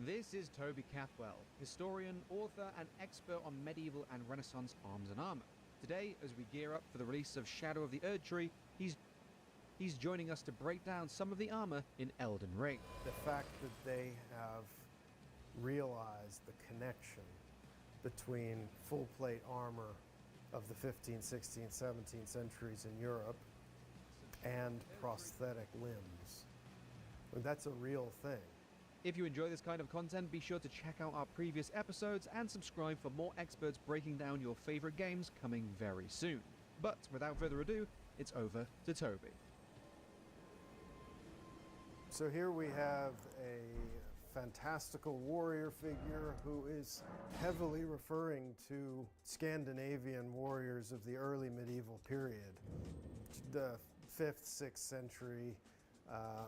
This is Toby Cathwell, historian, author, and expert on medieval and Renaissance arms and armor. Today, as we gear up for the release of Shadow of the Erdtree, he's joining us to break down some of the armor in Elden Ring. The fact that they have realized the connection between full plate armor of the 15th, 16th, 17th centuries in Europe and prosthetic limbs. That's a real thing. If you enjoy this kind of content, be sure to check out our previous episodes and subscribe for more experts breaking down your favorite games coming very soon. But without further ado, it's over to Toby. So here we have a fantastical warrior figure who is heavily referring to Scandinavian warriors of the early medieval period, the 5th, 6th century,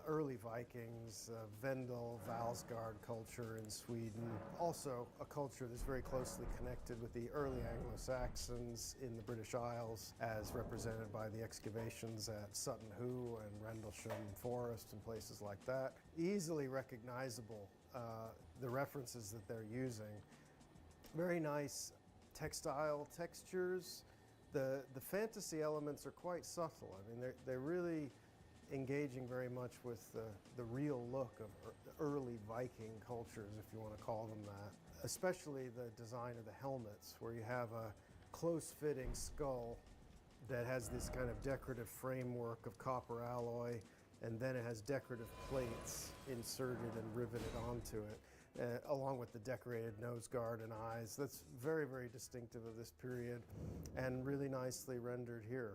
early Vikings, Vendel, Valsgard culture in Sweden. Also a culture that's very closely connected with the early Anglo-Saxons in the British Isles, as represented by the excavations at Sutton Hoo and Rendlesham Forest and places like that. Easily recognizable, the references that they're using. Very nice textile textures. The fantasy elements are quite subtle. I mean, they're really engaging very much with the real look of early Viking cultures, if you want to call them that. Especially the design of the helmets, where you have a close-fitting skull that has this kind of decorative framework of copper alloy, and then it has decorative plates inserted and riveted onto it, along with the decorated nose guard and eyes. That's very, very distinctive of this period, and really nicely rendered here.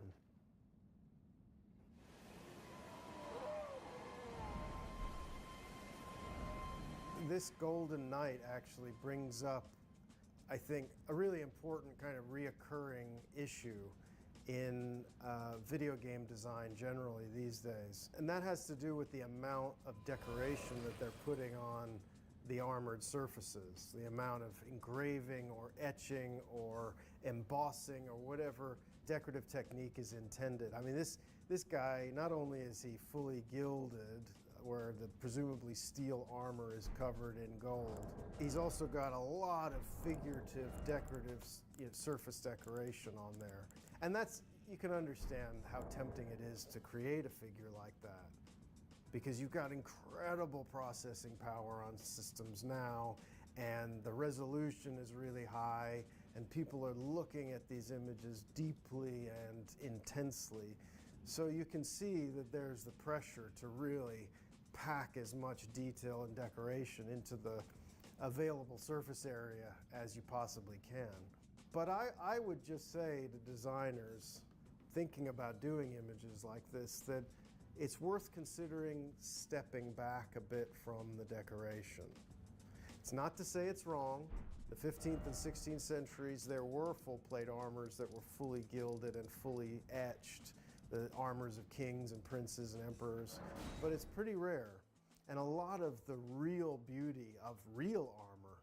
This Golden Knight actually brings up, I think, a really important kind of reoccurring issue in video game design generally these days. And that has to do with the amount of decoration that they're putting on the armored surfaces, the amount of engraving or etching or embossing or whatever decorative technique is intended. I mean, this guy, not only is he fully gilded, where the presumably steel armor is covered in gold, he's also got a lot of figurative, decorative, surface decoration on there. And you can understand how tempting it is to create a figure like that, because you've got incredible processing power on systems now, and the resolution is really high, and people are looking at these images deeply and intensely. So you can see that there's the pressure to really pack as much detail and decoration into the available surface area as you possibly can. But I would just say to designers thinking about doing images like this that it's worth considering stepping back a bit from the decoration. It's not to say it's wrong. The 15th and 16th centuries, there were full plate armors that were fully gilded and fully etched, the armors of kings and princes and emperors, but it's pretty rare. And a lot of the real beauty of real armor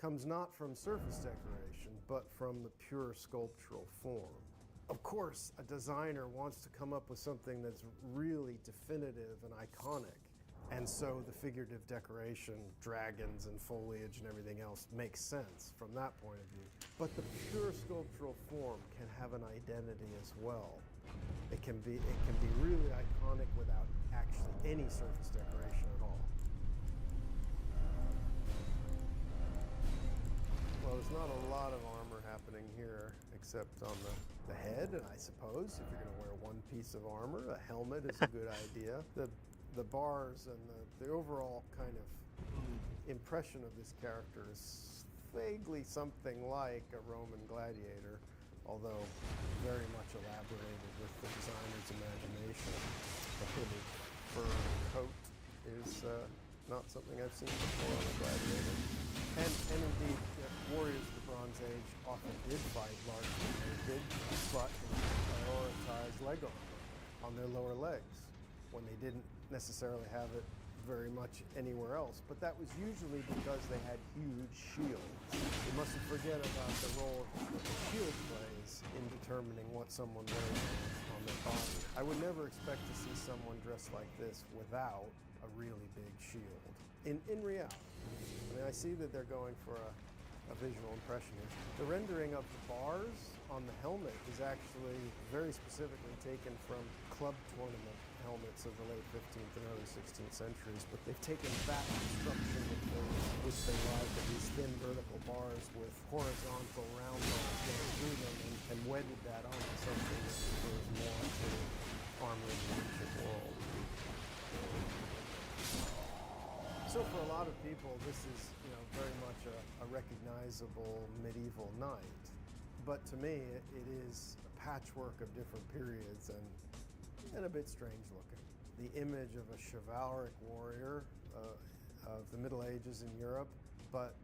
comes not from surface decoration, but from the pure sculptural form. Of course, a designer wants to come up with something that's really definitive and iconic. And so the figurative decoration, dragons and foliage and everything else makes sense from that point of view. But the pure sculptural form can have an identity as well. It can be really iconic without actually any surface decoration at all. Well, there's not a lot of armor happening here, except on the head, and I suppose if you're going to wear one piece of armor, a helmet is a good idea. The bars and the overall kind of impression of this character is vaguely something like a Roman gladiator, although very much elaborated with the designer's imagination. The hooded fur coat is not something I've seen before on a gladiator. And indeed, warriors of the Bronze Age often did fight largely naked, but prioritized leg armor on their lower legs when they didn't necessarily have it very much anywhere else. But that was usually because they had huge shields. You mustn't forget about the role that the shield plays in determining what someone wears on their body. I would never expect to see someone dressed like this without a really big shield. In reality, I mean, I see that they're going for a visual impression here. The rendering of the bars on the helmet is actually very specifically taken from club tournament helmets of the late 15th and early 16th centuries, but they've taken that construction which they like, of these thin vertical bars with horizontal round bars going through them, and wedded that onto something that refers more to armor in the ancient world. So for a lot of people, this is, very much a recognizable medieval knight. But to me, it is a patchwork of different periods and a bit strange looking. The image of a chivalric warrior of the Middle Ages in Europe, but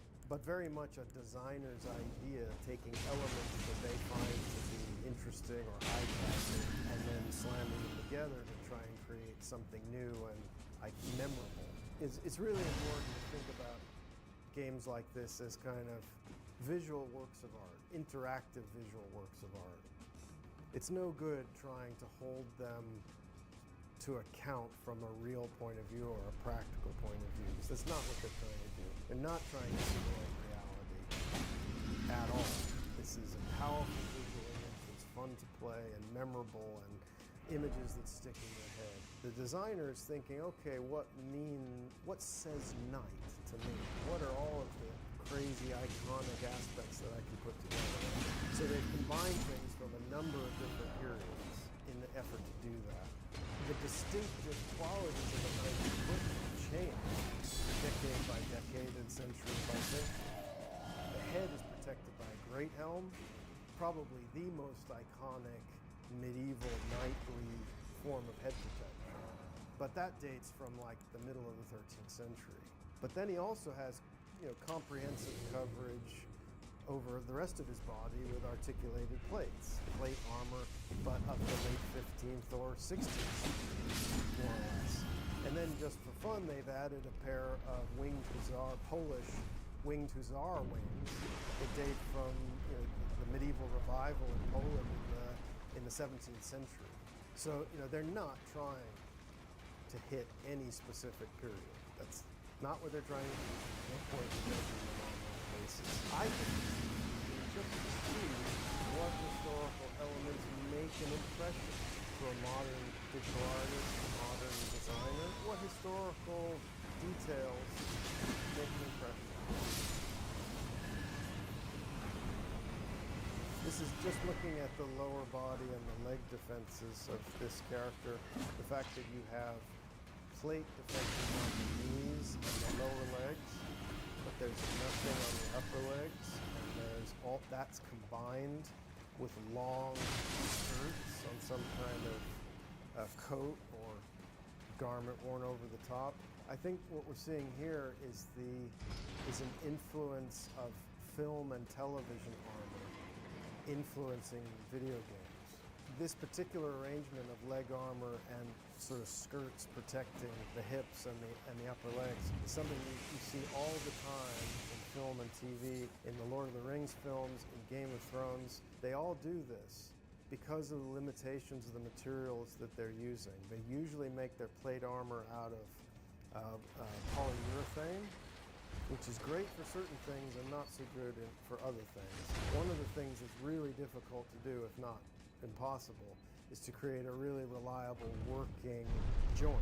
very much a designer's idea, taking elements that they find to be interesting or eye-catching and then slamming them together to try and create something new and memorable. It's really important to think about games like this as kind of visual works of art, interactive visual works of art. It's no good trying to hold them to account from a real point of view or a practical point of view, because that's not what they're trying to do. They're not trying to simulate reality at all. This is a powerful visual image that's fun to play and memorable, and images that stick in your head. The designer is thinking, okay, what says knight to me? What are all of the crazy iconic aspects that I can put together? So they've combined things from a number of different periods in the effort to do that. The distinctive qualities of a knight's equipment change decade by decade and century by century. The head is protected by a great helm, probably the most iconic medieval knightly form of head protection. But that dates from like the middle of the 13th century. But then he also has, comprehensive coverage over the rest of his body with articulated plates, plate armor, but of the late 15th or 16th century, more or less. And then just for fun, they've added a pair of winged hussar, Polish winged hussar wings that date from the medieval revival in Poland in the 17th century. So, they're not trying to hit any specific period. That's not what they're trying to do. No point in making them on that basis. I think just to see what historical elements make an impression to a modern digital artist, a modern designer, what historical details make an impression. This is just looking at the lower body and the leg defenses of this character. The fact that you have plate defenses on the knees and the lower legs, but there's nothing on the upper legs, and there's all that's combined with long skirts on some kind of coat or garment worn over the top. I think what we're seeing here is an influence of film and television armor influencing video games. This particular arrangement of leg armor and sort of skirts protecting the hips and the upper legs is something you see all the time in film and TV, in the Lord of the Rings films, in Game of Thrones. They all do this because of the limitations of the materials that they're using. They usually make their plate armor out of polyurethane, which is great for certain things and not so good for other things. One of the things that's really difficult to do, if not impossible, is to create a really reliable working joint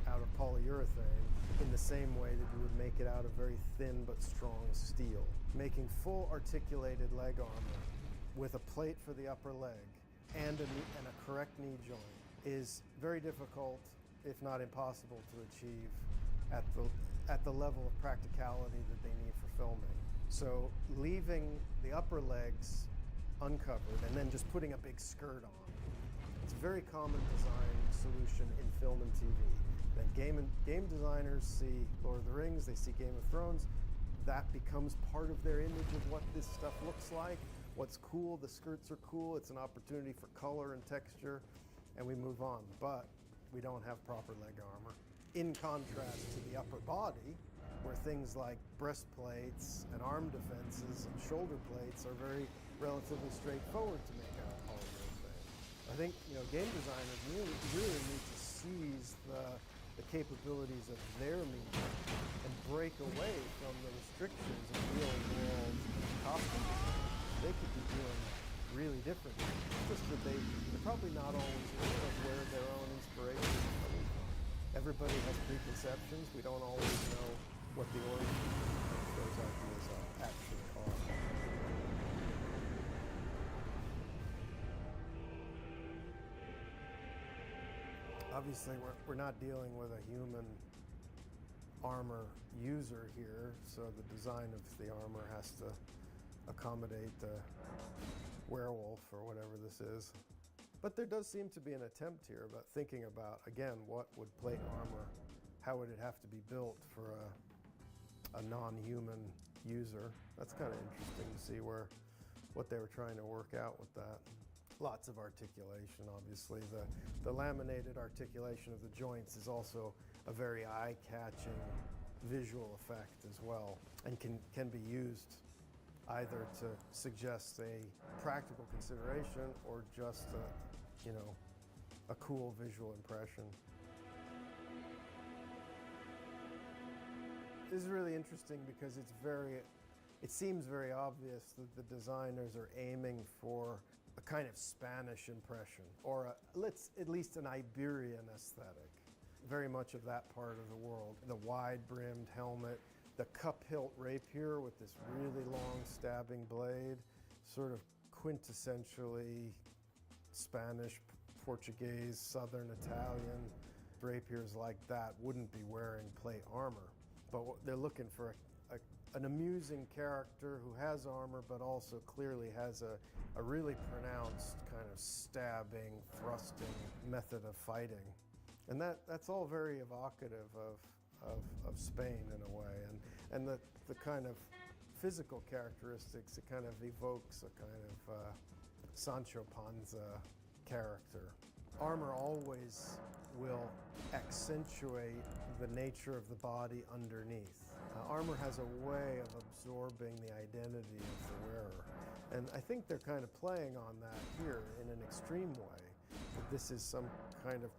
out of polyurethane in the same way that you would make it out of very thin but strong steel. Making full articulated leg armor with a plate for the upper leg and a correct knee joint is very difficult, if not impossible, to achieve at the level of practicality that they need for filming. So leaving the upper legs uncovered and then just putting a big skirt on. It's a very common design solution in film and TV. Then game designers see Lord of the Rings, they see Game of Thrones. That becomes part of their image of what this stuff looks like. What's cool, the skirts are cool, it's an opportunity for color and texture, and we move on. But we don't have proper leg armor. In contrast to the upper body, where things like breastplates and arm defenses and shoulder plates are very relatively straightforward to make out of polyurethane. I think game designers really need to seize the capabilities of their medium and break away from the restrictions of real world costume design. They could be doing really different things. Just that they're probably not always aware of where their own inspiration is coming from. Everybody has preconceptions. We don't always know what the origins of those ideas actually are. Obviously, we're not dealing with a human armor user here, so the design of the armor has to accommodate the werewolf or whatever this is. But there does seem to be an attempt here about thinking about, again, what would plate armor, how would it have to be built for a non-human user. That's kind of interesting to see what they were trying to work out with that. Lots of articulation, obviously. The laminated articulation of the joints is also a very eye-catching visual effect as well, and can be used either to suggest a practical consideration or just a cool visual impression. This is really interesting because it seems very obvious that the designers are aiming for a kind of Spanish impression, or at least an Iberian aesthetic. Very much of that part of the world. The wide-brimmed helmet, the cup-hilt rapier with this really long stabbing blade, sort of quintessentially Spanish, Portuguese, Southern Italian. Rapiers like that wouldn't be wearing plate armor, but they're looking for an amusing character who has armor but also clearly has a really pronounced kind of stabbing, thrusting method of fighting. And that's all very evocative of Spain in a way. And the kind of physical characteristics, it kind of evokes a kind of Sancho Panza character. Armor always will accentuate the nature of the body underneath. Armor has a way of absorbing the identity of the wearer. And I think they're kind of playing on that here in an extreme way. That this is some kind of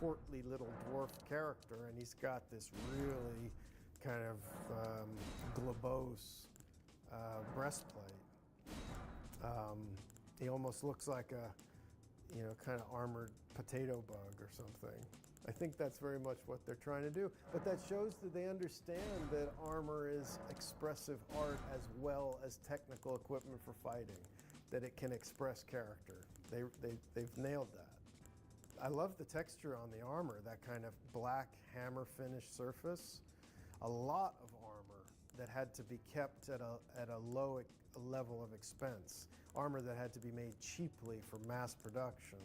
portly little dwarf character, and he's got this really kind of globose breastplate. He almost looks like a kind of armored potato bug or something. I think that's very much what they're trying to do. But that shows that they understand that armor is expressive art as well as technical equipment for fighting, that it can express character. They've nailed that. I love the texture on the armor, that kind of black hammer finish surface. A lot of armor that had to be kept at a low level of expense. Armor that had to be made cheaply for mass production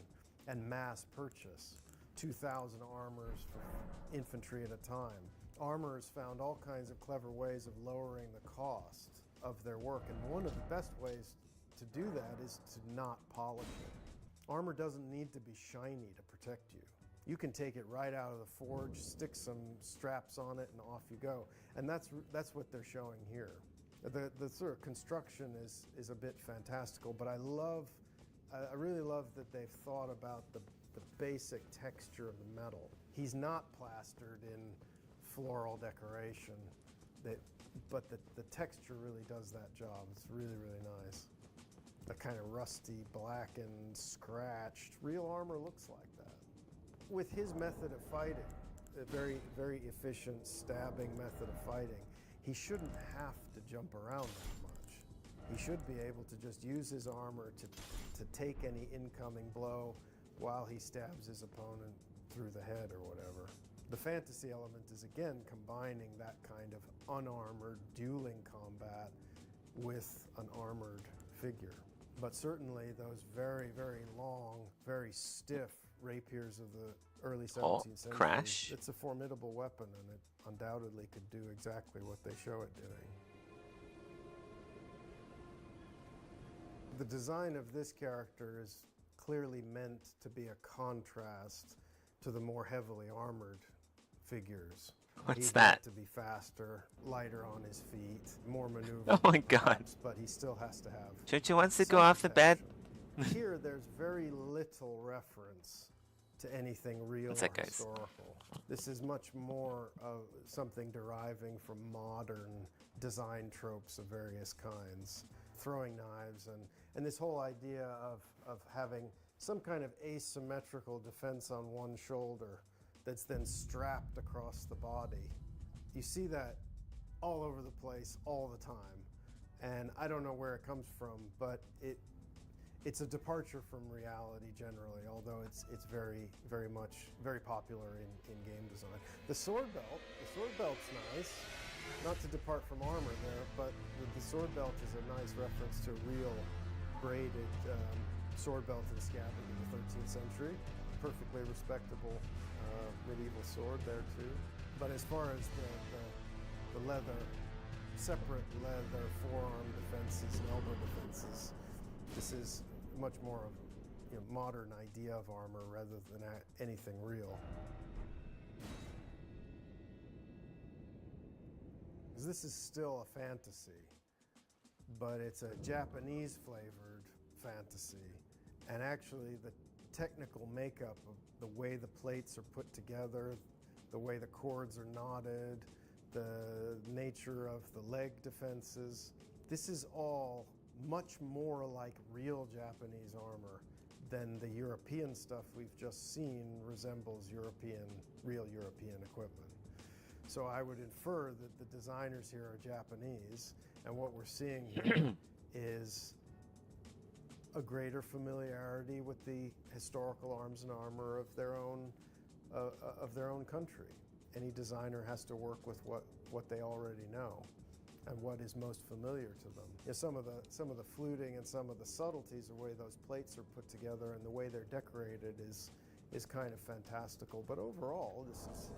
and mass purchase. 2,000 armors for infantry at a time. Armorers found all kinds of clever ways of lowering the cost of their work, and one of the best ways to do that is to not polish it. Armor doesn't need to be shiny to protect you. You can take it right out of the forge, stick some straps on it, and off you go. And that's what they're showing here. The sort of construction is a bit fantastical, but I really love that they've thought about the basic texture of the metal. He's not plastered in floral decoration, but the texture really does that job. It's really, really nice. The kind of rusty, blackened, scratched, real armor looks like that. With his method of fighting, a very, very efficient stabbing method of fighting, he shouldn't have to jump around that much. He should be able to just use his armor to take any incoming blow while he stabs his opponent through the head or whatever. The fantasy element is again combining that kind of unarmored dueling combat with an armored figure. But certainly those very, very long, very stiff rapiers of the early 17th century. Crash. It's a formidable weapon, and it undoubtedly could do exactly what they show it doing. The design of this character is clearly meant to be a contrast to the more heavily armored figures. What's He's that? meant to be faster, lighter on his feet, more maneuverable. Oh my God. perhaps, but he still has to have Don't you want to some go off the bed? protection. Here, there's very little reference to anything real That's or it, guys. historical. This is much more of something deriving from modern design tropes of various kinds. Throwing knives and this whole idea of having some kind of asymmetrical defense on one shoulder that's then strapped across the body. You see that all over the place all the time. And I don't know where it comes from, but it's a departure from reality generally, although it's very popular in game design. The sword belt's nice. Not to depart from armor there, but the sword belt is a nice reference to a real braided sword belt and scabbard in the 13th century. Perfectly respectable medieval sword there too. But as far as the leather, separate leather forearm defenses and elbow defenses, this is much more of a modern idea of armor rather than anything real. This is still a fantasy, but it's a Japanese flavored fantasy. And actually the technical makeup of the way the plates are put together, the way the cords are knotted, the nature of the leg defenses, this is all much more like real Japanese armor than the European stuff we've just seen resembles real European equipment. So I would infer that the designers here are Japanese, and what we're seeing here is a greater familiarity with the historical arms and armor of their own country. Any designer has to work with what they already know and what is most familiar to them. Some of the fluting and some of the subtleties of the way those plates are put together and the way they're decorated is kind of fantastical. But overall, this is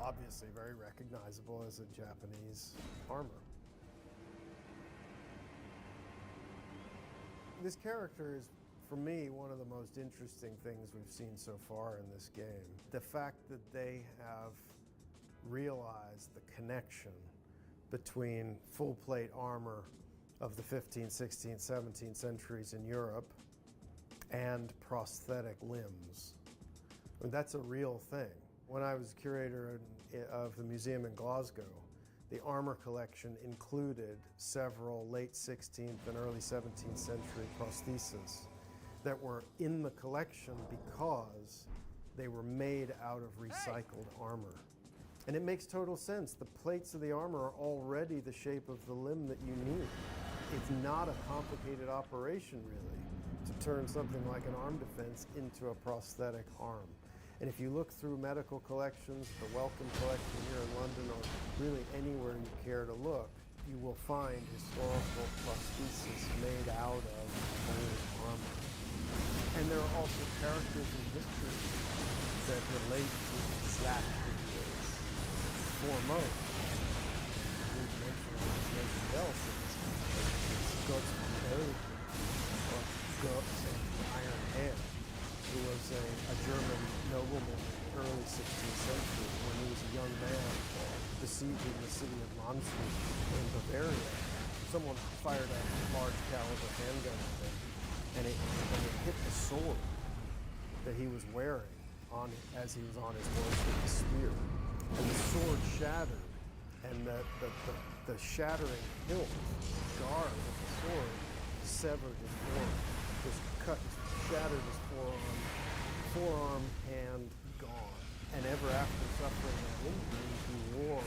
obviously very recognizable as a Japanese armor. This character is, for me, one of the most interesting things we've seen so far in this game. The fact that they have realized the connection between full plate armor of the 15th, 16th, 17th centuries in Europe and prosthetic limbs. I mean, that's a real thing. When I was curator of the museum in Glasgow, the armor collection included several late 16th and early 17th century prostheses that were in the collection because they were made out of recycled armor. And it makes total sense. The plates of the armor are already the shape of the limb that you need. It's not a complicated operation, really, to turn something like an arm defense into a prosthetic arm. And if you look through medical collections, the Wellcome collection here in London, or really anywhere you care to look, you will find historical prostheses made out of old armor. And there are also characters in history that relate to exactly this. Foremost, we've mentioned else in this context, Guts von Erdtree, or Guts and Iron Head, who was a German nobleman in the early 16th century when he was a young man besieging the city of Landshut in Bavaria. Someone fired a large caliber handgun at him, and it hit the sword that he was wearing as he was on his horse with the spear. And the sword shattered, and the shattering hilt, guard of the sword, severed his forearm, just shattered his forearm, hand gone. And ever after suffering that injury, he wore a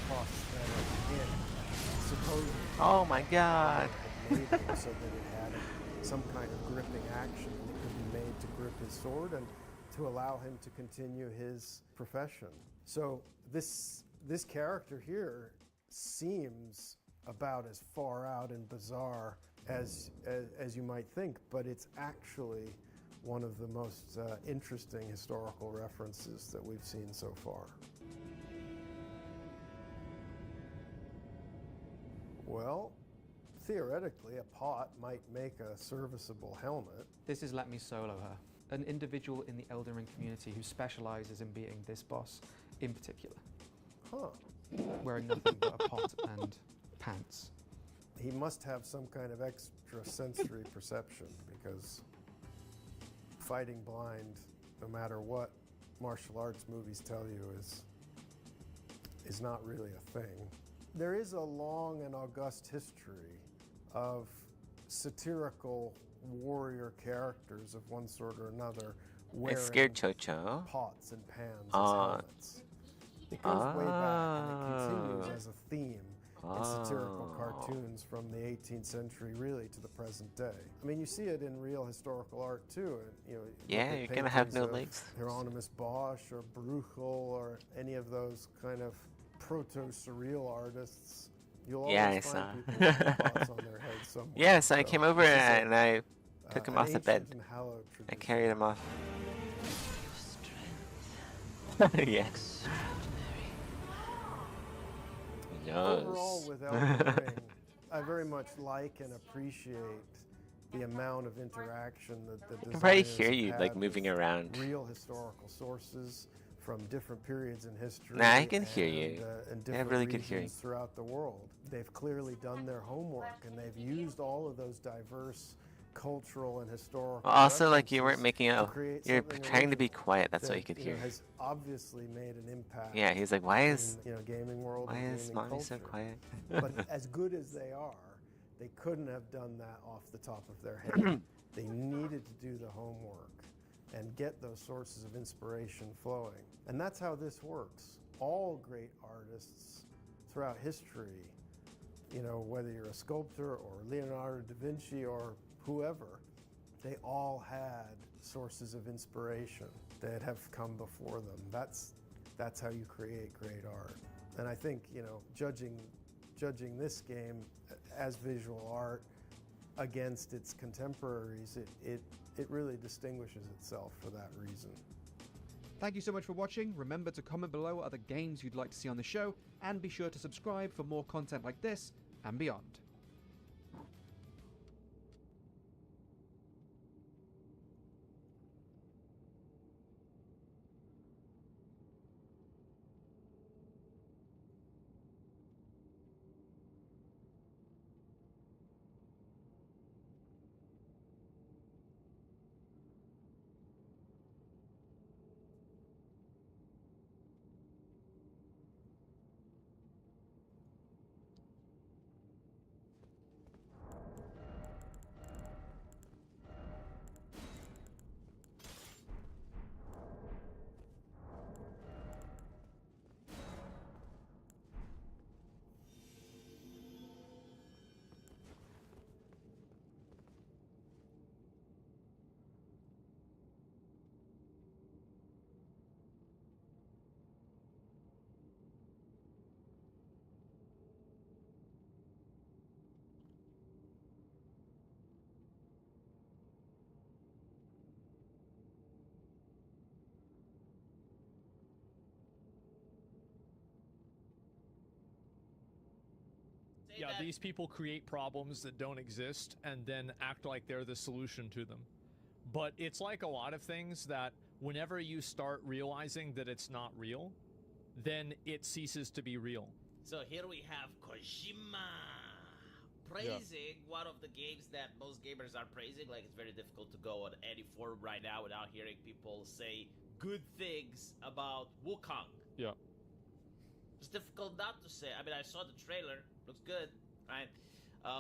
prosthetic hand, supposedly. Oh my God! Made it so that it had some kind of gripping action that could be made to grip his sword and to allow him to continue his profession. So this character here seems about as far out and bizarre as you might think, but it's actually one of the most interesting historical references that we've seen so far. Well, theoretically, a pot might make a serviceable helmet. This is Let Me Solo Her, an individual in the Elden Ring community who specializes in beating this boss in particular. Huh. Wearing nothing but a pot and pants. He must have some kind of extrasensory perception, because fighting blind, no matter what martial arts movies tell you, is not really a thing. There is a long and august history of satirical warrior characters of one sort or another I scared wearing Chocho. pots and pans as helmets. It goes way back, and it continues as a theme in satirical cartoons from the 18th century, really, to the present day. I mean, you see it in real historical art too. You know, Yeah, you're gonna have no legs. Hieronymus Bosch or Bruegel or any of those kind of proto-surreal artists. You'll always find people with pots on their heads somewhere. Yes, I So came over this is and I took him an off the bed. ancient and hallowed I tradition. carried him off. Yeah. He knows. Overall, with Elden Ring, I very much like and appreciate the amount of interaction that the I can probably designers hear you have like had moving with around. real historical sources from different periods in history. Nah, I can hear you. And I have different really good hearing. regions throughout the world. They've clearly done their homework, and they've used all of those diverse cultural and historical. Also, like you weren't references making to a. create You're something trying to be original quiet. That's that, all you could know, hear. has obviously made an impact. Yeah, he's like, why is in, gaming world. why and is gaming mommy so culture. quiet? But as good as they are, they couldn't have done that off the top of their head. They needed to do the homework and get those sources of inspiration flowing. And that's how this works. All great artists throughout history, whether you're a sculptor or Leonardo da Vinci or whoever, they all had sources of inspiration that have come before them. That's how you create great art. And I think, judging this game as visual art against its contemporaries, it really distinguishes itself for that reason. Thank you so much for watching. Remember to comment below other games you'd like to see on the show, and be sure to subscribe for more content like this and beyond. Yeah, these people create problems that don't exist and then act like they're the solution to them. But it's like a lot of things that whenever you start realizing that it's not real, then it ceases to be real. So here we have Kojima praising one of the games that most gamers are praising. Like, it's very difficult to go on any forum right now without hearing people say good things about Wukong. Yeah. It's difficult not to say. I mean, I saw the trailer. Looks good, right?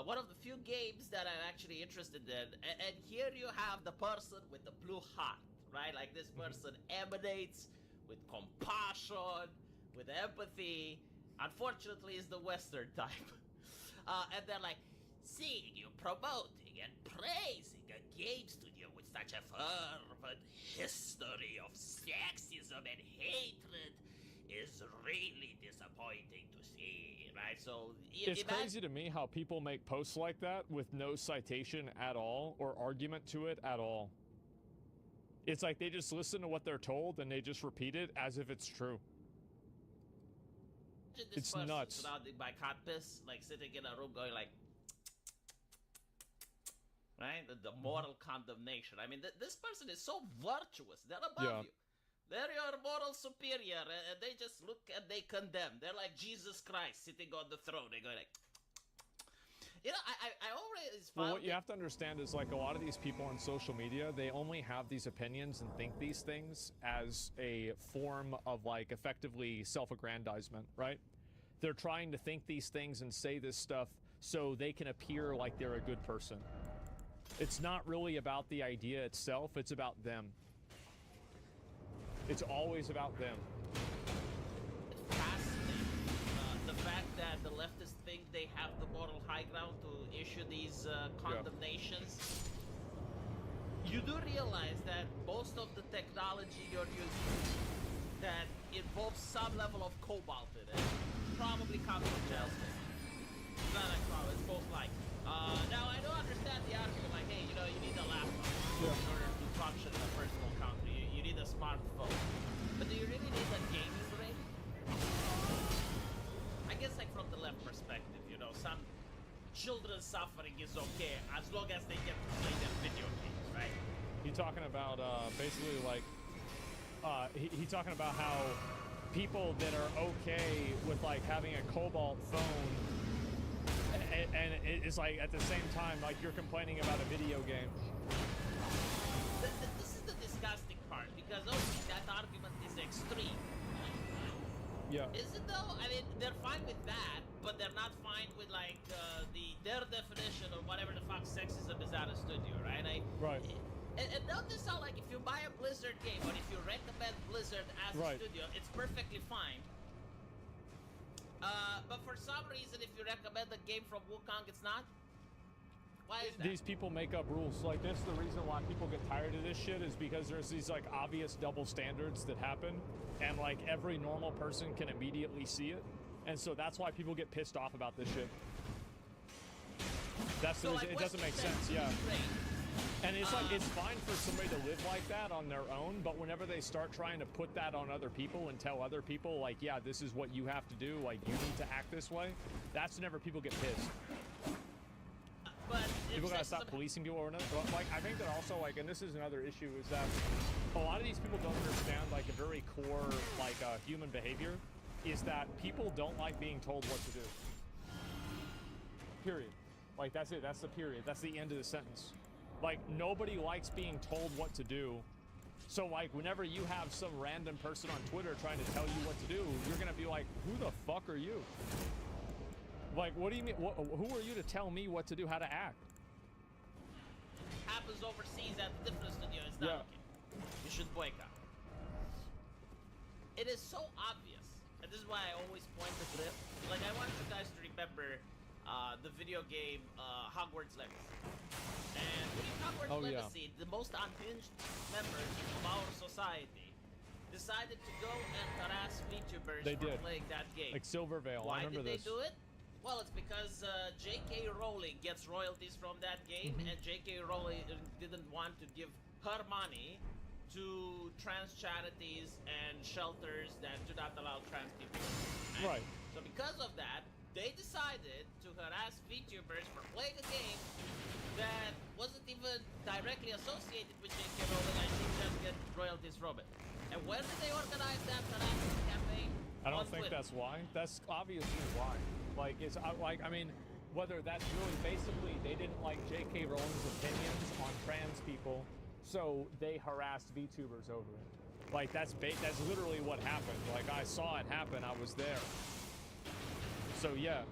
One of the few games that I'm actually interested in. And here you have the person with the blue heart, right? Like, this person emanates with compassion, with empathy. Unfortunately, is the Western type. And they're like, seeing you promoting and praising a game studio with such a fervent history of sexism and hatred is really disappointing to see, right? So it's crazy to me how people make posts like that with no citation at all or argument to it at all. It's like they just listen to what they're told and they just repeat it as if it's true. It's nuts. Surrounded by cat piss, like sitting in a room going like, right? The moral condemnation. I mean, this person is so virtuous. They're above you. They're your moral superior, and they just look and they condemn. They're like Jesus Christ sitting on the throne. They go like, You know, I always Well, found what you have to understand is like a lot of these people on social media, they only have these opinions and think these things as a form of like effectively self-aggrandizement, right? They're trying to think these things and say this stuff so they can appear like they're a good person. It's not really about the idea itself, it's about them. It's always about them. It's fascinating. The fact that the leftists think they have the moral high ground to issue these condemnations. You do realize that most of the technology you're using that involves some level of cobalt in it probably comes from jailspace. It's not like problem, it's most like. Now, I don't understand the argument like, hey, you know, you need a laptop in order to function in a personal country. You need a smartphone. But do you really need a gaming rig? I guess like from the left perspective, you know, some children's suffering is okay as long as they get to play their video games, right? He talking about basically like he talking about how people that are okay with like having a Cobalt phone and it's like at the same time like you're complaining about a video game. This is the disgusting part because obviously that argument is extreme. Yeah. Is it though? I mean, they're fine with that, but they're not fine with like their definition of whatever the fuck sexism is at a studio, right? Right. And don't this sound like if you buy a Blizzard game or if you recommend Blizzard as a studio, it's perfectly fine. But for some reason, if you recommend a game from Wukong, it's not. Why is that? These people make up rules. Like this, the reason why people get tired of this shit is because there's these like obvious double standards that happen, and like every normal person can immediately see it, and so that's why people get pissed off about this shit. That's the reason. It doesn't make sense. Yeah. And it's like, it's fine for somebody to live like that on their own, but whenever they start trying to put that on other people and tell other people, like, yeah, this is what you have to do, like, you need to act this way, that's whenever people get pissed. But people gotta stop policing people or nothing. But, like, I think that also, like, and this is another issue, is that a lot of these people don't understand, like, a very core, like, human behavior, is that people don't like being told what to do. Period. Like, that's it. That's the period. That's the end of the sentence. Like, nobody likes being told what to do. So, like, whenever you have some random person on Twitter trying to tell you what to do, you're gonna be like, who the fuck are you? Like, what do you mean? Who are you to tell me what to do, how to act? Happens overseas at a different studio. It's not okay. You should boycott. It is so obvious. And this is why I always point the clip. Like, I want you guys to remember the video game Hogwarts Legacy. And with Hogwarts Legacy, the most unhinged members of our society decided to go and harass VTubers for playing that game. Like Silvervale, Why I remember did they this. do it? Well, it's because J.K. Rowling gets royalties from that game, and J.K. Rowling didn't want to give her money to trans charities and shelters that do not allow trans people. Right. So because of that, they decided to harass VTubers for playing a game that wasn't even directly associated with J.K. Rowling, and she just get royalties from it. And when did they organize that harassment campaign? I don't think that's why. That's obviously why. Like, it's like, I mean, whether that's really basically they didn't like J.K. Rowling's opinions on trans people, so they harassed VTubers over it. Like, that's literally what happened. Like, I saw it happen. I was there. So yeah,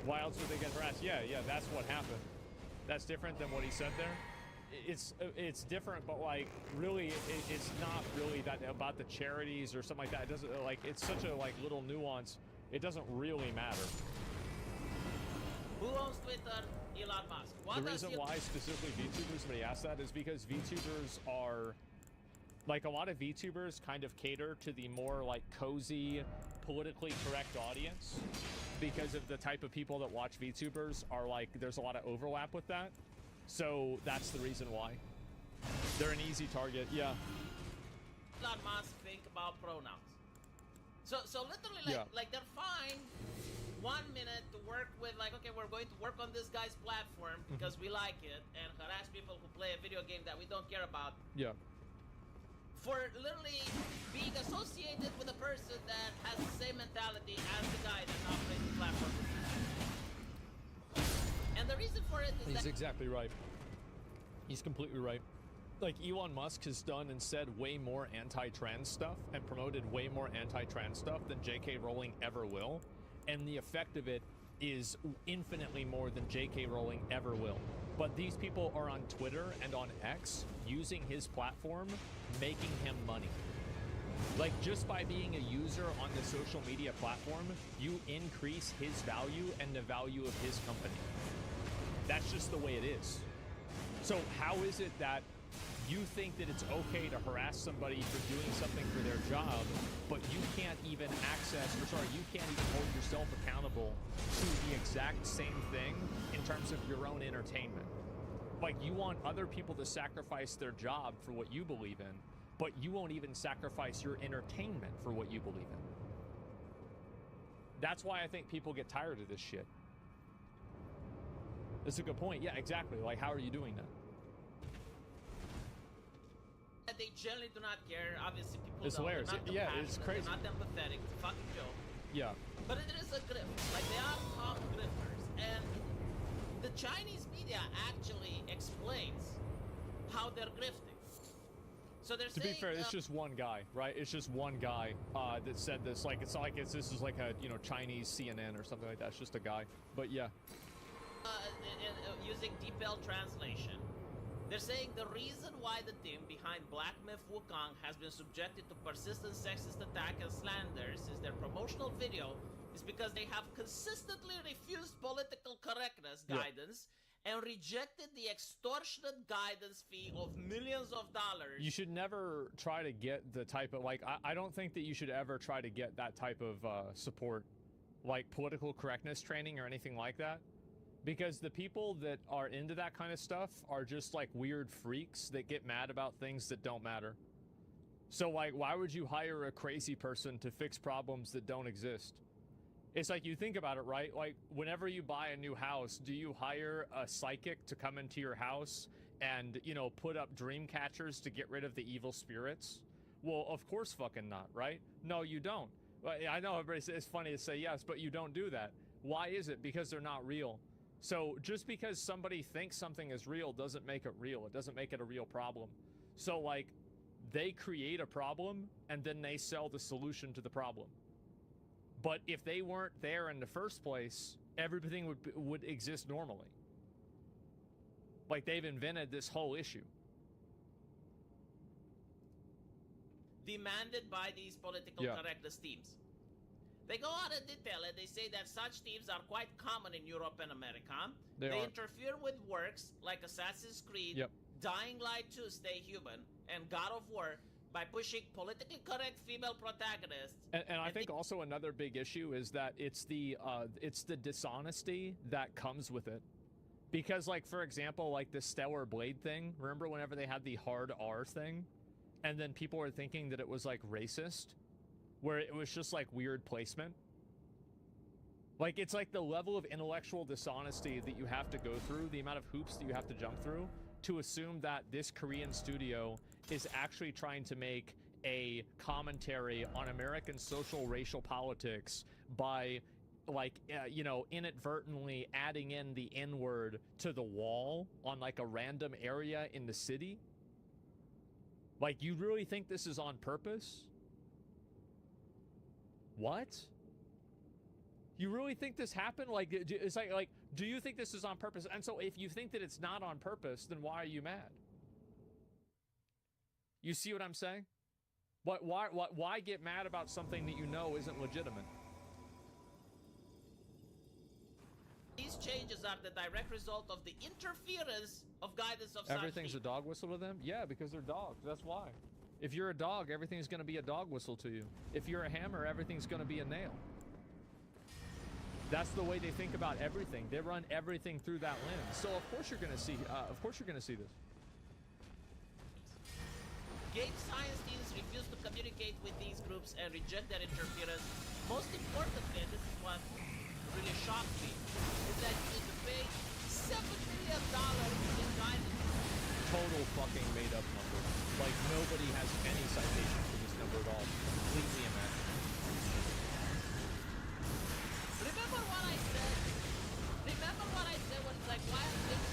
why else would they get harassed? Yeah, that's what happened. That's different than what he said there. It's different, but like really, it's not really that about the charities or something like that. It doesn't like it's such a like little nuance. It doesn't really matter. Who owns Twitter? Elon Musk. The reason why specifically VTubers, somebody asked that, is because VTubers are like a lot of VTubers kind of cater to the more like cozy, politically correct audience because of the type of people that watch VTubers are like there's a lot of overlap with that. So that's the reason why. They're an easy target, yeah. Elon Musk think about pronouns. So literally like they're fine 1 minute to work with like, okay, we're going to work on this guy's platform because we like it and harass people who play a video game that we don't care about. Yeah. For literally being associated with a person that has the same mentality as the guy that's operating the platform. it is He's that exactly right. He's completely right. Like, Elon Musk has done and said way more anti-trans stuff and promoted way more anti-trans stuff than J.K. Rowling ever will. And the effect of it is infinitely more than J.K. Rowling ever will. But these people are on Twitter and on X using his platform, making him money. Like, just by being a user on the social media platform, you increase his value and the value of his company. That's just the way it is. So how is it that you think that it's okay to harass somebody for doing something for their job, but you can't even you can't even hold yourself accountable to the exact same thing in terms of your own entertainment? Like, you want other people to sacrifice their job for what you believe in, but you won't even sacrifice your entertainment for what you believe in. That's why I think people get tired of this shit. That's a good point. Yeah, exactly. Like, how are you doing that? they generally do not care. Obviously, people It's don't. hilarious. They're not Yeah, it's compassionate, crazy. They're not empathetic. It's a fucking joke. Yeah. But it is a grift. Like, they are top grifters. And the Chinese media actually explains how they're grifting. So they're To saying, be fair, it's just one guy, right? It's just one guy that said this. Like, it's not like this is like a, you know, Chinese CNN or something like that. It's just a guy. But yeah. Using DeepL translation, they're saying the reason why the team behind Black Myth Wukong has been subjected to persistent sexist attack and slanders since their promotional video is because they have consistently refused political correctness guidance and rejected the extortionate guidance fee of millions of dollars. You should never try to get the type of, like, I don't think that you should ever try to get that type of support, like political correctness training or anything like that. Because the people that are into that kind of stuff are just like weird freaks that get mad about things that don't matter. So, like, why would you hire a crazy person to fix problems that don't exist? It's like, you think about it, right? Like, whenever you buy a new house, do you hire a psychic to come into your house and, you know, put up dream catchers to get rid of the evil spirits? Well, of course fucking not, right? No, you don't. I know it's funny to say yes, but you don't do that. Why is it? Because they're not real. So just because somebody thinks something is real doesn't make it real. It doesn't make it a real problem. So, like, they create a problem and then they sell the solution to the problem. But if they weren't there in the first place, everything would exist normally. Like, they've invented this whole issue. Demanded by these political correctness teams. They go on in detail and they say that such teams are quite common in Europe and America. They interfere with works like Assassin's Creed, Dying Light 2 Stay Human, and God of War by pushing politically correct female protagonists. And I think also another big issue is that it's the dishonesty that comes with it. Because, like, for example, like the Stellar Blade thing, remember whenever they had the hard R thing? And then people were thinking that it was, like, racist? Where it was just like weird placement. Like, it's like the level of intellectual dishonesty that you have to go through, the amount of hoops that you have to jump through to assume that this Korean studio is actually trying to make a commentary on American social racial politics by, like, you know, inadvertently adding in the N-word to the wall on like a random area in the city. Like, you really think this is on purpose? What? You really think this happened? Like, it's like, do you think this is on purpose? And so if you think that it's not on purpose, then why are you mad? You see what I'm saying? Why get mad about something that you know isn't legitimate? These changes are the direct result of the interference of guidance of such Everything's a dog whistle to them? Yeah, because they're dogs. That's why. If you're a dog, everything's going to be a dog whistle to you. If you're a hammer, everything's going to be a nail. That's the way they think about everything. They run everything through that lens. So of course you're going to see. This. Game science teams refuse to communicate with these groups and reject their interference. Most importantly, and this is what really shocked me, is that you need to pay $7 million in guidance. Total fucking made up number. Like, nobody has any citation for this number at all. Completely imaginary. Remember what I said? Remember what I said when it's like, why are they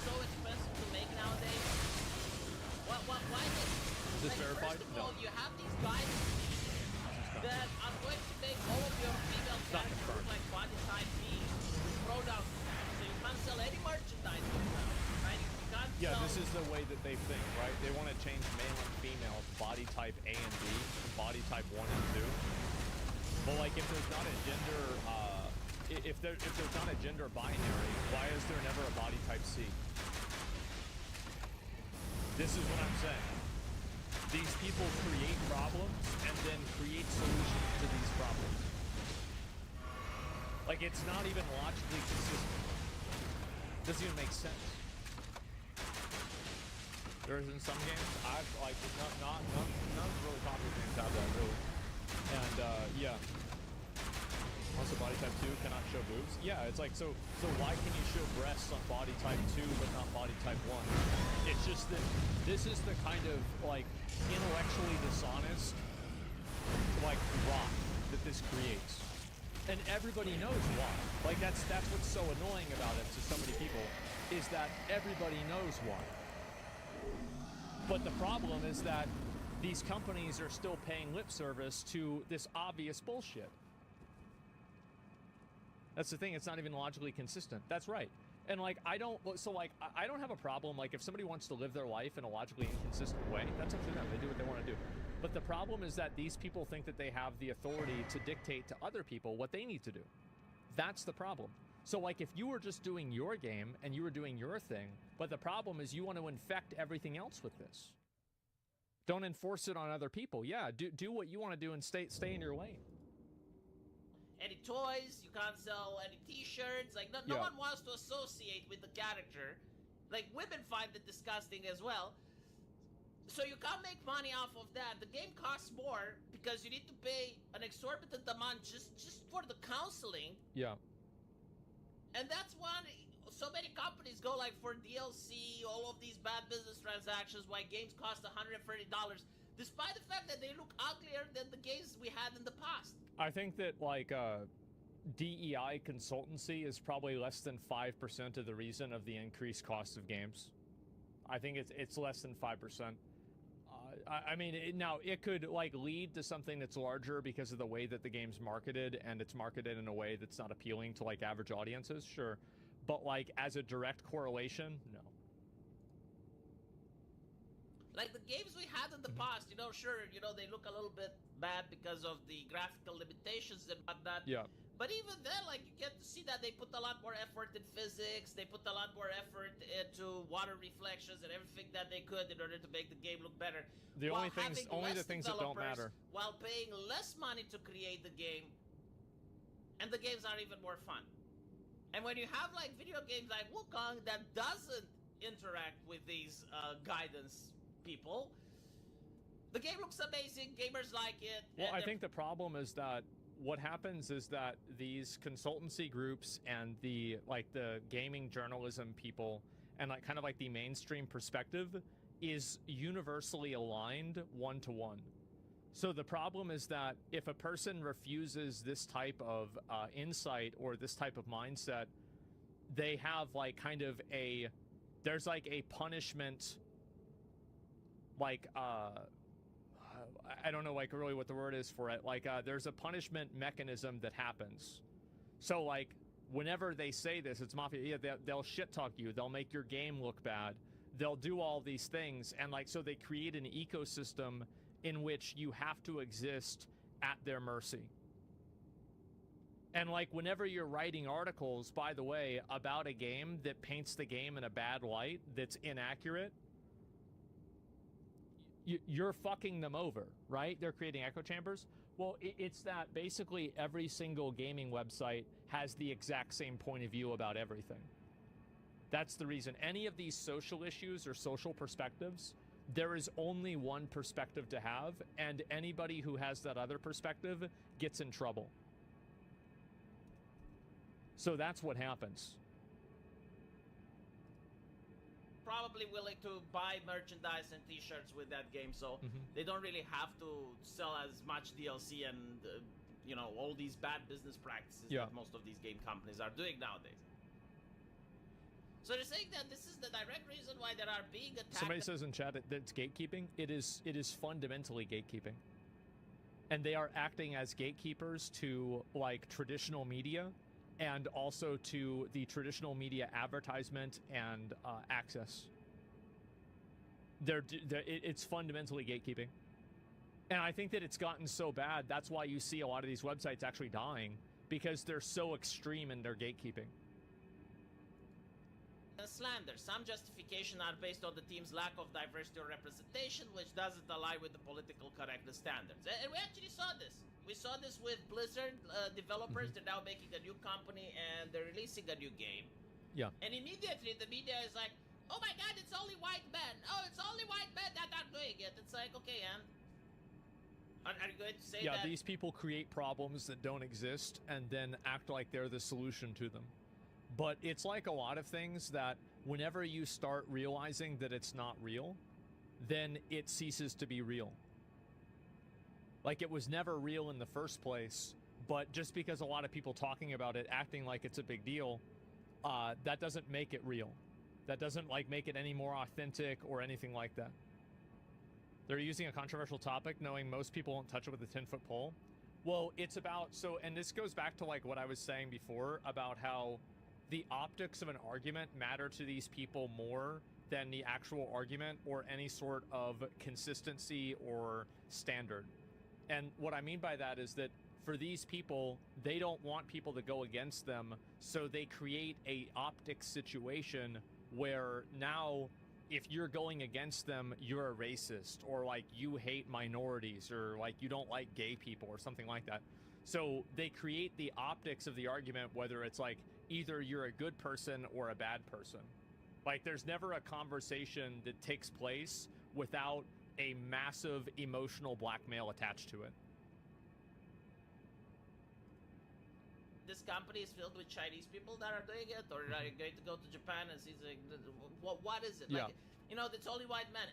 the way that they think, right? They want to change male and female to body type A and B, body type 1 and 2. But like, if there's not a gender, if there's not a gender binary, why is there never a body type C? This is what I'm saying. These people create problems and then create solutions to these problems. Like, it's not even logically consistent. Doesn't even make sense. There's in some games, I've like none really popular games have that really. And yeah. Also body type 2 cannot show boobs. Yeah, it's like so why can you show breasts on body type 2 but not body type 1? It's just that this is the kind of like intellectually dishonest like rot that this creates. And everybody knows why. Like that's what's so annoying about it to so many people, is that everybody knows why. But the problem is that these companies are still paying lip service to this obvious bullshit. That's the thing, it's not even logically consistent. That's right. And like, I don't have a problem, like if somebody wants to live their life in a logically inconsistent way, that's up to them, they do what they want to do. But the problem is that these people think that they have the authority to dictate to other people what they need to do. That's the problem. So like, if you were just doing your game and you were doing your thing, but the problem is you want to infect everything else with this. Don't enforce it on other people. Yeah, do what you want to do and stay in your lane. Any toys, you can't sell any t-shirts, like no one wants to associate with the character. Like women find it disgusting as well. So you can't make money off of that. The game costs more because you need to pay an exorbitant amount just for the counseling. Yeah. And that's why so many companies go like for DLC, all of these bad business transactions, why games cost $130, despite the fact that they look uglier than the games we had in the past. I think that like DEI consultancy is probably less than 5% of the reason of the increased cost of games. I think it's less than 5%. I mean, now it could like lead to something that's larger because of the way that the game's marketed, and it's marketed in a way that's not appealing to like average audiences, sure. But like as a direct correlation, no. Like the games we had in the past, sure, they look a little bit bad because of the graphical limitations and whatnot. Yeah. But even then, like, you get to see that they put a lot more effort in physics, they put a lot more effort into water reflections and everything that they could in order to make the game look better. The only the things that don't matter. While paying less money to create the game, and the games are even more fun. And when you have, like, video games like Wukong that doesn't interact with these guidance people, the game looks amazing, gamers like it. Well, I think the problem is that what happens is that these consultancy groups and the gaming journalism people and like kind of like the mainstream perspective is universally aligned one-to-one. So the problem is that if a person refuses this type of insight or this type of mindset, they have like kind of there's like a punishment, like I don't know like really what the word is for it. Like there's a punishment mechanism that happens. So like whenever they say this, it's mafia. Yeah, they'll shit talk you. They'll make your game look bad. They'll do all these things, and like so they create an ecosystem in which you have to exist at their mercy. And like whenever you're writing articles, by the way, about a game that paints the game in a bad light, that's inaccurate, you're fucking them over, right? They're creating echo chambers. Well, it's that basically every single gaming website has the exact same point of view about everything. That's the reason. Any of these social issues or social perspectives, there is only one perspective to have, and anybody who has that other perspective gets in trouble. So that's what happens. Probably willing to buy merchandise and t-shirts with that game, so they don't really have to sell as much DLC and all these bad business practices that most of these game companies are doing nowadays. So they're saying that this is the direct reason why there are being attacked. Somebody says in chat that it's gatekeeping. It is fundamentally gatekeeping, and they are acting as gatekeepers to like traditional media, and also to the traditional media advertisement and access. it's fundamentally gatekeeping. And I think that it's gotten so bad, that's why you see a lot of these websites actually dying, because they're so extreme in their gatekeeping. Slander. Some justification are based on the team's lack of diversity or representation, which doesn't align with the political correctness standards. And we actually saw this. We saw this with Blizzard developers. They're now making a new company and they're releasing a new game. Yeah. And immediately the media is like, oh my god, it's only white men. Oh, it's only white men that are doing it. It's like, okay, and are you going to say that? Yeah, these people create problems that don't exist and then act like they're the solution to them. But it's like a lot of things that whenever you start realizing that it's not real, then it ceases to be real. Like, it was never real in the first place, but just because a lot of people talking about it, acting like it's a big deal, that doesn't make it real. That doesn't, like, make it any more authentic or anything like that. They're using a controversial topic, knowing most people won't touch it with a 10-foot pole. Well, it's about, so, and this goes back to, like, what I was saying before about how the optics of an argument matter to these people more than the actual argument or any sort of consistency or standard. And what I mean by that is that for these people, they don't want people to go against them, so they create a optic situation where now if you're going against them, you're a racist, or like you hate minorities, or like you don't like gay people or something like that. So they create the optics of the argument, whether it's like either you're a good person or a bad person. Like, there's never a conversation that takes place without a massive emotional blackmail attached to it. This company is filled with Chinese people that are doing it, or are you going to go to Japan and see like, what is it? Yeah. Like, you know, it's only white men,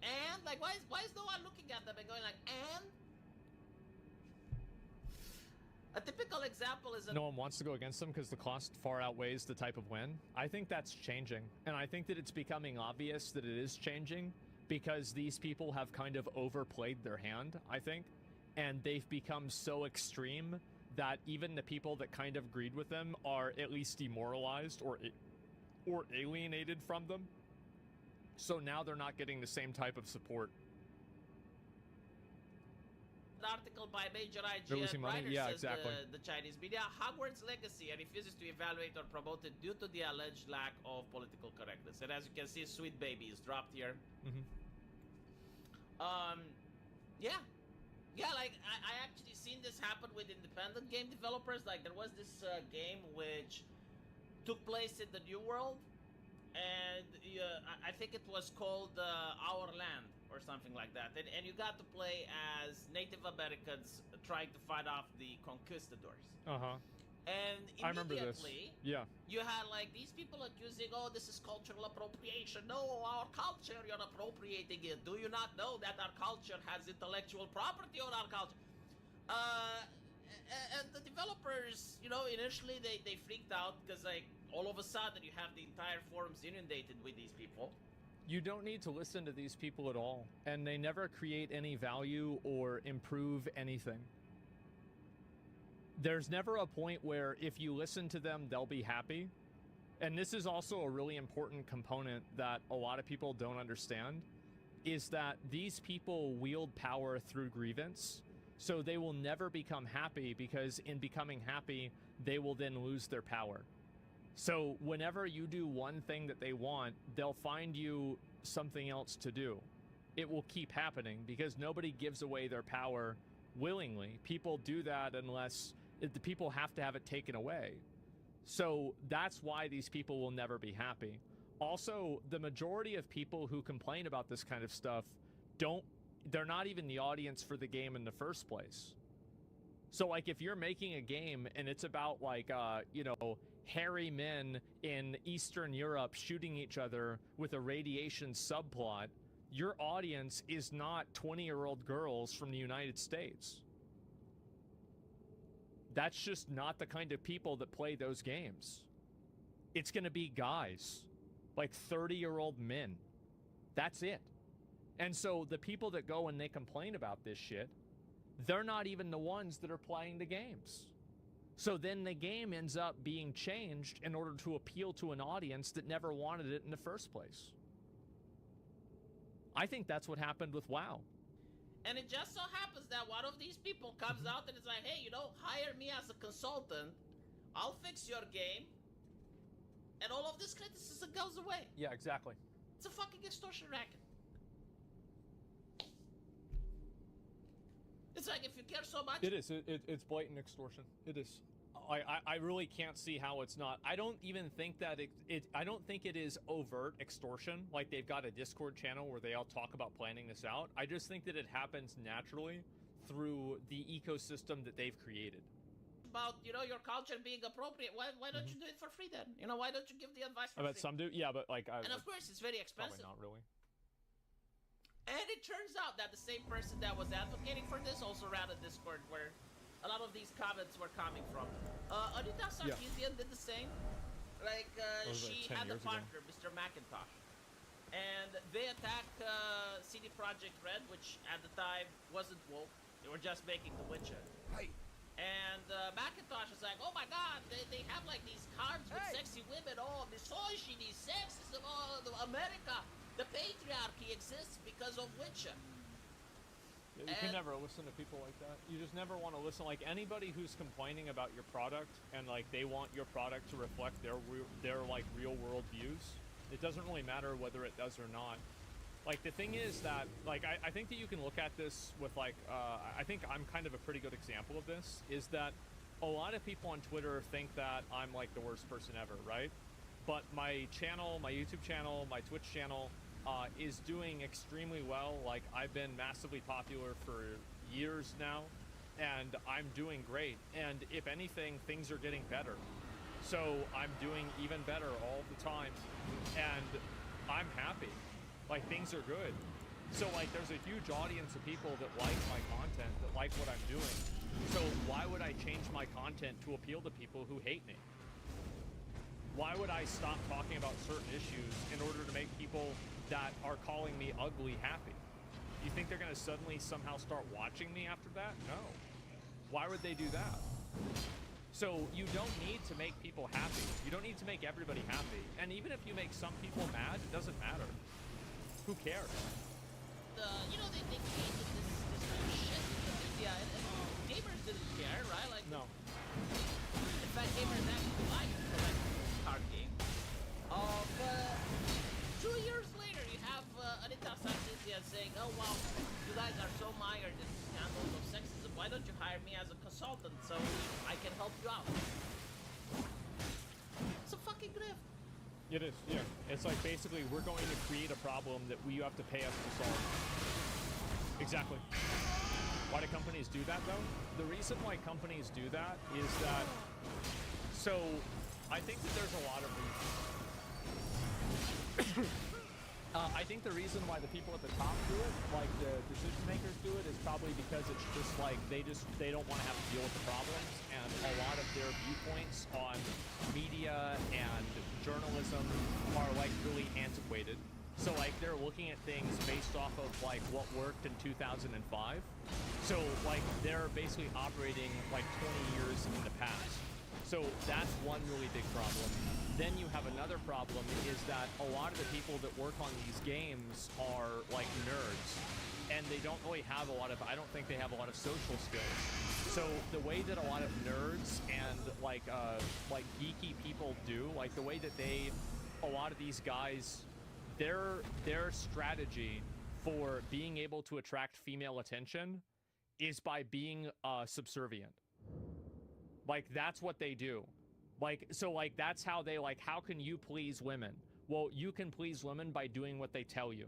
and like, why is no one looking at them and going like, and? A typical example is no one wants to go against them because the cost far outweighs the type of win. I think that's changing. And I think that it's becoming obvious that it is changing because these people have kind of overplayed their hand, I think. And they've become so extreme that even the people that kind of agreed with them are at least demoralized or alienated from them. So now they're not getting the same type of support. Article by major They're losing IGN money? writer Yeah, says exactly. the Chinese media, Hogwarts Legacy refuses to evaluate or promote it due to the alleged lack of political correctness. And as you can see, Sweet Baby is dropped here. Yeah, like I actually seen this happen with independent game developers. Like, there was this game which took place in the New World, and I think it was called Our Land or something like that, and you got to play as Native Americans trying to fight off the conquistadors. And I remember this. immediately, Yeah. you had like these people accusing, oh, this is cultural appropriation. No, our culture, you're appropriating it. Do you not know that our culture has intellectual property on our culture? And the developers, you know, initially they freaked out because like all of a sudden you have the entire forums inundated with these people. You don't need to listen to these people at all, and they never create any value or improve anything. There's never a point where if you listen to them, they'll be happy. And this is also a really important component that a lot of people don't understand, is that these people wield power through grievance, so they will never become happy, because in becoming happy, they will then lose their power. So whenever you do one thing that they want, they'll find you something else to do. It will keep happening because nobody gives away their power willingly. People do that unless the people have to have it taken away. So that's why these people will never be happy. Also, the majority of people who complain about this kind of stuff they're not even the audience for the game in the first place. So like, if you're making a game and it's about like, you know, hairy men in Eastern Europe shooting each other with a radiation subplot, your audience is not 20-year-old girls from the United States. That's just not the kind of people that play those games. It's going to be guys, like 30-year-old men. That's it. And so the people that go and they complain about this shit, they're not even the ones that are playing the games. So then the game ends up being changed in order to appeal to an audience that never wanted it in the first place. I think that's what happened with WoW. And it just so happens that one of these people comes out and is like, hey, hire me as a consultant. I'll fix your game. And all of this criticism goes away. Yeah, exactly. It's a fucking extortion racket. It's like, if you care so much... It is. It's blatant extortion. It is. I really can't see how it's not. I don't even think that I don't think it is overt extortion. Like they've got a Discord channel where they all talk about planning this out. I just think that it happens naturally through the ecosystem that they've created. About, your culture being appropriate. Why don't you do it for free then? Why don't you give the advice for I bet free? some do. Yeah, but like... and of course, it's very expensive. Probably not really. And it turns out that the same person that was advocating for this also ran a Discord where a lot of these comments were coming from. Anita Sarkeesian did the same. Like, she had a partner, Mr. McIntosh. And they attacked CD Projekt Red, which at the time wasn't woke. They were just making The Witcher. Hey. And Macintosh is like, oh my god, they have like these cards with sexy women, misogyny, sexism, America. The patriarchy exists because of Witcher. You can never listen to people like that. You just never want to listen. Like anybody who's complaining about your product and like they want your product to reflect their like real world views. It doesn't really matter whether it does or not. Like the thing is that like I think that you can look at this with like I think I'm kind of a pretty good example of this. Is that a lot of people on Twitter think that I'm like the worst person ever, right? But my channel, my YouTube channel, my Twitch channel. Is doing extremely well. Like I've been massively popular for years now and I'm doing great, and if anything things are getting better, so I'm doing even better all the time and I'm happy. Like things are good, so like there's a huge audience of people that like my content, that like what I'm doing, so why would I change my content to appeal to people who hate me? Why would I stop talking about certain issues in order to make people that are calling me ugly happy? You think they're gonna suddenly somehow start watching me after that? No. Why would they do that? So you don't need to make people happy. You don't need to make everybody happy. And even if you make some people mad, it doesn't matter. Who cares? They created this new shit in the media, and gamers didn't care, right? Like, no. In fact, gamers actually like collecting card games. But 2 years later, you have Anita Sarkeesian saying, oh, wow, you guys are so mired in scandals of sexism. Why don't you hire me as a consultant so I can help you out? It's a fucking grift. It is, yeah. It's like basically we're going to create a problem that you have to pay us to solve. Exactly. Why do companies do that, though? The reason why companies do that is that... So, I think that there's a lot of reasons. I think the reason why the people at the top do it, like the decision makers do it, is probably because it's just like they don't want to have to deal with the problems, and a lot of their viewpoints on media and journalism are like really antiquated. So like they're looking at things based off of like what worked in 2005. So like they're basically operating like 20 years in the past. So that's one really big problem. Then you have another problem is that a lot of the people that work on these games are like nerds, and they don't really have a lot of, I don't think they have a lot of social skills. So the way that a lot of nerds and like geeky people do, like the way that a lot of these guys, their strategy for being able to attract female attention is by being subservient. Like that's what they do. Like, so like that's how they like, how can you please women? Well, you can please women by doing what they tell you.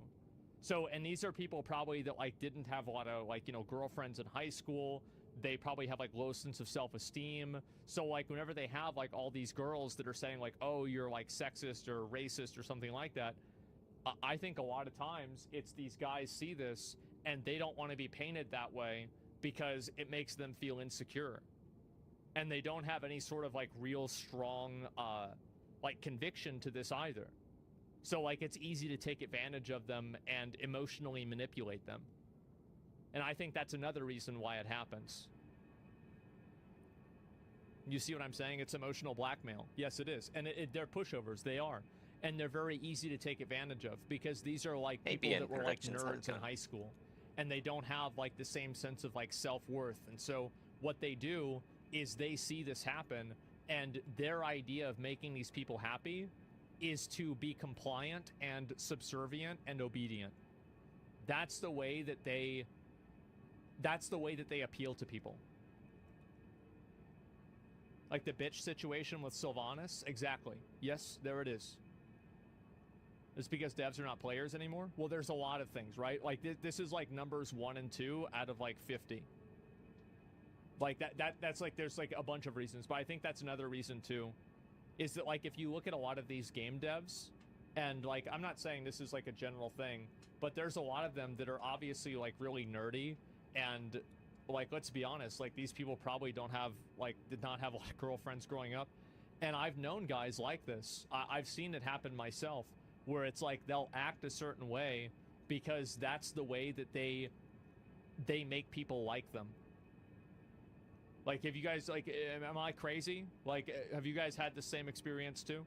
So, and these are people probably that like didn't have a lot of like, girlfriends in high school. They probably have like low sense of self-esteem. So like whenever they have like all these girls that are saying like, oh, you're like sexist or racist or something like that, I think a lot of times it's these guys see this and they don't want to be painted that way because it makes them feel insecure. And they don't have any sort of like real strong like conviction to this either. So like it's easy to take advantage of them and emotionally manipulate them. And I think that's another reason why it happens. You see what I'm saying? It's emotional blackmail. Yes, it is. And they're pushovers. They are. and they're very easy to take advantage of because these are like Maybe people in that were like production nerds in Silicon. high school, and they don't have like the same sense of like self-worth. And so what they do is they see this happen, and their idea of making these people happy is to be compliant and subservient and obedient. That's the way that they appeal to people. Like the bitch situation with Sylvanas, exactly. Yes, there it is. It's because devs are not players anymore? Well, there's a lot of things, right? Like this is like numbers 1 and 2 out of like 50. Like that's like, there's like a bunch of reasons, but I think that's another reason too, is that like if you look at a lot of these game devs, and like I'm not saying this is like a general thing, but there's a lot of them that are obviously like really nerdy, and like let's be honest, like these people probably did not have a lot of girlfriends growing up, and I've known guys like this. I've seen it happen myself, where it's like they'll act a certain way because that's the way that they make people like them. Like, have you guys, like, am I crazy? Like, have you guys had the same experience too?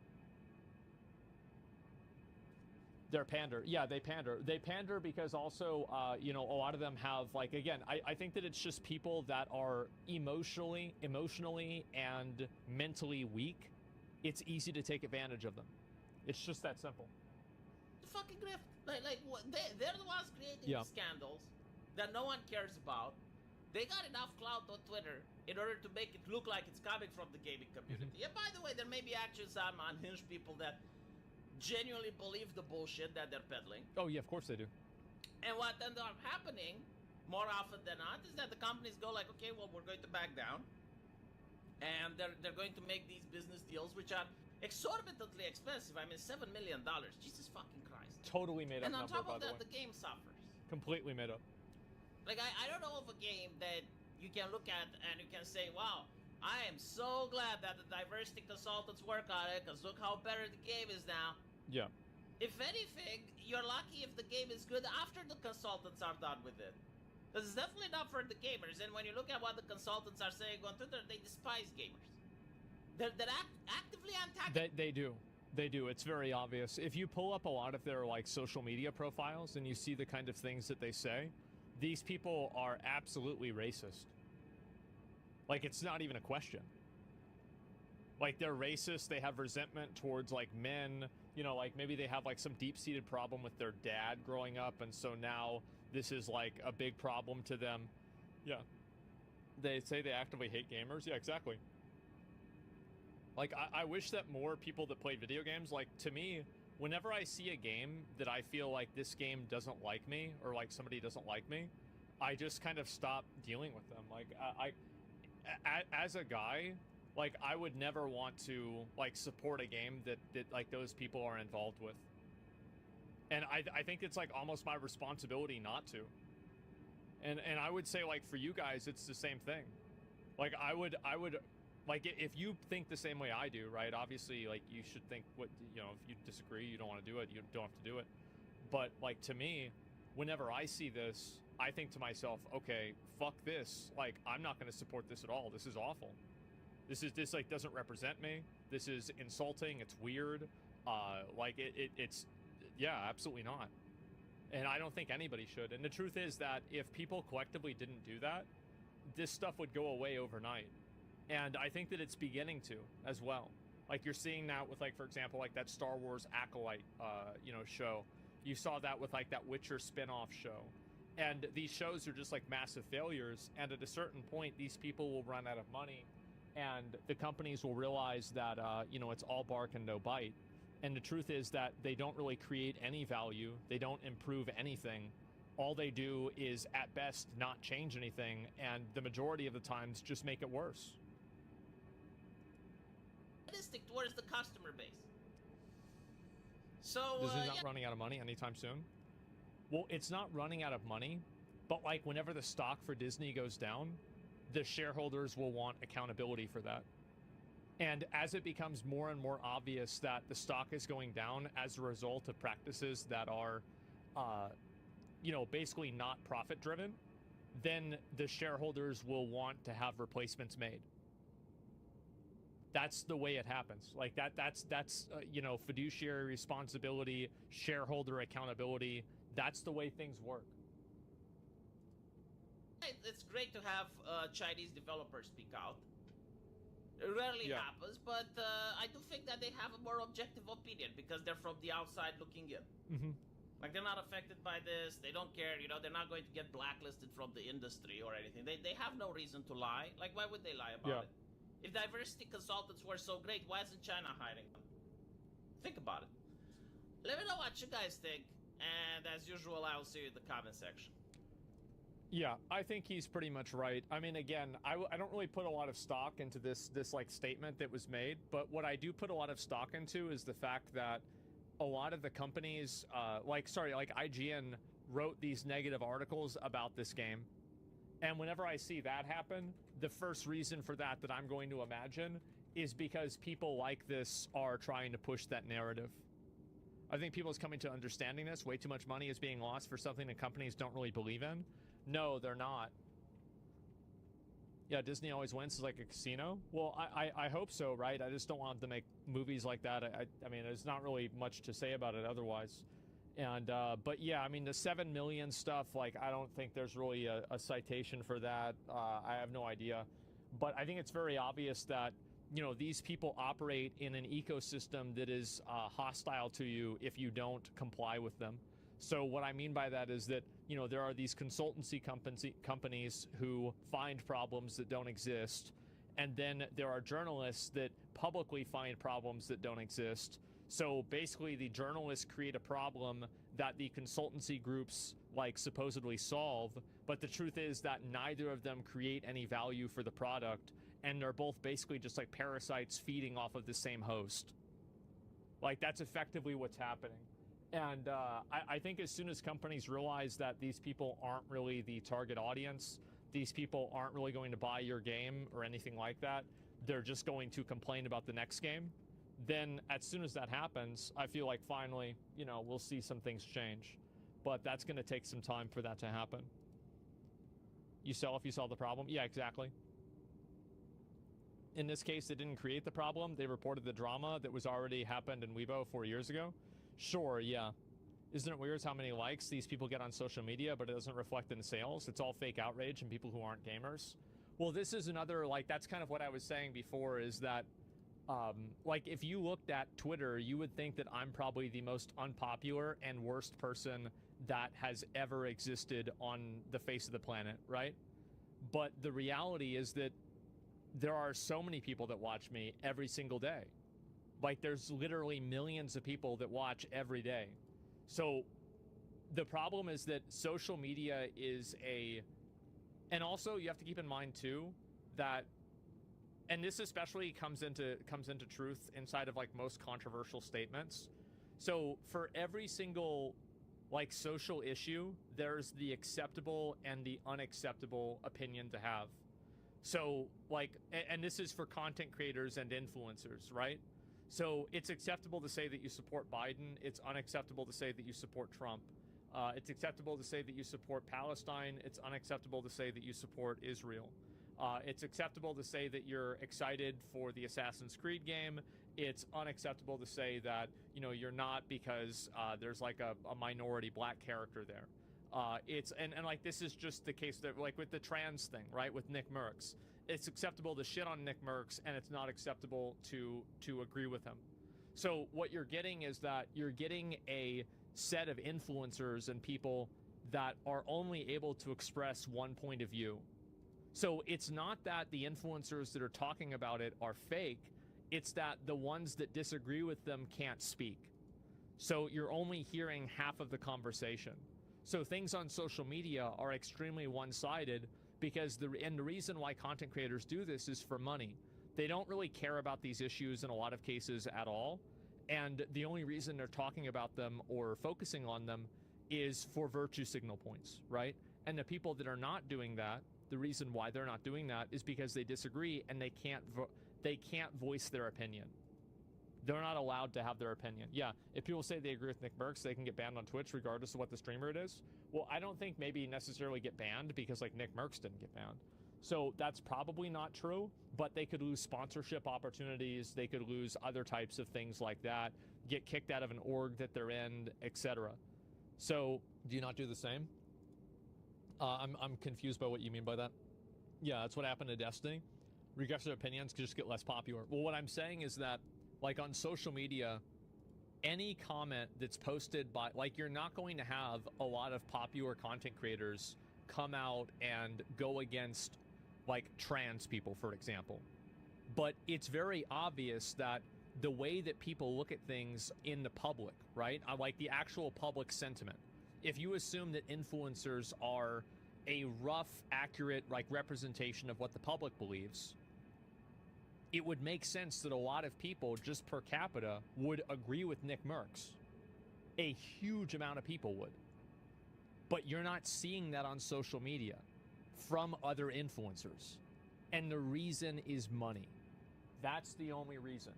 They're pander. Yeah, they pander. They pander because also, you know, a lot of them have, like, again, I think that it's just people that are emotionally and mentally weak. It's easy to take advantage of them. It's just that simple. The fucking grift. Like they're the ones creating Yeah. scandals that no one cares about. They got enough clout on Twitter in order to make it look like it's coming from the gaming community. Yeah, by the way, there may be actually some unhinged people that genuinely believe the bullshit that they're peddling. Oh, yeah, of course they do. And what ends up happening, more often than not, is that the companies go like, okay, well, we're going to back down. And they're going to make these business deals, which are exorbitantly expensive. I mean, $7 million. Jesus fucking Christ. Totally made up And on number, top by of that, the way. the game suffers. Completely made up. Like, I don't know of a game that you can look at and you can say, wow, I am so glad that the diversity consultants work on it, because look how better the game is now. Yeah. If anything, you're lucky if the game is good after the consultants are done with it. This is definitely not for the gamers, and when you look at what the consultants are saying on Twitter, they despise gamers. They're actively antagonistic. They do. They do. It's very obvious. If you pull up a lot of their like social media profiles and you see the kind of things that they say, these people are absolutely racist. Like, it's not even a question. Like, they're racist. They have resentment towards like men. You know, like maybe they have like some deep-seated problem with their dad growing up, and so now this is like a big problem to them. Yeah. They say they actively hate gamers. Yeah, exactly. Like, I wish that more people that play video games, like, to me, whenever I see a game that I feel like this game doesn't like me, or like somebody doesn't like me, I just kind of stop dealing with them. Like, as a guy, like, I would never want to like support a game that like those people are involved with. And I think it's like almost my responsibility not to. And I would say, like, for you guys, it's the same thing. Like, I would like, if you think the same way I do, right? Obviously, like, you should think what, you know, if you disagree, you don't want to do it, you don't have to do it. But like, to me, whenever I see this, I think to myself, okay, fuck this. Like, I'm not going to support this at all. This is awful. This like doesn't represent me. This is insulting. It's weird. Like it's, yeah, absolutely not. And I don't think anybody should. And the truth is that if people collectively didn't do that, this stuff would go away overnight. And I think that it's beginning to as well. Like, you're seeing that with, like, for example, like that Star Wars Acolyte, you know, show. You saw that with like that Witcher spin-off show. And these shows are just like massive failures. And at a certain point, these people will run out of money, and the companies will realize that, you know, it's all bark and no bite. And the truth is that they don't really create any value. They don't improve anything. All they do is, at best, not change anything. And the majority of the times, just make it worse. Towards the customer base. So, This is not yeah. running out of money anytime soon. Well, it's not running out of money, but like whenever the stock for Disney goes down, the shareholders will want accountability for that. And as it becomes more and more obvious that the stock is going down as a result of practices that are, you know, basically not profit driven, then the shareholders will want to have replacements made. That's the way it happens. Like that's you know, fiduciary responsibility, shareholder accountability. That's the way things work. It's great to have Chinese developers speak out. It rarely happens, but I do think that they have a more objective opinion because they're from the outside looking in. Like, they're not affected by this. They don't care. You know, they're not going to get blacklisted from the industry or anything. They have no reason to lie. Like, why would they lie about it? If diversity consultants were so great, why isn't China hiring them? Think about it. Let me know what you guys think. And as usual, I'll see you in the comment section. Yeah, I think he's pretty much right. I mean, again, I don't really put a lot of stock into this like statement that was made, but what I do put a lot of stock into is the fact that a lot of the companies, like IGN wrote these negative articles about this game. And whenever I see that happen, the first reason for that I'm going to imagine is because people like this are trying to push that narrative. I think people is coming to understanding this. Way too much money is being lost for something that companies don't really believe in. No, they're not. Yeah, Disney always wins is like a casino. Well, I hope so, right? I just don't want them to make movies like that. I mean, there's not really much to say about it otherwise. And but yeah, I mean, the 7 million stuff, like, I don't think there's really a citation for that. I have no idea. But I think it's very obvious that, you know, these people operate in an ecosystem that is hostile to you if you don't comply with them. So what I mean by that is that, you know, there are these consultancy companies who find problems that don't exist, and then there are journalists that publicly find problems that don't exist. So basically the journalists create a problem that the consultancy groups like supposedly solve, but the truth is that neither of them create any value for the product, and they're both basically just like parasites feeding off of the same host. Like, that's effectively what's happening. And I think as soon as companies realize that these people aren't really the target audience, these people aren't really going to buy your game or anything like that, they're just going to complain about the next game, then as soon as that happens, I feel like finally, you know, we'll see some things change. But that's going to take some time for that to happen. You sell if you solve the problem? Yeah, exactly. In this case, they didn't create the problem. They reported the drama that was already happened in Weibo 4 years ago. Sure, yeah. Isn't it weird how many likes these people get on social media, but it doesn't reflect in sales? It's all fake outrage and people who aren't gamers. Well, this is another, like, that's kind of what I was saying before, is that, like, if you looked at Twitter, you would think that I'm probably the most unpopular and worst person that has ever existed on the face of the planet, right? But the reality is that there are so many people that watch me every single day. Like, there's literally millions of people that watch every day. So the problem is that social media is and also you have to keep in mind too that, and this especially comes into truth inside of like most controversial statements. So for every single like social issue, there's the acceptable and the unacceptable opinion to have. So like, and this is for content creators and influencers, right? So it's acceptable to say that you support Biden. It's unacceptable to say that you support Trump. It's acceptable to say that you support Palestine. It's unacceptable to say that you support Israel. It's acceptable to say that you're excited for the Assassin's Creed game. It's unacceptable to say that, you know, you're not because there's like a minority black character there. And like, this is just the case that, like, with the trans thing, right, with Nick Merckx. It's acceptable to shit on Nick Merckx, and it's not acceptable to agree with him. So what you're getting is that you're getting a set of influencers and people that are only able to express one point of view. So it's not that the influencers that are talking about it are fake, it's that the ones that disagree with them can't speak. So you're only hearing half of the conversation. So things on social media are extremely one-sided, because the reason why content creators do this is for money. They don't really care about these issues in a lot of cases at all, and the only reason they're talking about them or focusing on them is for virtue signal points, right? And the people that are not doing that, the reason why they're not doing that is because they disagree and they can't voice their opinion. They're not allowed to have their opinion. Yeah, if people say they agree with Nick Merckx, they can get banned on Twitch regardless of what the streamer it is. Well, I don't think maybe necessarily get banned because, like, Nick Merckx didn't get banned. So that's probably not true, but they could lose sponsorship opportunities. They could lose other types of things like that, get kicked out of an org that they're in, etc. So do you not do the same? I'm confused by what you mean by that. Yeah, that's what happened to Destiny. Regressive opinions could just get less popular. Well, what I'm saying is that, like, on social media, any comment that's posted by, like, you're not going to have a lot of popular content creators come out and go against, like, trans people, for example. But it's very obvious that the way that people look at things in the public, right? Like the actual public sentiment. If you assume that influencers are a rough, accurate, like, representation of what the public believes, it would make sense that a lot of people, just per capita, would agree with Nick Merckx. A huge amount of people would. But you're not seeing that on social media from other influencers. And the reason is money. That's the only reason.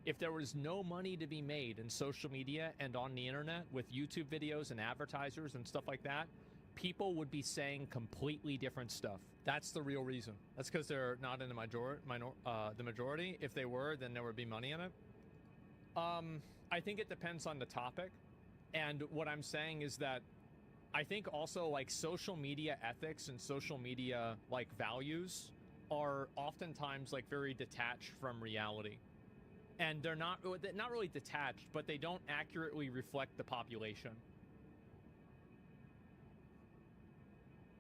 If there was no money to be made in social media and on the internet with YouTube videos and advertisers and stuff like that, people would be saying completely different stuff. That's the real reason. That's because they're not in the majority. If they were, then there would be money in it. I think it depends on the topic. And what I'm saying is that I think also, like, social media ethics and social media, like, values are oftentimes, like, very detached from reality. And they're not really detached, but they don't accurately reflect the population.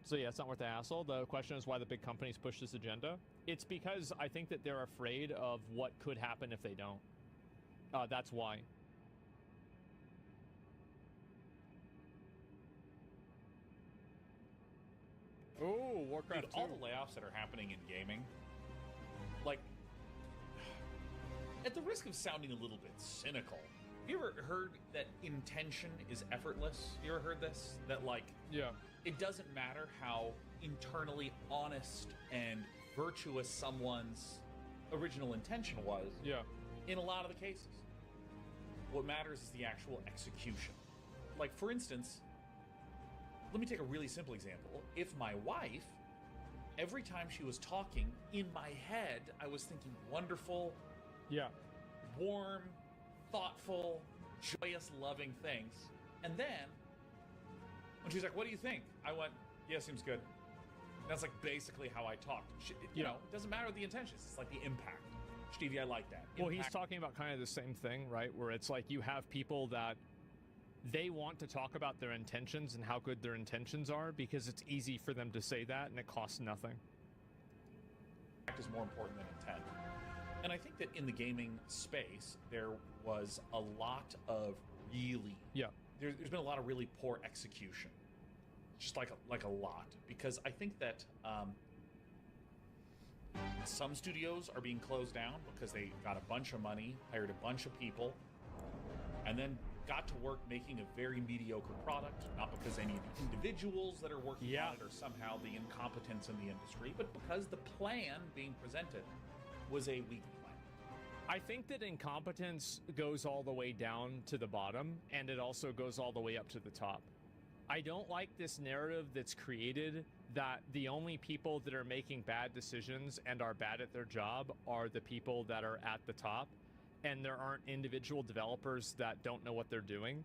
So yeah, it's not worth the hassle. The question is why the big companies push this agenda. It's because I think that they're afraid of what could happen if they don't. That's why. Oh, Warcraft Dude, 2. all the layoffs that are happening in gaming, like, at the risk of sounding a little bit cynical, have you ever heard that intention is effortless? You ever heard this? That, like, Yeah. it doesn't matter how internally honest and virtuous someone's original intention was. Yeah. In a lot of the cases, what matters is the actual execution. Like, for instance, let me take a really simple example. If my wife, every time she was talking, in my head, I was thinking wonderful, Yeah. warm, thoughtful, joyous, loving things. And then, when she's like, what do you think? I went, yeah, seems good. That's, like, basically how I talked. You know, it doesn't matter the intentions. It's like the impact. Stevie, I like that. Well, he's Impact. talking about kind of the same thing, right? Where it's like you have people that they want to talk about their intentions and how good their intentions are because it's easy for them to say that and it costs nothing. Impact is more important than intent. And I think that in the gaming space, there was a lot of really... Yeah. There's been a lot of really poor execution. Just like a lot. Because I think that some studios are being closed down because they got a bunch of money, hired a bunch of people, and then got to work making a very mediocre product, not because any of the individuals that are working on it are somehow the incompetents in the industry, but because the plan being presented was a weak plan. I think that incompetence goes all the way down to the bottom, and it also goes all the way up to the top. I don't like this narrative that's created that the only people that are making bad decisions and are bad at their job are the people that are at the top, and there aren't individual developers that don't know what they're doing.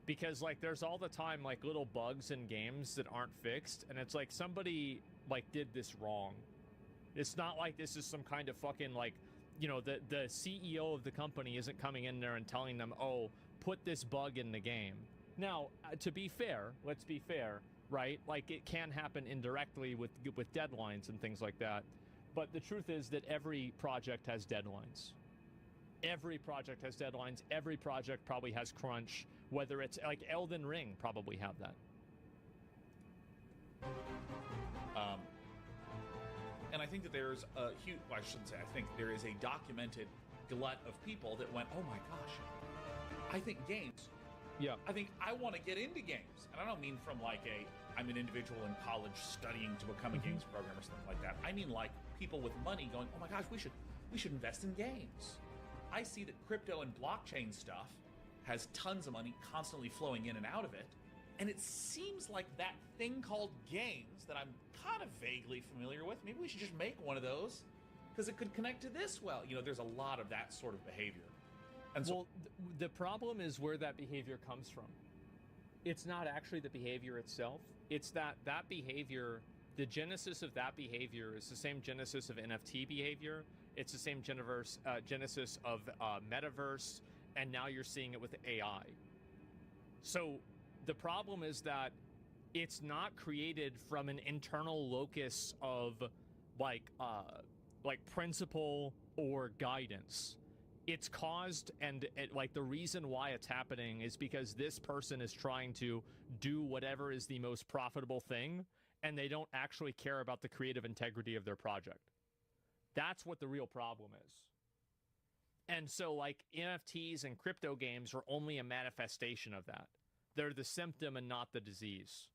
Because, like, there's all the time, like, little bugs in games that aren't fixed, and it's like somebody, like, did this wrong. It's not like this is some kind of fucking, like, you know, the CEO of the company isn't coming in there and telling them, oh, put this bug in the game. Now, to be fair, let's be fair, right? Like, it can happen indirectly with deadlines and things like that. But the truth is that every project has deadlines. Every project has deadlines. Every project probably has crunch. Whether it's like Elden Ring probably have that. And I think that there's a huge, well, I shouldn't say I think, there is a documented glut of people that went, oh my gosh, I think games. Yeah. I think I want to get into games. And I don't mean from like I'm an individual in college studying to become a games programmer or something like that. I mean like people with money going, oh my gosh, we should invest in games. I see that crypto and blockchain stuff has tons of money constantly flowing in and out of it. And it seems like that thing called games that I'm kind of vaguely familiar with, maybe we should just make one of those because it could connect to this well. You know, there's a lot of that sort of behavior. And so, Well, the problem is where that behavior comes from. It's not actually the behavior itself. It's that behavior, the genesis of that behavior is the same genesis of NFT behavior. It's the same genesis of metaverse, and now you're seeing it with AI. So the problem is that it's not created from an internal locus of like principle or guidance. It's caused, and like the reason why it's happening is because this person is trying to do whatever is the most profitable thing, and they don't actually care about the creative integrity of their project. That's what the real problem is. And so like NFTs and crypto games are only a manifestation of that. They're the symptom and not the disease.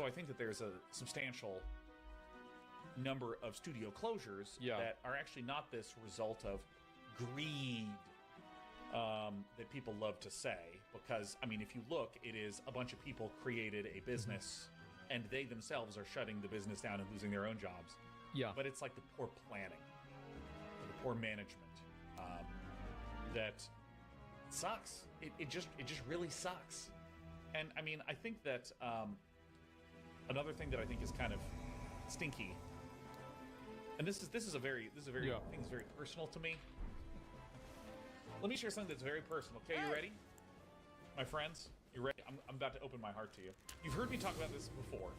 I think that there's a substantial number of studio closures that are actually not this result of greed that people love to say, because I mean, if you look, it is a bunch of people created a business and they themselves are shutting the business down and losing their own jobs. But it's like the poor planning, the poor management that sucks. It just really sucks. And I mean, I think that another thing that I think is kind of stinky, and this is a very thing is very personal to me. Let me share something that's very personal. Okay, you ready? My friends, you ready? I'm about to open my heart to you. You've heard me talk about this before.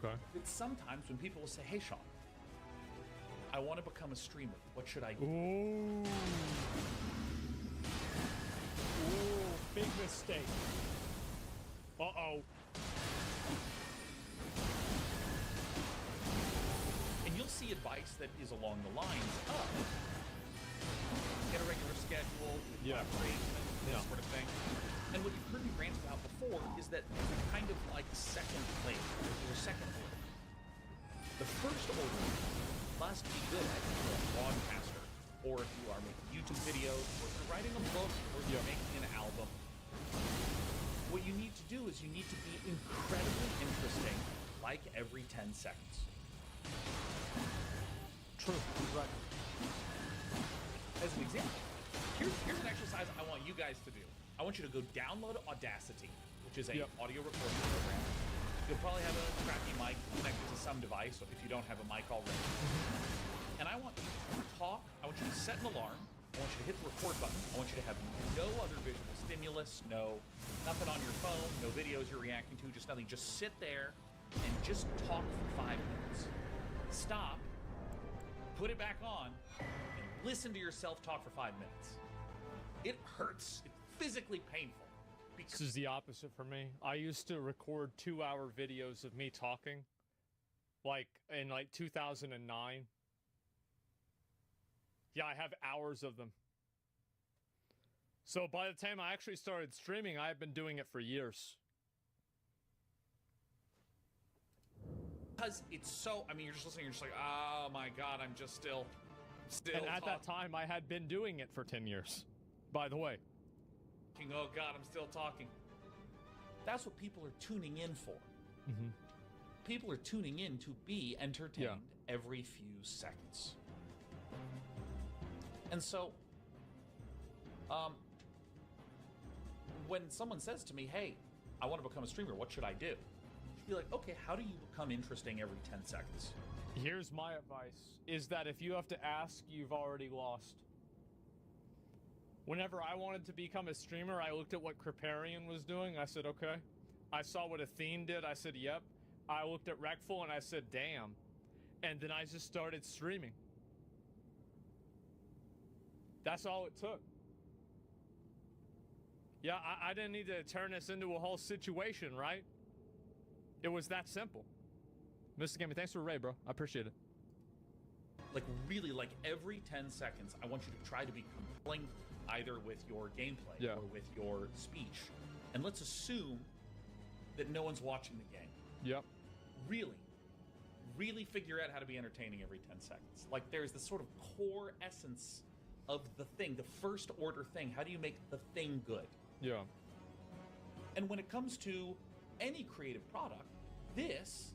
Okay. That sometimes when people will say, "Hey, Sean, I want to become a streamer. What should I do?" Ooh, big mistake. Uh-oh. And you'll see advice that is along the lines of get a regular schedule, this sort of thing. And what you've heard me rant about before is that there's a kind of like second plate. There's a second order. The first order must be good at if you're a broadcaster, or if you are making YouTube videos, or if you're writing a book, or if you're making an album. What you need to do is you need to be incredibly interesting, like every 10 seconds. True. Right. As an example, here's an exercise I want you guys to do. I want you to go download Audacity, which is a audio recording program. You'll probably have a crappy mic connected to some device, if you don't have a mic already. And I want you to talk. I want you to set an alarm. I want you to hit the record button. I want you to have no other visual stimulus, nothing on your phone, no videos you're reacting to, just nothing. Just sit there and just talk for 5 minutes. Stop, put it back on, and listen to yourself talk for 5 minutes. It hurts. It's physically painful. This is the opposite for me. I used to record 2-hour videos of me talking, like in 2009. Yeah, I have hours of them. So by the time I actually started streaming, I had been doing it for years. Because it's so, I mean, you're just listening, you're just like, oh my God, I'm just still And at that time, I had been doing it for 10 years, by the way. Oh God, I'm still talking. That's what people are tuning in for. Mm-hmm. People are tuning in to be entertained every few seconds. And so, when someone says to me, hey, I want to become a streamer, what should I do? Be like, okay, how do you become interesting every 10 seconds? Here's my advice, is that if you have to ask, you've already lost. Whenever I wanted to become a streamer, I looked at what Kriparian was doing. I said, okay. I saw what Athene did. I said, yep. I looked at Rekful and I said, damn. And then I just started streaming. That's all it took. Yeah, I didn't need to turn this into a whole situation, right? It was that simple. Mr. Gaming, thanks for Ray, bro. I appreciate it. Like, really, like every 10 seconds, I want you to try to be compelling either with your gameplay or with your speech. And let's assume that no one's watching the game. Yep. Really figure out how to be entertaining every 10 seconds. Like, there's this sort of core essence of the thing, the first order thing. How do you make the thing good? Yeah. And when it comes to any creative product, this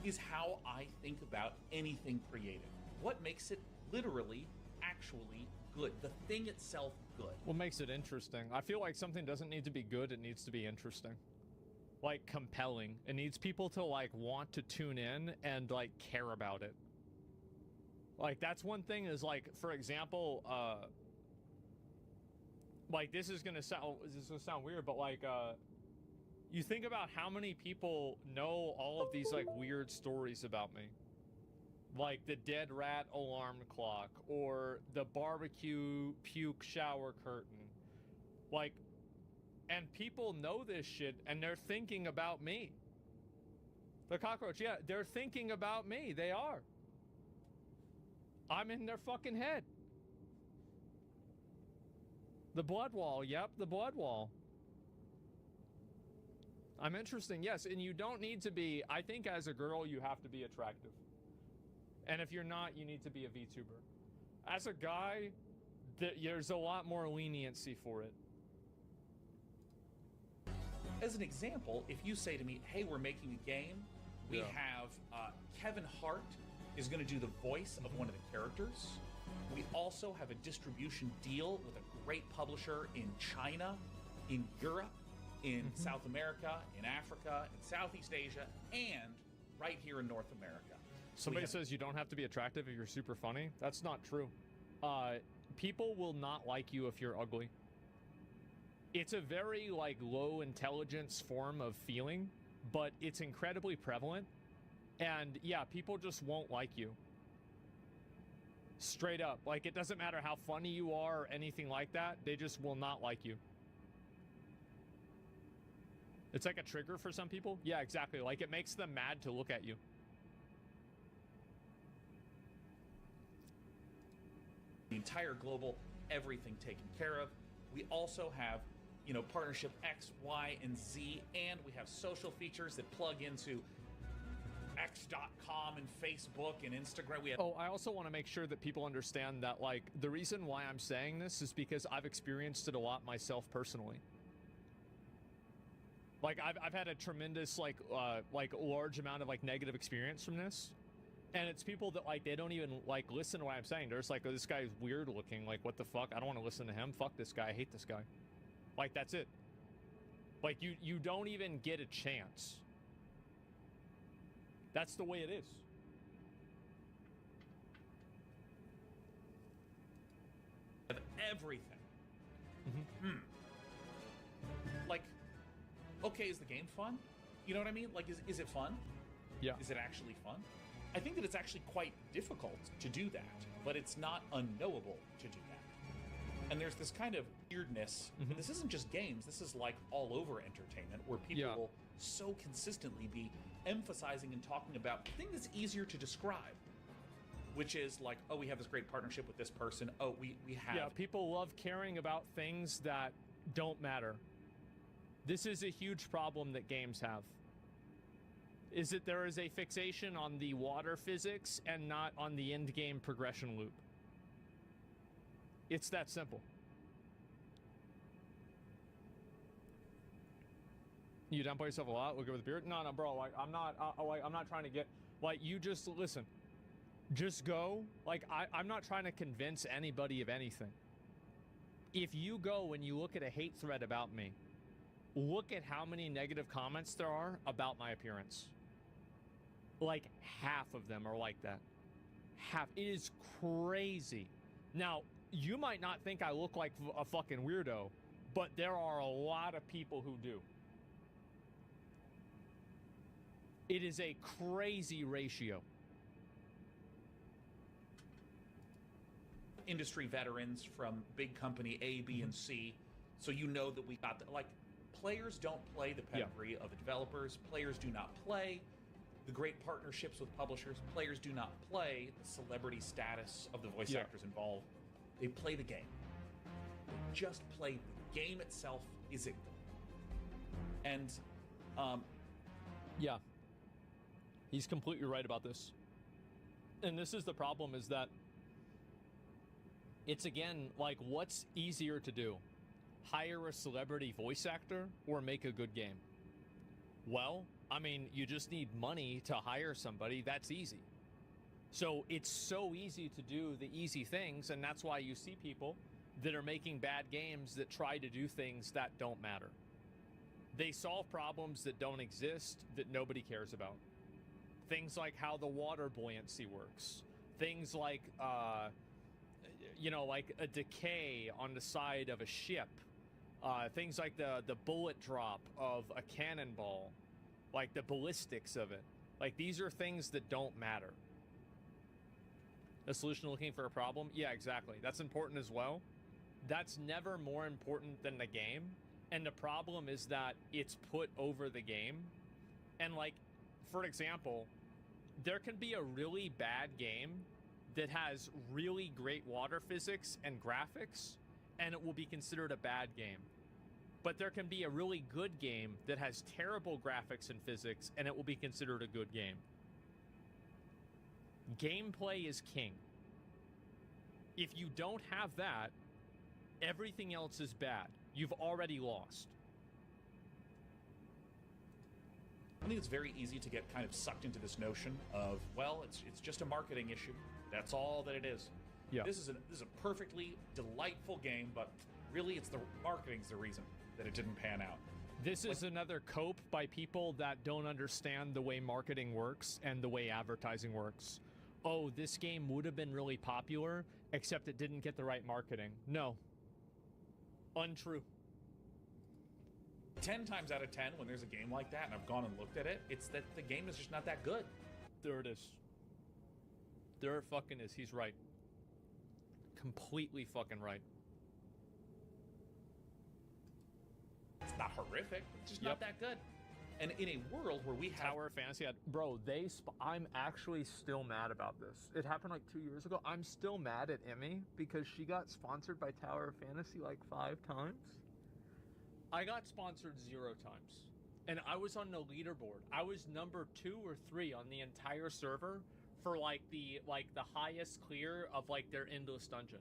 is how I think about anything creative. What makes it literally, actually good? The thing itself good. What makes it interesting? I feel like something doesn't need to be good, it needs to be interesting. Like, compelling. It needs people to, like, want to tune in and, like, care about it. Like, that's one thing is, like, for example, like, this is gonna sound weird, but, like, you think about how many people know all of these, like, weird stories about me. Like the dead rat alarm clock, or the barbecue puke shower curtain. Like, and people know this shit, and they're thinking about me. The cockroach, yeah, they're thinking about me. They are. I'm in their fucking head. The blood wall, yep, the blood wall. I'm interesting, yes, and you don't need to be, I think as a girl, you have to be attractive. And if you're not, you need to be a VTuber. As a guy, there's a lot more leniency for it. As an example, if you say to me, hey, we're making a game, we have Kevin Hart is going to do the voice of one of the characters. We also have a distribution deal with a great publisher in China, in Europe, in South America, in Africa, in Southeast Asia, and right here in North America. Somebody says you don't have to be attractive if you're super funny. That's not true. People will not like you if you're ugly. It's a very, like, low intelligence form of feeling, but it's incredibly prevalent. And yeah, people just won't like you. Straight up. Like, it doesn't matter how funny you are or anything like that. They just will not like you. It's like a trigger for some people. Yeah, exactly. Like, it makes them mad to look at you. The entire global, everything taken care of. We also have, you know, partnership X, Y, and Z, and we have social features that plug into X.com and Facebook and Instagram. We have I also want to make sure that people understand that, like, the reason why I'm saying this is because I've experienced it a lot myself personally. Like, I've had a tremendous, like large amount of, like, negative experience from this. And it's people that, like, they don't even, like, listen to what I'm saying. They're just like, oh, this guy's weird looking. Like, what the fuck? I don't want to listen to him. Fuck this guy. I hate this guy. Like, that's it. Like, you don't even get a chance. That's the way it is. of everything. Like, okay, is the game fun? You know what I mean? Like, is it fun? Yeah. Is it actually fun? I think that it's actually quite difficult to do that, but it's not unknowable to do that. And there's this kind of weirdness. This isn't just games. This is like all over entertainment, where people will so consistently be emphasizing and talking about the thing that's easier to describe, which is like, oh, we have this great partnership with this person. Oh, we have... Yeah, people love caring about things that don't matter. This is a huge problem that games have. Is that there is a fixation on the water physics and not on the end game progression loop. It's that simple. You downplay yourself a lot. We'll go with the beard. No, bro. Like, I'm not trying to get. Like, you just listen. Just go. Like, I'm not trying to convince anybody of anything. If you go and you look at a hate thread about me, look at how many negative comments there are about my appearance. Like, half of them are like that. Half. It is crazy. Now, you might not think I look like a fucking weirdo, but there are a lot of people who do. It is a crazy ratio. Industry veterans from big company A, B, and C, so you know that we got the, like, players don't play the pedigree of the developers. Players do not play the great partnerships with publishers. Players do not play the celebrity status of the voice actors involved. They play the game. They just play the game itself. Is it good? And yeah, he's completely right about this. And this is the problem, is that it's, again, like, what's easier to do? hire a celebrity voice actor or make a good game? Well, I mean, you just need money to hire somebody. That's easy. So it's so easy to do the easy things, and that's why you see people that are making bad games that try to do things that don't matter. They solve problems that don't exist, that nobody cares about. Things like how the water buoyancy works. Things like, like a decay on the side of a ship. Things like the bullet drop of a cannonball. Like the ballistics of it. Like, these are things that don't matter. A solution looking for a problem? Yeah, exactly. That's important as well. That's never more important than the game. And the problem is that it's put over the game. And, like, for example, there can be a really bad game that has really great water physics and graphics, and it will be considered a bad game. But there can be a really good game that has terrible graphics and physics, and it will be considered a good game. Gameplay is king. If you don't have that, everything else is bad. You've already lost. I think it's very easy to get kind of sucked into this notion of, well, it's just a marketing issue. That's all that it is. Yeah. This is a perfectly delightful game, but really it's the marketing's the reason that it didn't pan out. This is another cope by people that don't understand the way marketing works and the way advertising works. Oh, this game would have been really popular, except it didn't get the right marketing. No. Untrue. 10 times out of 10, when there's a game like that and I've gone and looked at it, it's that the game is just not that good. There it is. There it fucking is. He's right. Completely fucking right. It's not horrific. It's just not that good. And in a world where we have Tower of Fantasy, bro, I'm actually still mad about this. It happened like 2 years ago. I'm still mad at Emmy because she got sponsored by Tower of Fantasy like 5 times. I got sponsored 0 times. And I was on the leaderboard. I was number 2 or 3 on the entire server for like the highest clear of like their endless dungeon.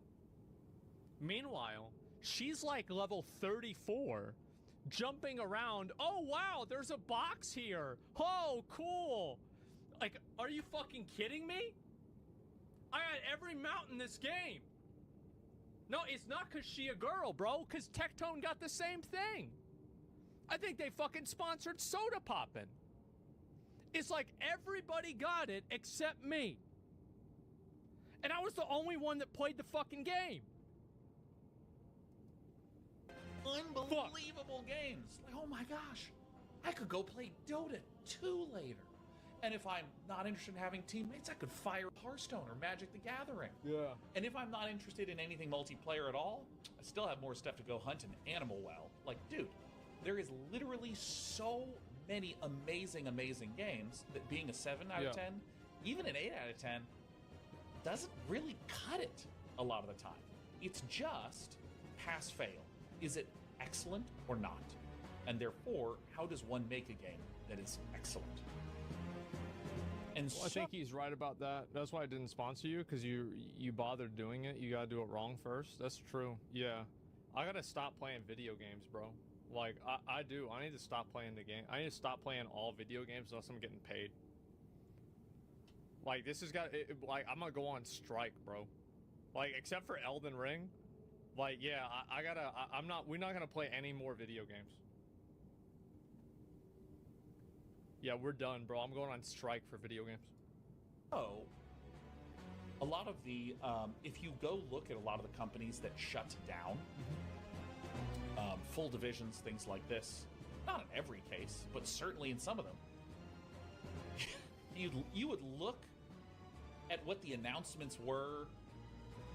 Meanwhile, she's like level 34. Jumping around. Oh, wow, there's a box here. Oh, cool. Like, are you fucking kidding me? I got every mount in this game. No, it's not because she a girl, bro, because Tectone got the same thing. I think they fucking sponsored Soda Poppin'. It's like everybody got it except me. And I was the only one that played the fucking game. unbelievable games. Like, oh my gosh, I could go play Dota 2 later. And if I'm not interested in having teammates, I could fire Hearthstone or Magic the Gathering. Yeah. And if I'm not interested in anything multiplayer at all, I still have more stuff to go hunt in Animal Well. Like, dude, there is literally so many amazing games that being a 7 out of 10, even an 8 out of 10, doesn't really cut it a lot of the time. It's just pass-fail. Is it excellent or not? And therefore, how does one make a game that is excellent? And well, I think he's right about that. That's why I didn't sponsor you, because you bothered doing it. You gotta do it wrong first. That's true. Yeah. I gotta stop playing video games, bro. Like, I do. I need to stop playing the game. I need to stop playing all video games unless I'm getting paid. Like, this has got... like, I'm gonna go on strike, bro. Like, except for Elden Ring. Like, yeah, I gotta... we're not gonna play any more video games. Yeah, we're done, bro. I'm going on strike for video games. Oh, a lot of the, if you go look at a lot of the companies that shut down, full divisions, things like this, not in every case, but certainly in some of them, you would look at what the announcements were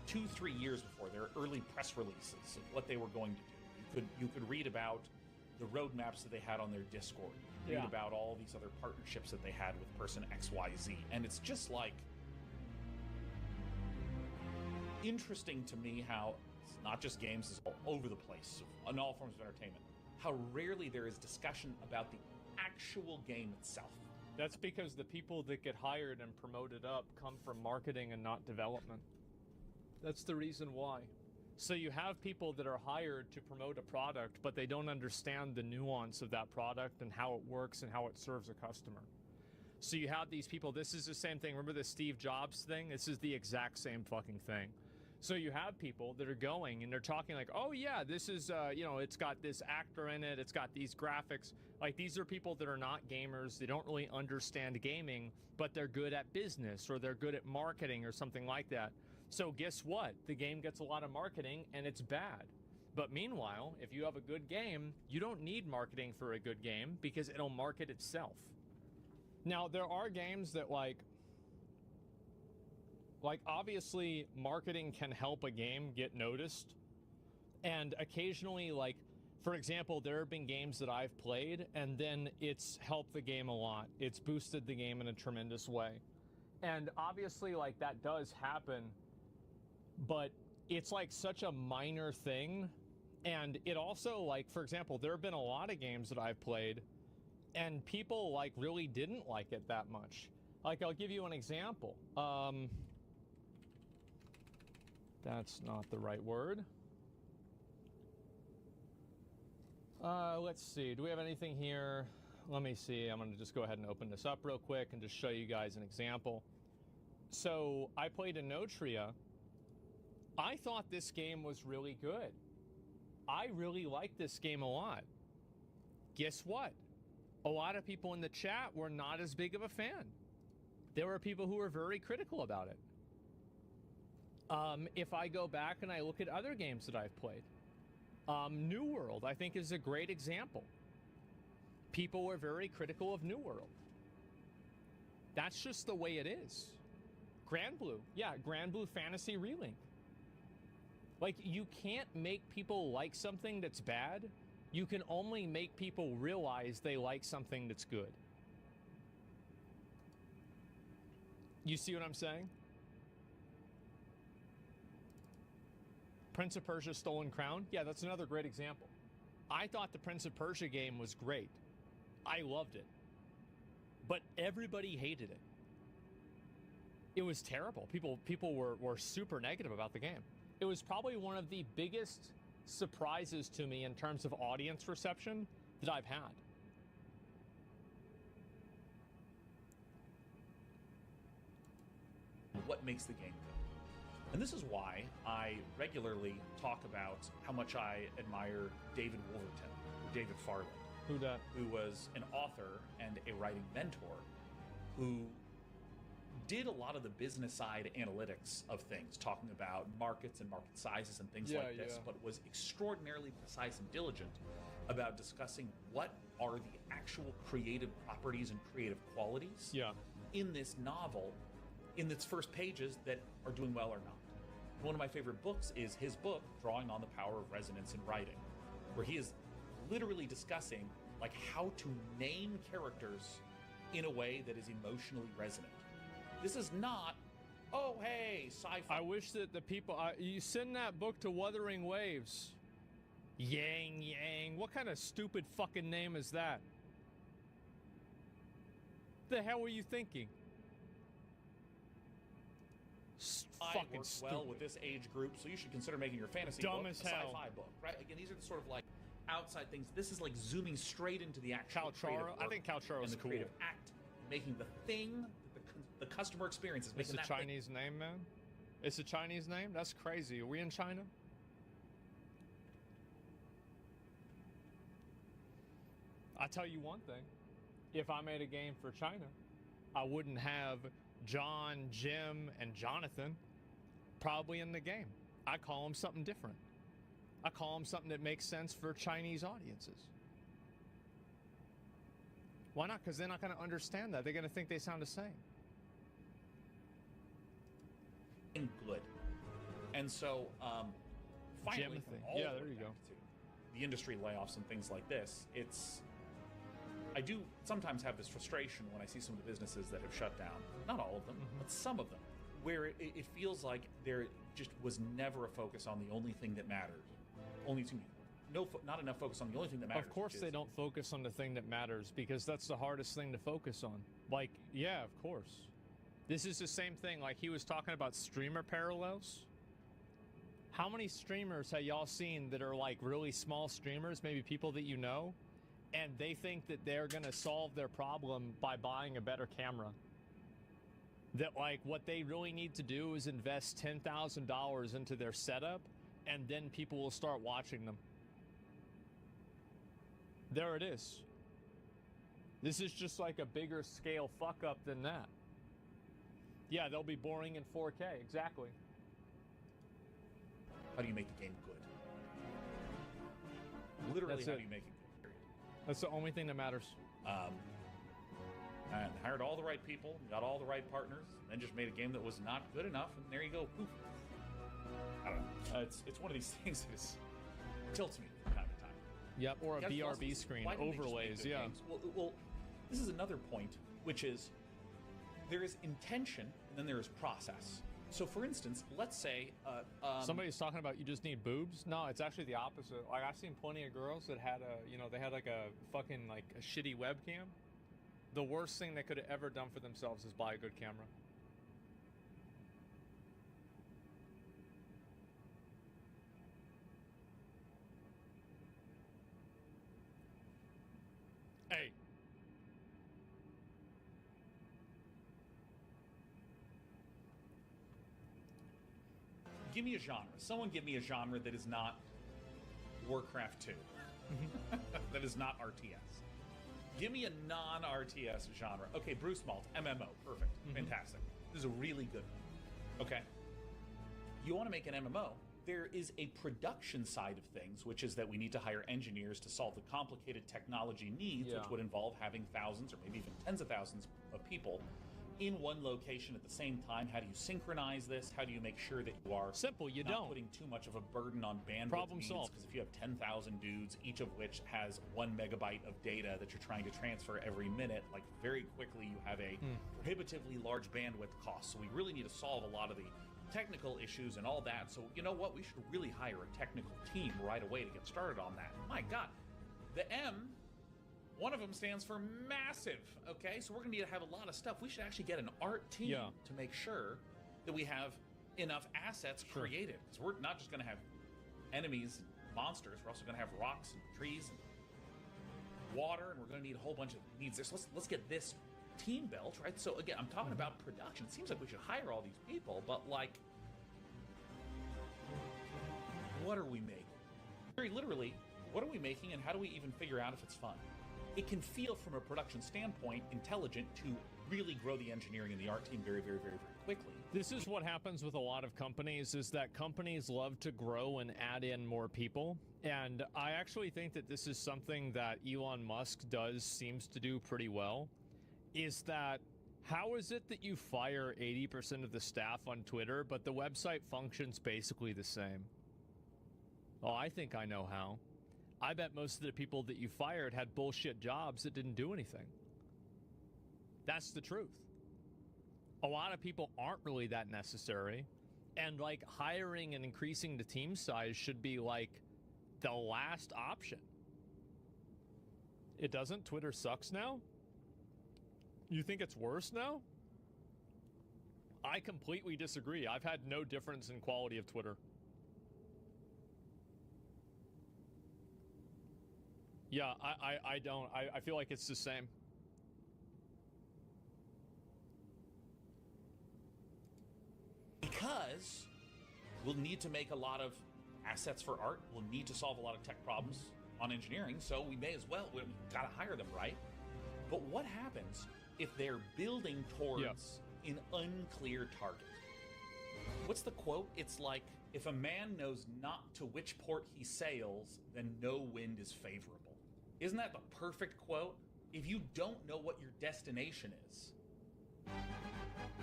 2-3 years before, their early press releases of what they were going to do. You could read about the roadmaps that they had on their Discord. Read about all these other partnerships that they had with person XYZ. And it's just like interesting to me how it's not just games, it's all over the place, on all forms of entertainment. How rarely there is discussion about the actual game itself. That's because the people that get hired and promoted up come from marketing and not development. That's the reason why. So you have people that are hired to promote a product, but they don't understand the nuance of that product and how it works and how it serves a customer. So you have these people, this is the same thing. Remember the Steve Jobs thing? This is the exact same fucking thing. So you have people that are going and they're talking like, oh yeah, this is, you know, it's got this actor in it. It's got these graphics. Like, these are people that are not gamers. They don't really understand gaming, but they're good at business or they're good at marketing or something like that. So guess what? The game gets a lot of marketing and it's bad. But meanwhile, if you have a good game, you don't need marketing for a good game because it'll market itself. Now, there are games that like obviously marketing can help a game get noticed. And occasionally, like, for example, there have been games that I've played and then it's helped the game a lot. It's boosted the game in a tremendous way. And obviously, like, that does happen, but it's like such a minor thing. And it also, like, for example, there have been a lot of games that I've played and people like really didn't like it that much. Like, I'll give you an example. That's not the right word. Let's see. Do we have anything here? Let me see. I'm going to just go ahead and open this up real quick and just show you guys an example. So I played Erdtree. I thought this game was really good. I really liked this game a lot. Guess what? A lot of people in the chat were not as big of a fan. There were people who were very critical about it. If I go back and I look at other games that I've played, New World, I think, is a great example. People were very critical of New World. That's just the way it is. Grand Blue, yeah, Grand Blue Fantasy Relink. Like, you can't make people like something that's bad. You can only make people realize they like something that's good. You see what I'm saying? Prince of Persia Stolen Crown? Yeah, that's another great example. I thought the Prince of Persia game was great. I loved it. But everybody hated it. It was terrible. People were super negative about the game. It was probably one of the biggest surprises to me in terms of audience reception that I've had. What makes the game good? And this is why I regularly talk about how much I admire David Wolverton, or David Farland. Who that? Who was an author and a writing mentor who did a lot of the business side analytics of things, talking about markets and market sizes and things like this, but was extraordinarily precise and diligent about discussing what are the actual creative properties and creative qualities in this novel, in its first pages, that are doing well or not. One of my favorite books is his book, Drawing on the Power of Resonance in Writing, where he is literally discussing like how to name characters in a way that is emotionally resonant. This is not, oh, hey, sci-fi. I wish that the people, you send that book to Wuthering Waves. Yang Yang. What kind of stupid fucking name is that? The hell were you thinking? Fucking works stupid. Well with this age group, so you should consider making your fantasy Dumb book as a hell. sci-fi book, right? Again, these are the sort of like outside things. This is like zooming straight into the actual creative work I think Calcharo is and the cool. creative act, making the thing, the customer experience is It's making a that Chinese name, man. It's a Chinese name? That's crazy. Are we in China? I tell you one thing. If I made a game for China, I wouldn't have John, Jim, and Jonathan probably in the game. I call them something different. I call them something that makes sense for Chinese audiences. Why not? Because they're not going to understand that. They're going to think they sound the same. thing good. And so, finally, from all yeah, the there way you go. back to the industry layoffs and things like this, I do sometimes have this frustration when I see some of the businesses that have shut down. Not all of them, but some of them, where it feels like there just was never a focus on the only thing that mattered. Not enough focus on the only thing that matters. Of course they don't focus on the thing that matters, because that's the hardest thing to focus on. Like, yeah, of course. This is the same thing, like he was talking about streamer parallels. How many streamers have y'all seen that are like really small streamers, maybe people that you know, and they think that they're gonna solve their problem by buying a better camera? That like what they really need to do is invest $10,000 into their setup, and then people will start watching them. There it is. This is just like a bigger scale fuck up than that. Yeah, they'll be boring in 4K, exactly. How do you make the game good? Literally, That's how it. do you make it good? Period. That's the only thing that matters. And hired all the right people, got all the right partners, then just made a game that was not good enough, and there you go. Poof. I don't know. It's one of these things that is, tilts me from time to time. Yep, or a You guys also BRB say, screen, why didn't they just make overlays, good yeah. games? Well, this is another point, which is there is intention and then there is process. So, for instance, let's say Somebody's talking about you just need boobs. No, it's actually the opposite. Like I've seen plenty of girls that had they had like a fucking like a shitty webcam. The worst thing they could have ever done for themselves is buy a good camera. Hey. give me a genre. Someone give me a genre that is not Warcraft 2. That is not RTS. Give me a non-RTS genre. Okay, Bruce Malt, MMO, perfect, fantastic. This is a really good one. Okay. You want to make an MMO, there is a production side of things, which is that we need to hire engineers to solve the complicated technology needs, which would involve having thousands or maybe even tens of thousands of people in one location at the same time. How do you synchronize this? How do you make sure that you are Simple, you not don't. putting too much of a burden on bandwidth? Problem solved. Because if you have 10,000 dudes, each of which has 1 megabyte of data that you're trying to transfer every minute, like very quickly you have a prohibitively large bandwidth cost. So we really need to solve a lot of the technical issues and all that. So you know what? We should really hire a technical team right away to get started on that. My God, the M, one of them stands for massive. Okay, so we're gonna need to have a lot of stuff. We should actually get an art team to make sure that we have enough assets created. Because we're not just gonna have enemies, and monsters. We're also gonna have rocks and trees and water, and we're gonna need a whole bunch of needs. So let's get this team built, right? So again, I'm talking about production. It seems like we should hire all these people, but like, what are we making? Very literally, what are we making, and how do we even figure out if it's fun? It can feel, from a production standpoint, intelligent to really grow the engineering and the art team very, very, very, very quickly. This is what happens with a lot of companies, is that companies love to grow and add in more people. And I actually think that this is something that Elon Musk seems to do pretty well, is that how is it that you fire 80% of the staff on Twitter, but the website functions basically the same? Oh, I think I know how. I bet most of the people that you fired had bullshit jobs that didn't do anything. That's the truth. A lot of people aren't really that necessary. And like hiring and increasing the team size should be like the last option. It doesn't? Twitter sucks now? You think it's worse now? I completely disagree. I've had no difference in quality of Twitter. Yeah, I don't. I feel like it's the same. Because we'll need to make a lot of assets for art. We'll need to solve a lot of tech problems on engineering. So we may as well, we've got to hire them, right? But what happens if they're building towards an unclear target? What's the quote? It's like, if a man knows not to which port he sails, then no wind is favorable. Isn't that the perfect quote? If you don't know what your destination is,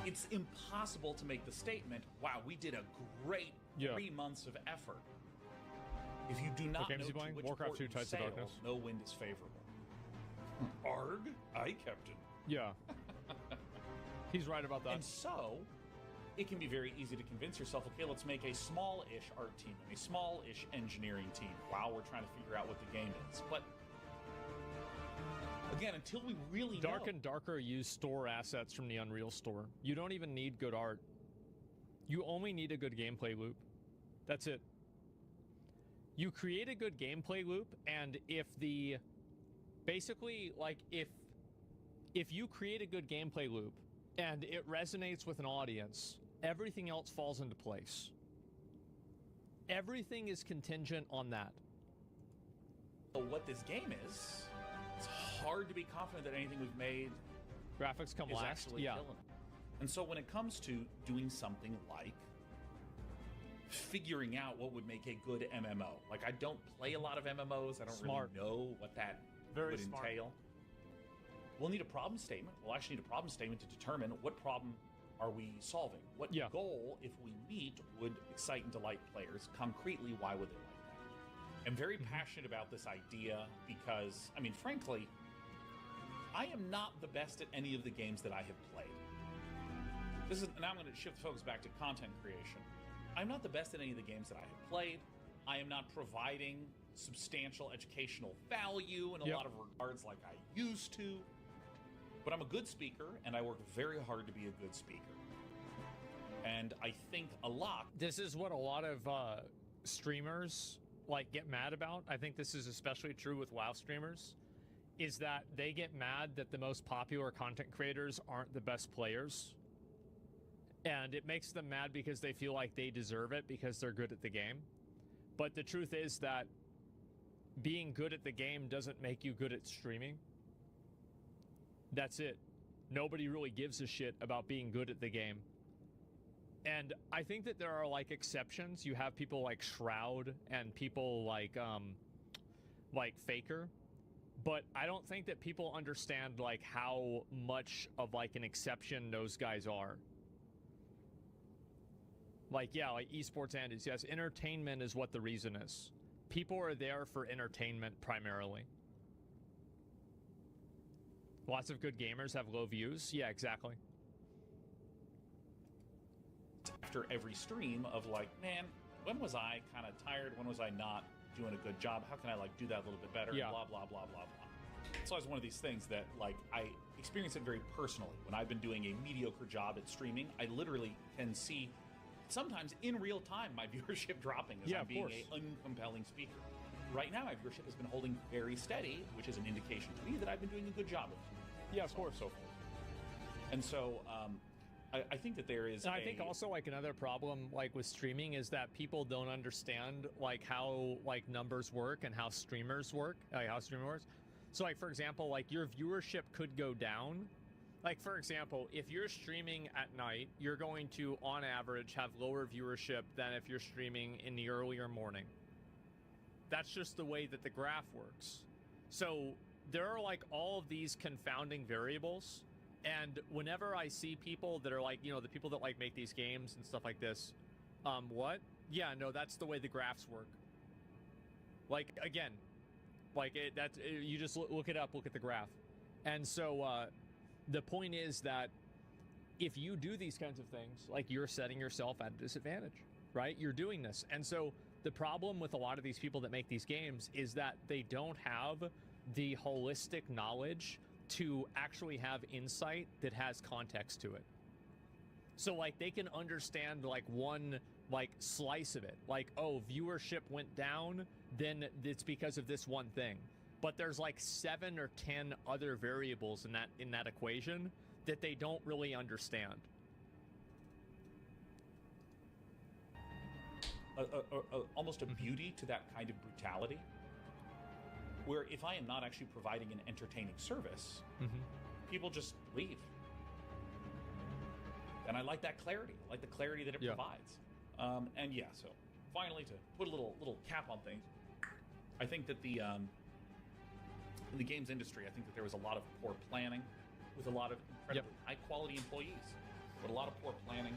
it's impossible to make the statement, wow, we did a great 3 months of effort. If you do not know to which Warcraft port 2 you Tides of sail, Darkness. no wind is favorable. Arg, aye, Captain. Yeah. He's right about that. And so, it can be very easy to convince yourself, okay, let's make a small-ish art team, a small-ish engineering team while we're trying to figure out what the game is. But again, until we really Dark know. and Darker use store assets from the Unreal Store. You don't even need good art. You only need a good gameplay loop. That's it. You create a good gameplay loop, and if the basically like if you create a good gameplay loop and it resonates with an audience, everything else falls into place. Everything is contingent on that. So what this game is, it's hard to be confident that anything we've made Graphics come is last. actually Yeah. killing it. And so when it comes to doing something like figuring out what would make a good MMO, like I don't play a lot of MMOs, I don't Smart. really know what that Very would smart. entail. We'll need a problem statement. We'll actually need a problem statement to determine what problem are we solving? What Yeah. goal, if we meet, would excite and delight players? Concretely, why would they like that? I'm very passionate about this idea because, I mean, frankly, I am not the best at any of the games that I have played. Now I'm going to shift the focus back to content creation. I'm not the best at any of the games that I have played. I am not providing substantial educational value in a Yep. lot of regards like I used to. But I'm a good speaker, and I work very hard to be a good speaker. And I think a lot. This is what a lot of streamers like get mad about. I think this is especially true with WoW streamers, is that they get mad that the most popular content creators aren't the best players. And it makes them mad because they feel like they deserve it because they're good at the game. But the truth is that being good at the game doesn't make you good at streaming. That's it. Nobody really gives a shit about being good at the game. And I think that there are like exceptions. You have people like Shroud and people like Faker. But I don't think that people understand like how much of like an exception those guys are. Like, yeah, like esports and is, yes, entertainment is what the reason is. People are there for entertainment primarily. Lots of good gamers have low views. Yeah, exactly. After every stream of like, man, when was I kind of tired? When was I not doing a good job? How can I like do that a little bit better? Yeah. And blah, blah, blah, blah, blah. So it's one of these things that like I experience it very personally. When I've been doing a mediocre job at streaming, I literally can see sometimes in real time my viewership dropping as Yeah, I'm of being course. a uncompelling speaker. Right now, my viewership has been holding very steady, which is an indication to me that I've been doing a good job of it. Yeah, of course. So forth. And so I think that there is And I think also like another problem like with streaming is that people don't understand like how like numbers work and how streamers work, like how streaming works. So like for example, like your viewership could go down. Like for example, if you're streaming at night, you're going to on average have lower viewership than if you're streaming in the earlier morning. That's just the way that the graph works. So there are like all of these confounding variables. And whenever I see people that are like, you know, the people that like make these games and stuff like this, what? Yeah, no, that's the way the graphs work. Like, again, like you just look it up, look at the graph. And so the point is that if you do these kinds of things, like you're setting yourself at a disadvantage, right? You're doing this. And so the problem with a lot of these people that make these games is that they don't have the holistic knowledge to actually have insight that has context to it. So like they can understand like one like slice of it, like, oh, viewership went down, then it's because of this one thing. But there's like 7 or 10 other variables in that equation that they don't really understand. Almost a beauty to that kind of brutality, where if I am not actually providing an entertaining service, people just leave. And I like that clarity. I like the clarity that it provides. And yeah, so finally, to put a little cap on things, I think that in the games industry, I think that there was a lot of poor planning with a lot of incredibly high-quality employees, but a lot of poor planning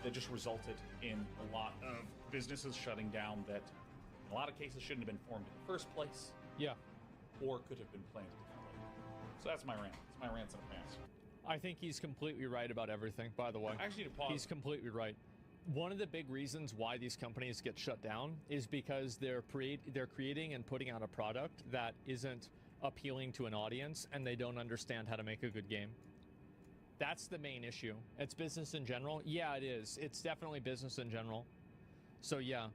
that just resulted in a lot of businesses shutting down that in a lot of cases shouldn't have been formed in the first place. Yeah. Or could have been planned differently. So that's my rant. It's my rants and rants. I think he's completely right about everything, by the way. I actually need to pause. He's completely right. One of the big reasons why these companies get shut down is because they're creating and putting out a product that isn't appealing to an audience, and they don't understand how to make a good game. That's the main issue. It's business in general. Yeah, it is. It's definitely business in general. So yeah.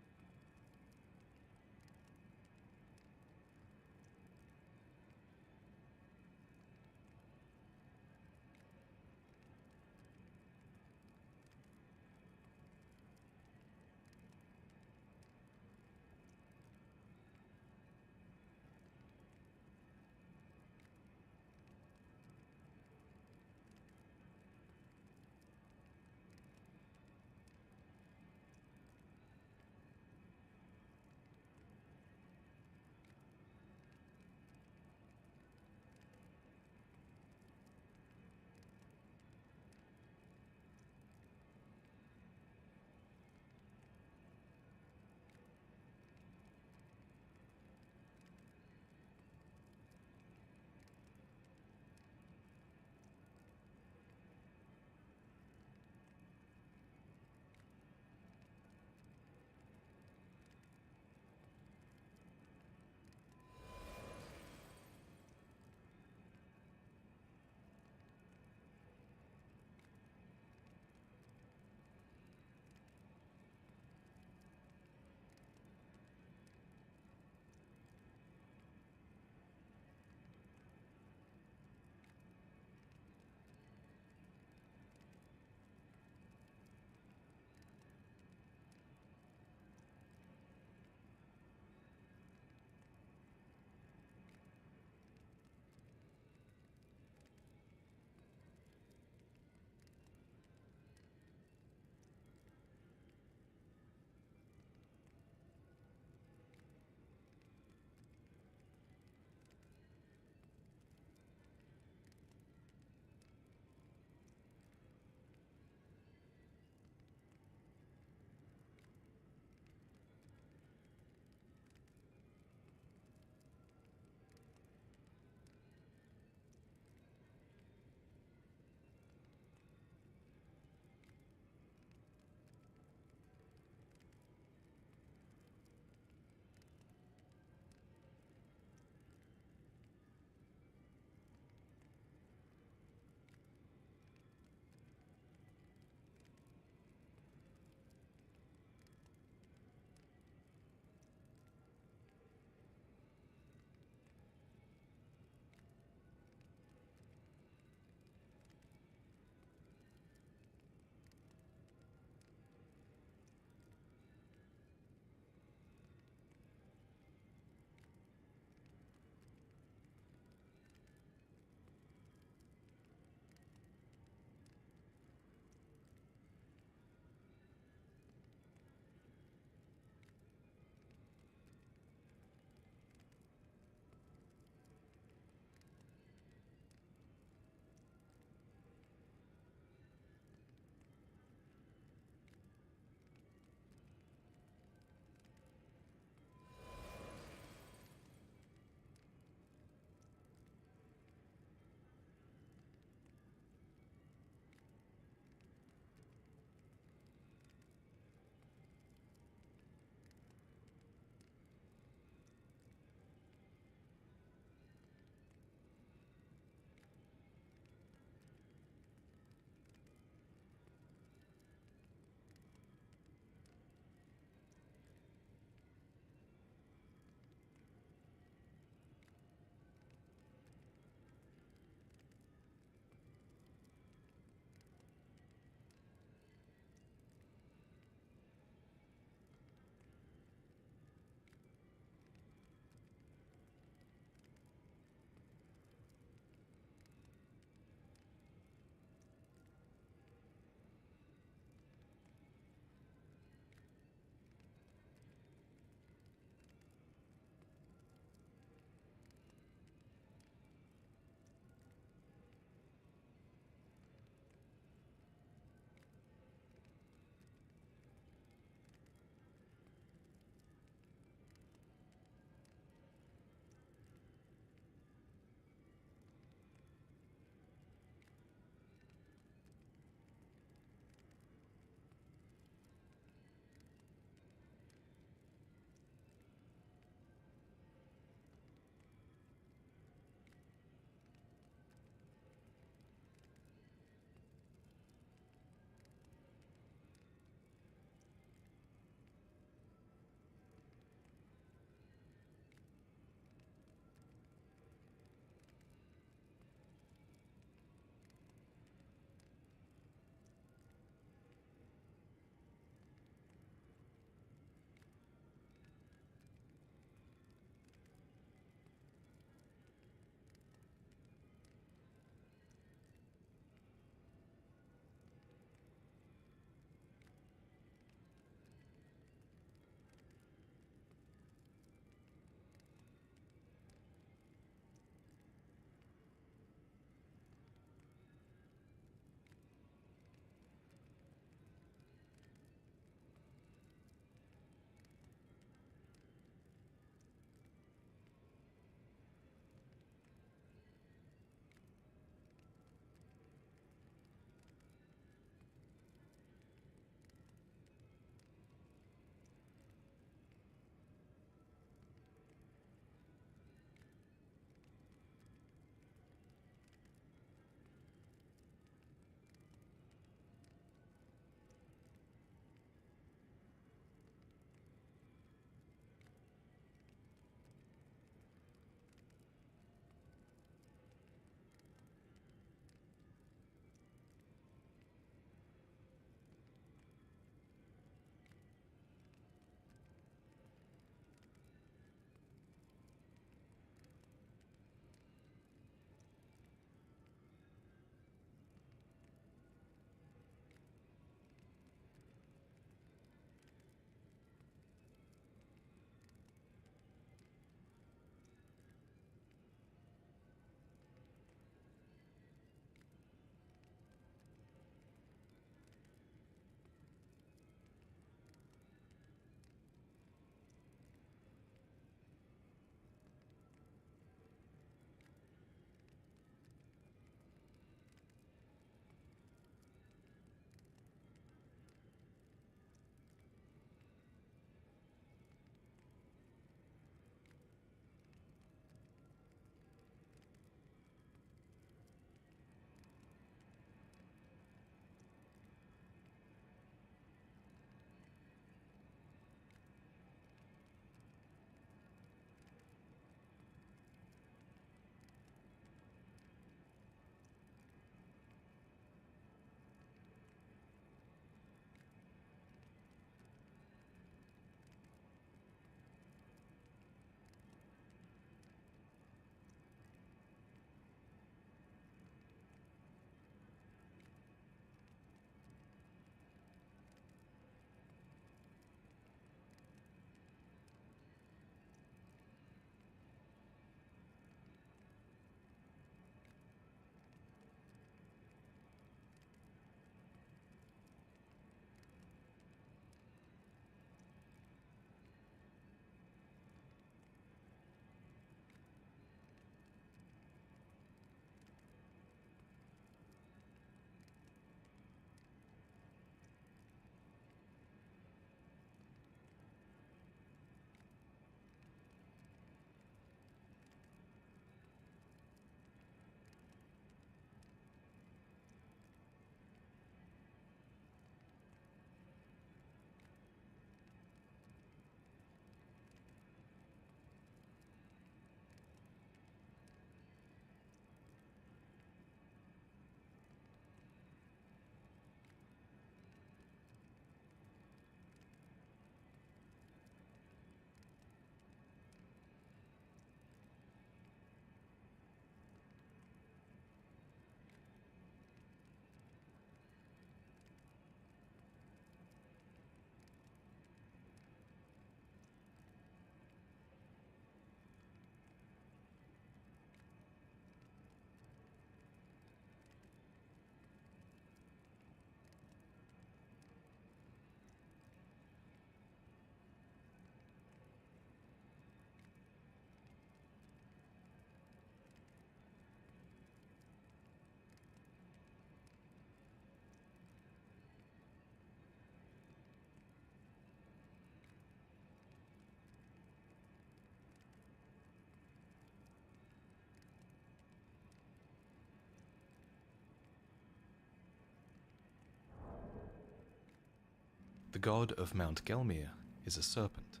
god of Mount Gelmir is a serpent,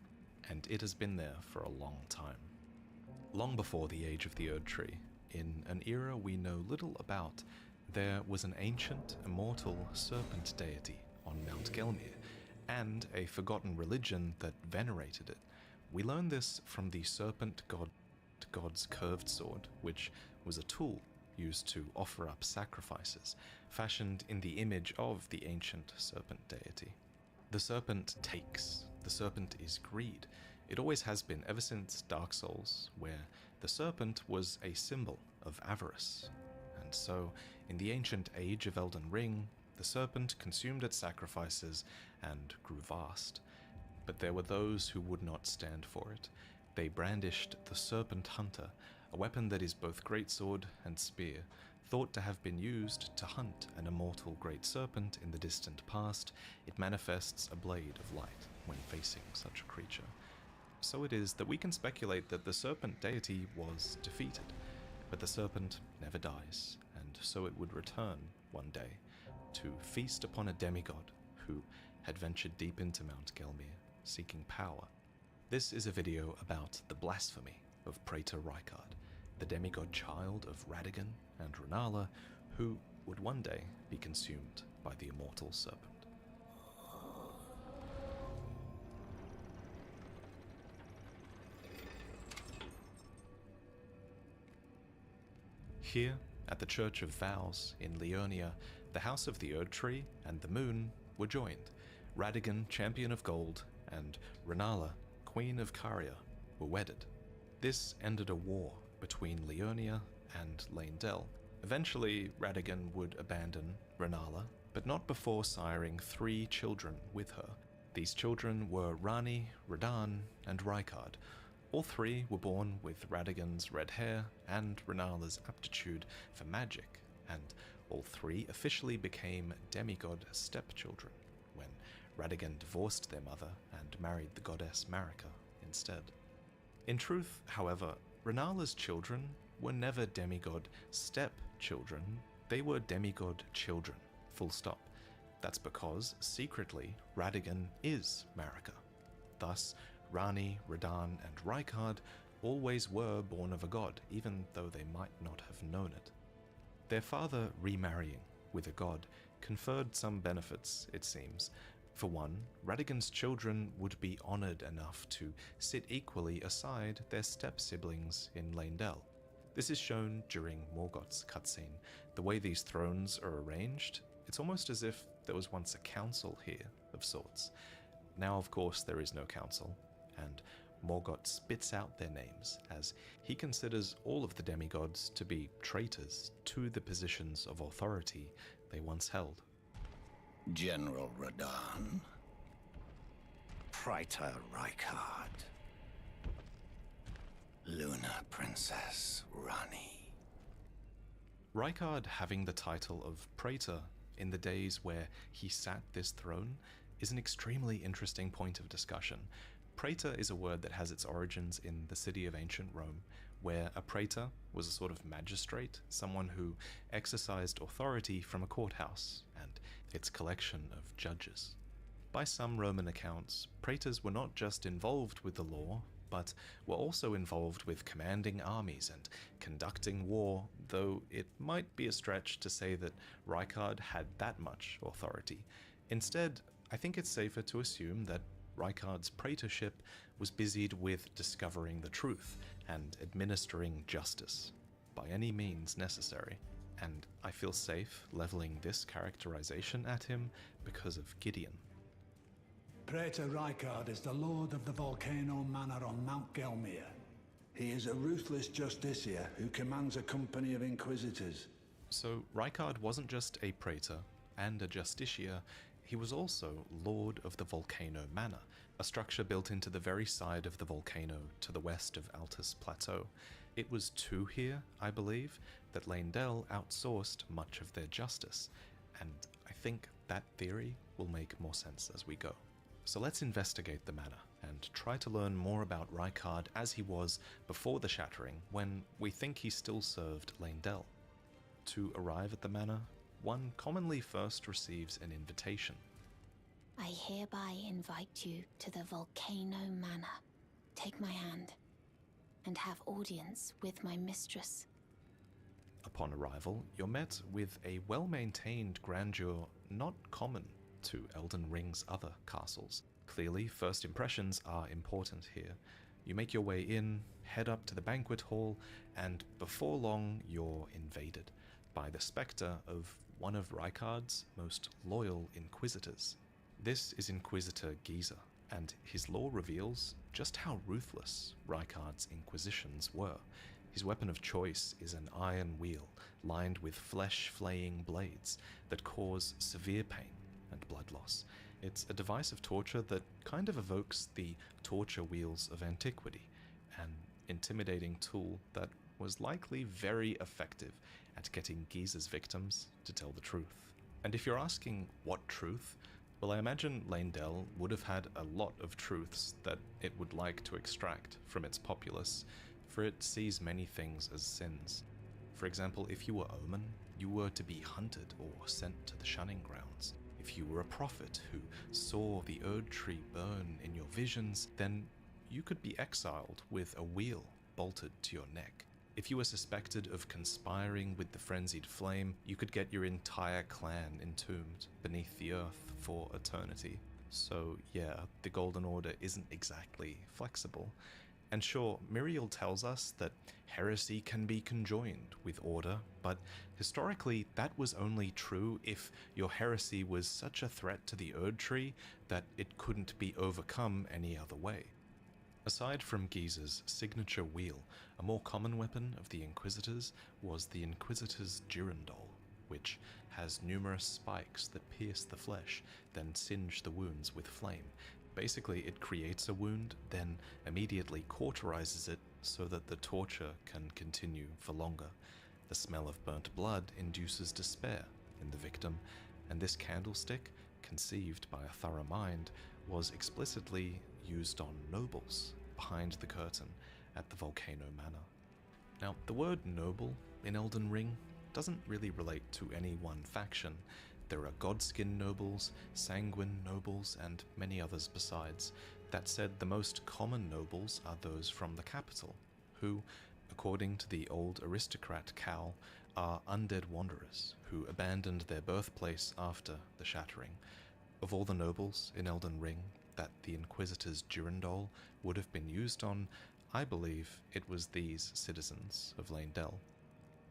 and it has been there for a long time. Long before the age of the Erdtree, in an era we know little about, there was an ancient, immortal serpent deity on Mount Gelmir, and a forgotten religion that venerated it. We learn this from the serpent god's curved sword, which was a tool used to offer up sacrifices, fashioned in the image of the ancient serpent deity. The serpent takes. The serpent is greed. It always has been, ever since Dark Souls, where the serpent was a symbol of avarice. And so, in the ancient age of Elden Ring, the serpent consumed its sacrifices and grew vast. But there were those who would not stand for it. They brandished the Serpent Hunter, a weapon that is both greatsword and spear, thought to have been used to hunt an immortal great serpent in the distant past. It manifests a blade of light when facing such a creature. So it is that we can speculate that the serpent deity was defeated, but the serpent never dies, and so it would return one day to feast upon a demigod who had ventured deep into Mount Gelmir, seeking power. This is a video about the blasphemy of Praetor Rykard, the demigod child of Radagon and Rennala, who would one day be consumed by the immortal serpent. Here, at the Church of Vows in Liurnia, the House of the Erdtree and the Moon were joined. Radagon, Champion of Gold, and Rennala, Queen of Caria, were wedded. This ended a war between Liurnia and Leyndell. Eventually, Radagon would abandon Rennala, but not before siring 3 children with her. These children were Ranni, Radahn, and Rykard. All 3 were born with Radagon's red hair and Rennala's aptitude for magic, and all 3 officially became demigod stepchildren when Radagon divorced their mother and married the goddess Marika instead. In truth, however, Rennala's children were never demigod stepchildren, they were demigod children, full stop. That's because, secretly, Radagon is Marika. Thus, Ranni, Radahn, and Rykard always were born of a god, even though they might not have known it. Their father remarrying with a god conferred some benefits, it seems. For one, Radagon's children would be honored enough to sit equally aside their step-siblings in Leyndell. This is shown during Morgoth's cutscene. The way these thrones are arranged, it's almost as if there was once a council here, of sorts. Now, of course, there is no council, and Morgoth spits out their names, as he considers all of the demigods to be traitors to the positions of authority they once held. General Radahn, Praetor Rykard, Luna Princess Ranni. Rykard having the title of Praetor in the days where he sat this throne is an extremely interesting point of discussion. Praetor is a word that has its origins in the city of ancient Rome, where a praetor was a sort of magistrate, someone who exercised authority from a courthouse and its collection of judges. By some Roman accounts, praetors were not just involved with the law, but were also involved with commanding armies and conducting war, though it might be a stretch to say that Rykard had that much authority. Instead, I think it's safer to assume that Rykard's praetorship was busied with discovering the truth and administering justice, by any means necessary. And I feel safe leveling this characterization at him because of Gideon. Praetor Rykard is the lord of the Volcano Manor on Mount Gelmir. He is a ruthless justiciar who commands a company of inquisitors. So Rykard wasn't just a praetor and a justiciar, he was also Lord of the Volcano Manor, a structure built into the very side of the volcano to the west of Altus Plateau. It was to here, I believe, that Leyndell outsourced much of their justice, and I think that theory will make more sense as we go. So let's investigate the manor and try to learn more about Rykard as he was before the Shattering, when we think he still served Leyndell. To arrive at the manor, one commonly first receives an invitation. I hereby invite you to the Volcano Manor. Take my hand and have audience with my mistress. Upon arrival, you're met with a well-maintained grandeur not common to Elden Ring's other castles. Clearly, first impressions are important here. You make your way in, head up to the banquet hall, and before long you're invaded by the spectre of one of Rykard's most loyal inquisitors. This is Inquisitor Giza, and his lore reveals just how ruthless Rykard's inquisitions were. His weapon of choice is an iron wheel lined with flesh-flaying blades that cause severe pain and blood loss. It's a device of torture that kind of evokes the torture wheels of antiquity, an intimidating tool that was likely very effective at getting Giza's victims to tell the truth. And if you're asking what truth, well, I imagine Leyndell would have had a lot of truths that it would like to extract from its populace, for it sees many things as sins. For example, if you were Omen, you were to be hunted or sent to the shunning grounds. If you were a prophet who saw the Erdtree burn in your visions, then you could be exiled with a wheel bolted to your neck. If you were suspected of conspiring with the frenzied flame, you could get your entire clan entombed beneath the earth for eternity. So yeah, the Golden Order isn't exactly flexible. And sure, Miriel tells us that heresy can be conjoined with order, but historically that was only true if your heresy was such a threat to the Erdtree that it couldn't be overcome any other way. Aside from Giza's signature wheel, a more common weapon of the Inquisitors was the Inquisitor's girandol, which has numerous spikes that pierce the flesh, then singe the wounds with flame. Basically, it creates a wound, then immediately cauterizes it so that the torture can continue for longer. The smell of burnt blood induces despair in the victim, and this candlestick, conceived by a thorough mind, was explicitly used on nobles behind the curtain at the Volcano Manor. Now, the word noble in Elden Ring doesn't really relate to any one faction. There are Godskin nobles, Sanguine nobles, and many others besides. That said, the most common nobles are those from the capital, who, according to the old aristocrat Cal, are undead wanderers who abandoned their birthplace after the Shattering. Of all the nobles in Elden Ring that the Inquisitor's girandol would have been used on, I believe it was these citizens of Leyndell.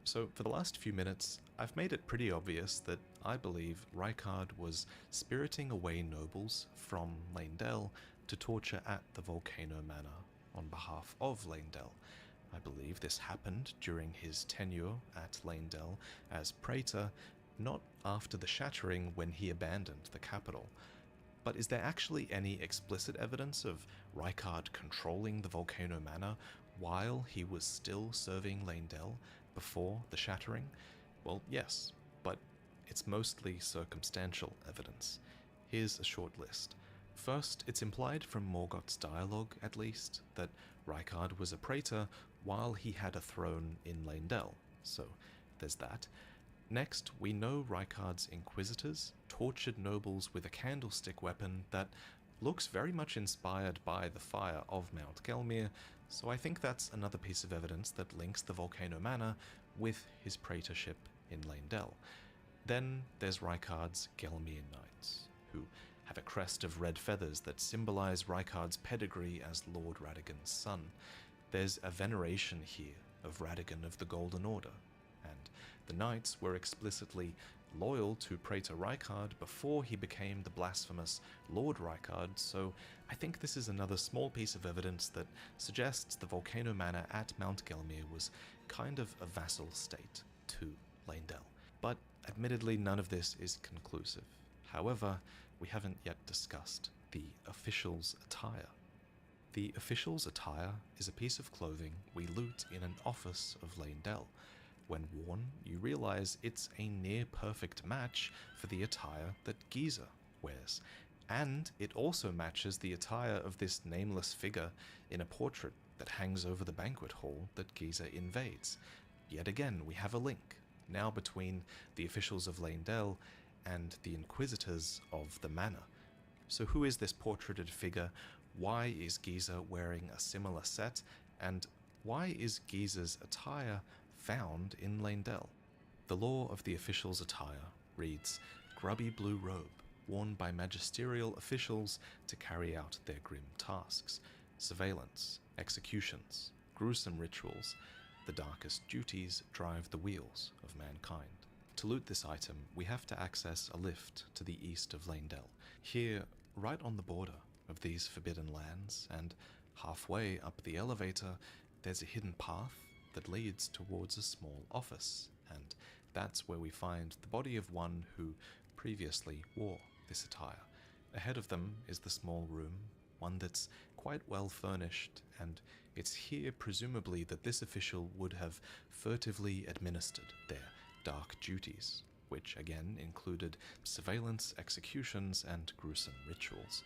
So for the last few minutes, I've made it pretty obvious that I believe Rykard was spiriting away nobles from Leyndell to torture at the Volcano Manor on behalf of Leyndell. I believe this happened during his tenure at Leyndell as Praetor, not after the Shattering when he abandoned the capital. But is there actually any explicit evidence of Rykard controlling the Volcano Manor while he was still serving Leyndell before the Shattering? Well, yes, but it's mostly circumstantial evidence. Here's a short list. First, it's implied from Morgoth's dialogue, at least, that Rykard was a praetor while he had a throne in Leyndell, so there's that. Next, we know Rykard's inquisitors tortured nobles with a candlestick weapon that looks very much inspired by the fire of Mount Gelmir, so I think that's another piece of evidence that links the Volcano Manor with his praetorship in Leyndell. Then there's Rykard's Gelmir Knights, who have a crest of red feathers that symbolize Rykard's pedigree as Lord Radagon's son. There's a veneration here of Radagon of the Golden Order, and the Knights were explicitly loyal to Praetor Rykard before he became the blasphemous Lord Rykard, so I think this is another small piece of evidence that suggests the Volcano Manor at Mount Gelmir was kind of a vassal state to Leyndell. But admittedly, none of this is conclusive. However, we haven't yet discussed the official's attire. The official's attire is a piece of clothing we loot in an office of Leyndell. When worn, you realize it's a near-perfect match for the attire that Giza wears, and it also matches the attire of this nameless figure in a portrait that hangs over the banquet hall that Giza invades. Yet again, we have a link, now between the officials of Leyndell and the inquisitors of the manor. So who is this portraited figure? Why is Giza wearing a similar set? And why is Giza's attire found in Leyndell? The lore of the official's attire reads, grubby blue robe, worn by magisterial officials to carry out their grim tasks, surveillance, executions, gruesome rituals. The darkest duties drive the wheels of mankind. To loot this item, we have to access a lift to the east of Leyndell. Here, right on the border of these forbidden lands, and halfway up the elevator, there's a hidden path that leads towards a small office, and that's where we find the body of one who previously wore this attire. Ahead of them is the small room, one that's quite well furnished, and it's here presumably that this official would have furtively administered their dark duties, which again included surveillance, executions, and gruesome rituals.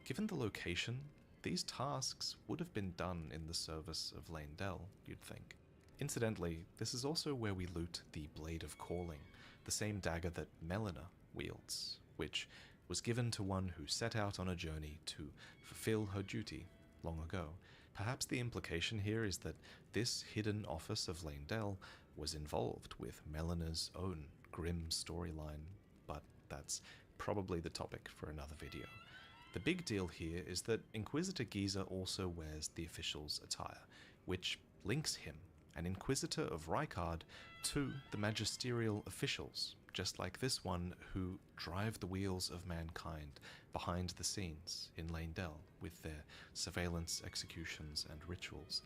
Given the location, these tasks would have been done in the service of Leyndell, you'd think. Incidentally, this is also where we loot the Blade of Calling, the same dagger that Melina wields, which was given to one who set out on a journey to fulfill her duty long ago. Perhaps the implication here is that this hidden office of Leyndell was involved with Melina's own grim storyline, but that's probably the topic for another video. The big deal here is that Inquisitor Giza also wears the official's attire, which links him, an Inquisitor of Rykard, to the magisterial officials, just like this one, who drive the wheels of mankind behind the scenes in Leyndell with their surveillance, executions, and rituals.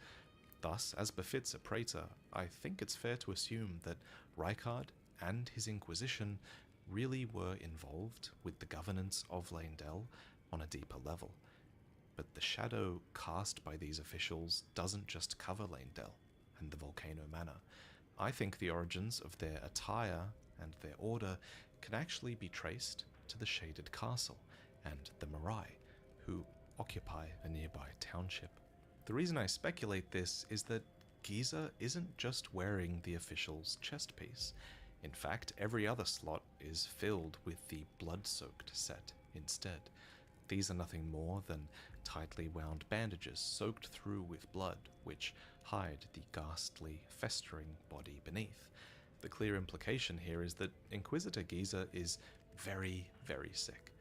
Thus, as befits a praetor, I think it's fair to assume that Rykard and his Inquisition really were involved with the governance of Leyndell on a deeper level. But the shadow cast by these officials doesn't just cover Leyndell and the Volcano Manor. I think the origins of their attire and their order can actually be traced to the Shaded Castle and the Mirai, who occupy a nearby township. The reason I speculate this is that Giza isn't just wearing the official's chest piece. In fact, every other slot is filled with the blood-soaked set instead. These are nothing more than tightly wound bandages soaked through with blood, which hide the ghastly, festering body beneath. The clear implication here is that Inquisitor Giza is very, very sick.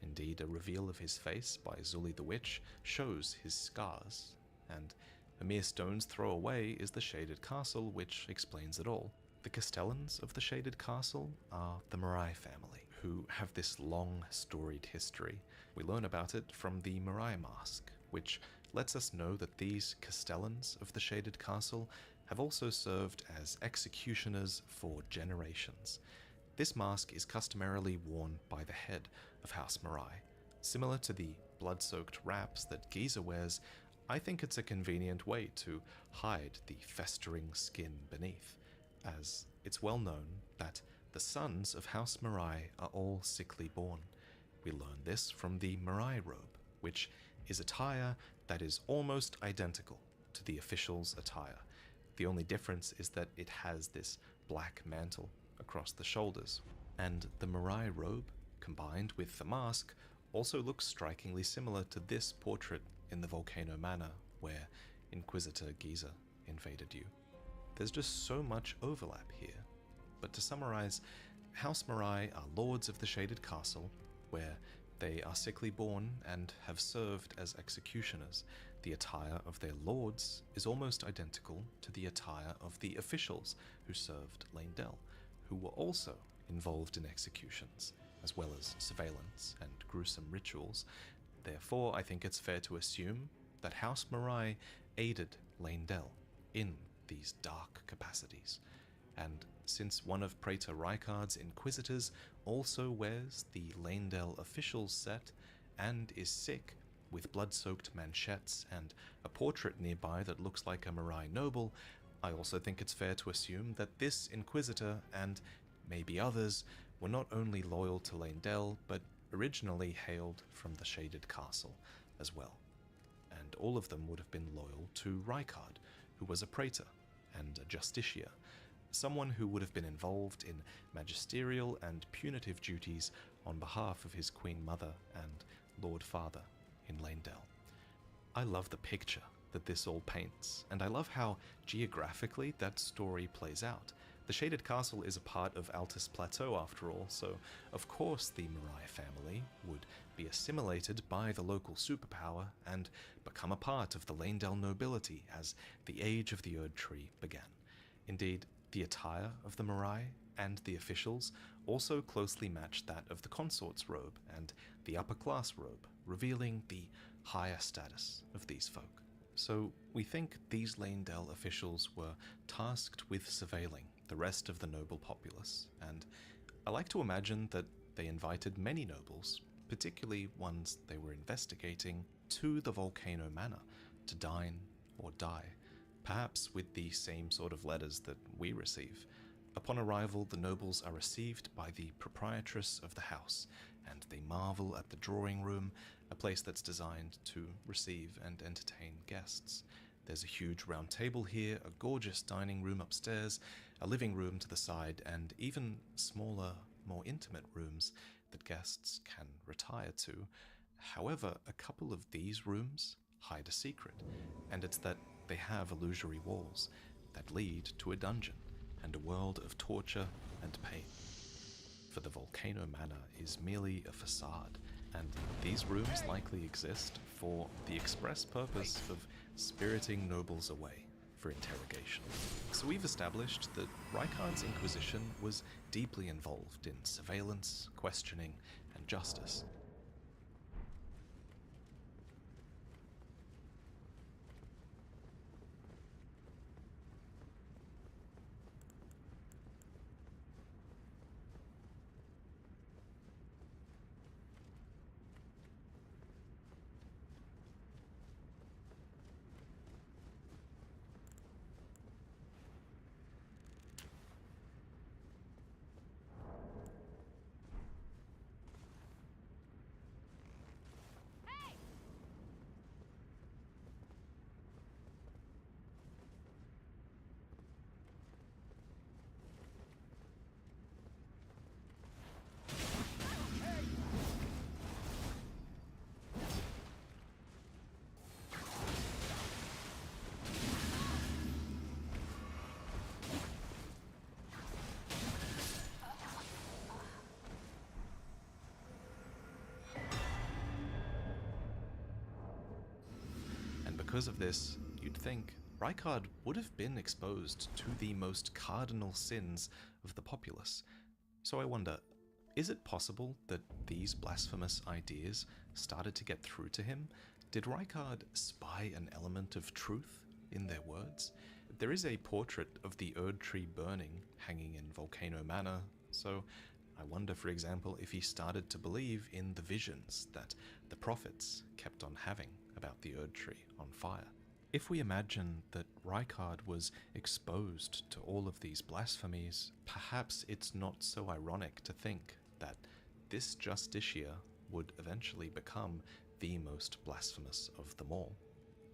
Indeed, a reveal of his face by Zully the Witch shows his scars, and a mere stone's throw away is the Shaded Castle, which explains it all. The Castellans of the Shaded Castle are the Mirai family, who have this long, storied history. We learn about it from the Mirai Mask, which lets us know that these Castellans of the Shaded Castle have also served as executioners for generations. This mask is customarily worn by the head of House Mirai. Similar to the blood-soaked wraps that Giza wears, I think it's a convenient way to hide the festering skin beneath, as it's well known that the sons of House Mirai are all sickly born. We learn this from the Mirai robe, which is attire that is almost identical to the official's attire. The only difference is that it has this black mantle across the shoulders, and the Mirai robe, combined with the mask, also looks strikingly similar to this portrait in the Volcano Manor where Inquisitor Giza invaded you. There's just so much overlap here, but to summarize, House Mirai are lords of the Shaded Castle, where they are sickly born and have served as executioners. The attire of their lords is almost identical to the attire of the officials who served Leyndell, who were also involved in executions, as well as surveillance and gruesome rituals. Therefore, I think it's fair to assume that House Mirai aided Leyndell in these dark capacities. And since one of Praetor Rykard's Inquisitors also wears the Leyndell officials set and is sick with blood-soaked manchettes and a portrait nearby that looks like a Mirai noble, I also think it's fair to assume that this Inquisitor, and maybe others, were not only loyal to Leyndell, but originally hailed from the Shaded Castle as well. And all of them would have been loyal to Rykard, who was a praetor and a justiciar, someone who would have been involved in magisterial and punitive duties on behalf of his Queen Mother and Lord Father in Lanedale. I love the picture that this all paints, and I love how geographically that story plays out. The Shaded Castle is a part of Altus Plateau after all, so of course the Marai family would be assimilated by the local superpower and become a part of the Lanedale nobility as the Age of the Erdtree began. Indeed, the attire of the Marai and the officials also closely matched that of the consort's robe and the upper class robe, revealing the higher status of these folk. So we think these Lanedale officials were tasked with surveilling the rest of the noble populace, and I like to imagine that they invited many nobles, particularly ones they were investigating, to the Volcano Manor to dine or die, perhaps with the same sort of letters that we receive. Upon arrival, the nobles are received by the proprietress of the house, and they marvel at the drawing room, a place that's designed to receive and entertain guests. There's a huge round table here, a gorgeous dining room upstairs, a living room to the side, and even smaller, more intimate rooms that guests can retire to. However, a couple of these rooms hide a secret, and it's that they have illusory walls that lead to a dungeon and a world of torture and pain. For the Volcano Manor is merely a facade, and these rooms likely exist for the express purpose of spiriting nobles away for interrogation. So we've established that Rykard's Inquisition was deeply involved in surveillance, questioning, and justice. Because of this, you'd think Rykard would have been exposed to the most cardinal sins of the populace. So I wonder, is it possible that these blasphemous ideas started to get through to him? Did Rykard spy an element of truth in their words? There is a portrait of the Erdtree burning hanging in Volcano Manor, so I wonder, for example, if he started to believe in the visions that the prophets kept on having about the Erdtree on fire. If we imagine that Rykard was exposed to all of these blasphemies, perhaps it's not so ironic to think that this Justicia would eventually become the most blasphemous of them all.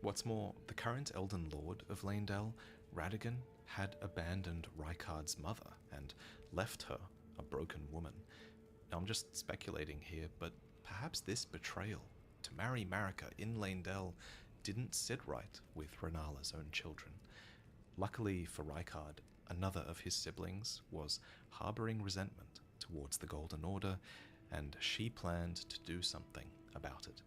What's more, the current Elden Lord of Lanedale, Radagon, had abandoned Rykard's mother and left her a broken woman. Now I'm just speculating here, but perhaps this betrayal to marry Marika in Lanedale didn't sit right with Renala's own children. Luckily for Rykard, another of his siblings was harboring resentment towards the Golden Order, and she planned to do something about it.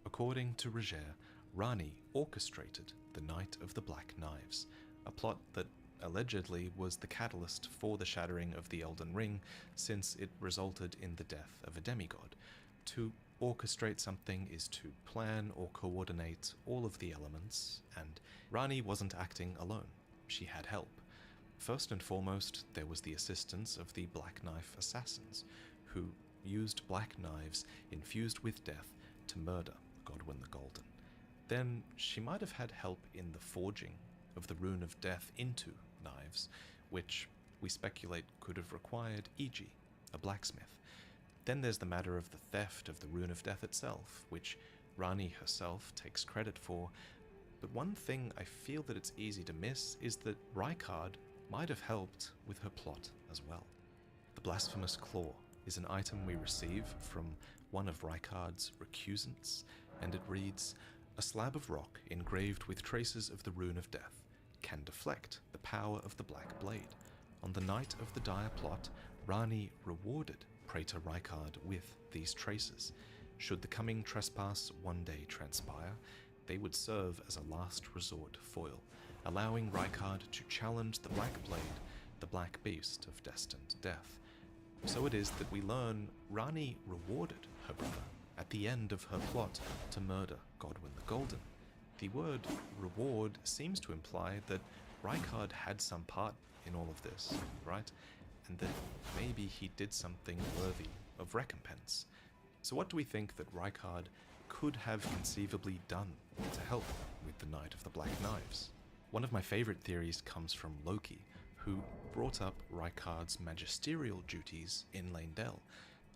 According to Roger, Rani orchestrated the Night of the Black Knives, a plot that allegedly was the catalyst for the shattering of the Elden Ring, since it resulted in the death of a demigod. To orchestrate something is to plan or coordinate all of the elements, and Rani wasn't acting alone. She had help. First and foremost, there was the assistance of the Black Knife assassins, who used black knives infused with death to murder Godwyn the Golden. Then she might have had help in the forging of the Rune of Death into knives, which we speculate could have required Iji, a blacksmith. Then there's the matter of the theft of the Rune of Death itself, which Rani herself takes credit for. But one thing I feel that it's easy to miss is that Rykard might have helped with her plot as well. The blasphemous claw is an item we receive from one of Rykard's recusants, and it reads, "A slab of rock engraved with traces of the Rune of Death can deflect the power of the Black Blade. On the night of the dire plot, Rani rewarded Praetor Rykard with these traces. Should the coming trespass one day transpire, they would serve as a last resort foil, allowing Rykard to challenge the Black Blade, the Black Beast of destined death." So it is that we learn Rani rewarded her brother at the end of her plot to murder Godwyn the Golden. The word reward seems to imply that Rykard had some part in all of this, right? And that maybe he did something worthy of recompense. So what do we think that Rykard could have conceivably done to help with the Night of the Black Knives? One of my favorite theories comes from Loki, who brought up Rykard's magisterial duties in Leyndell,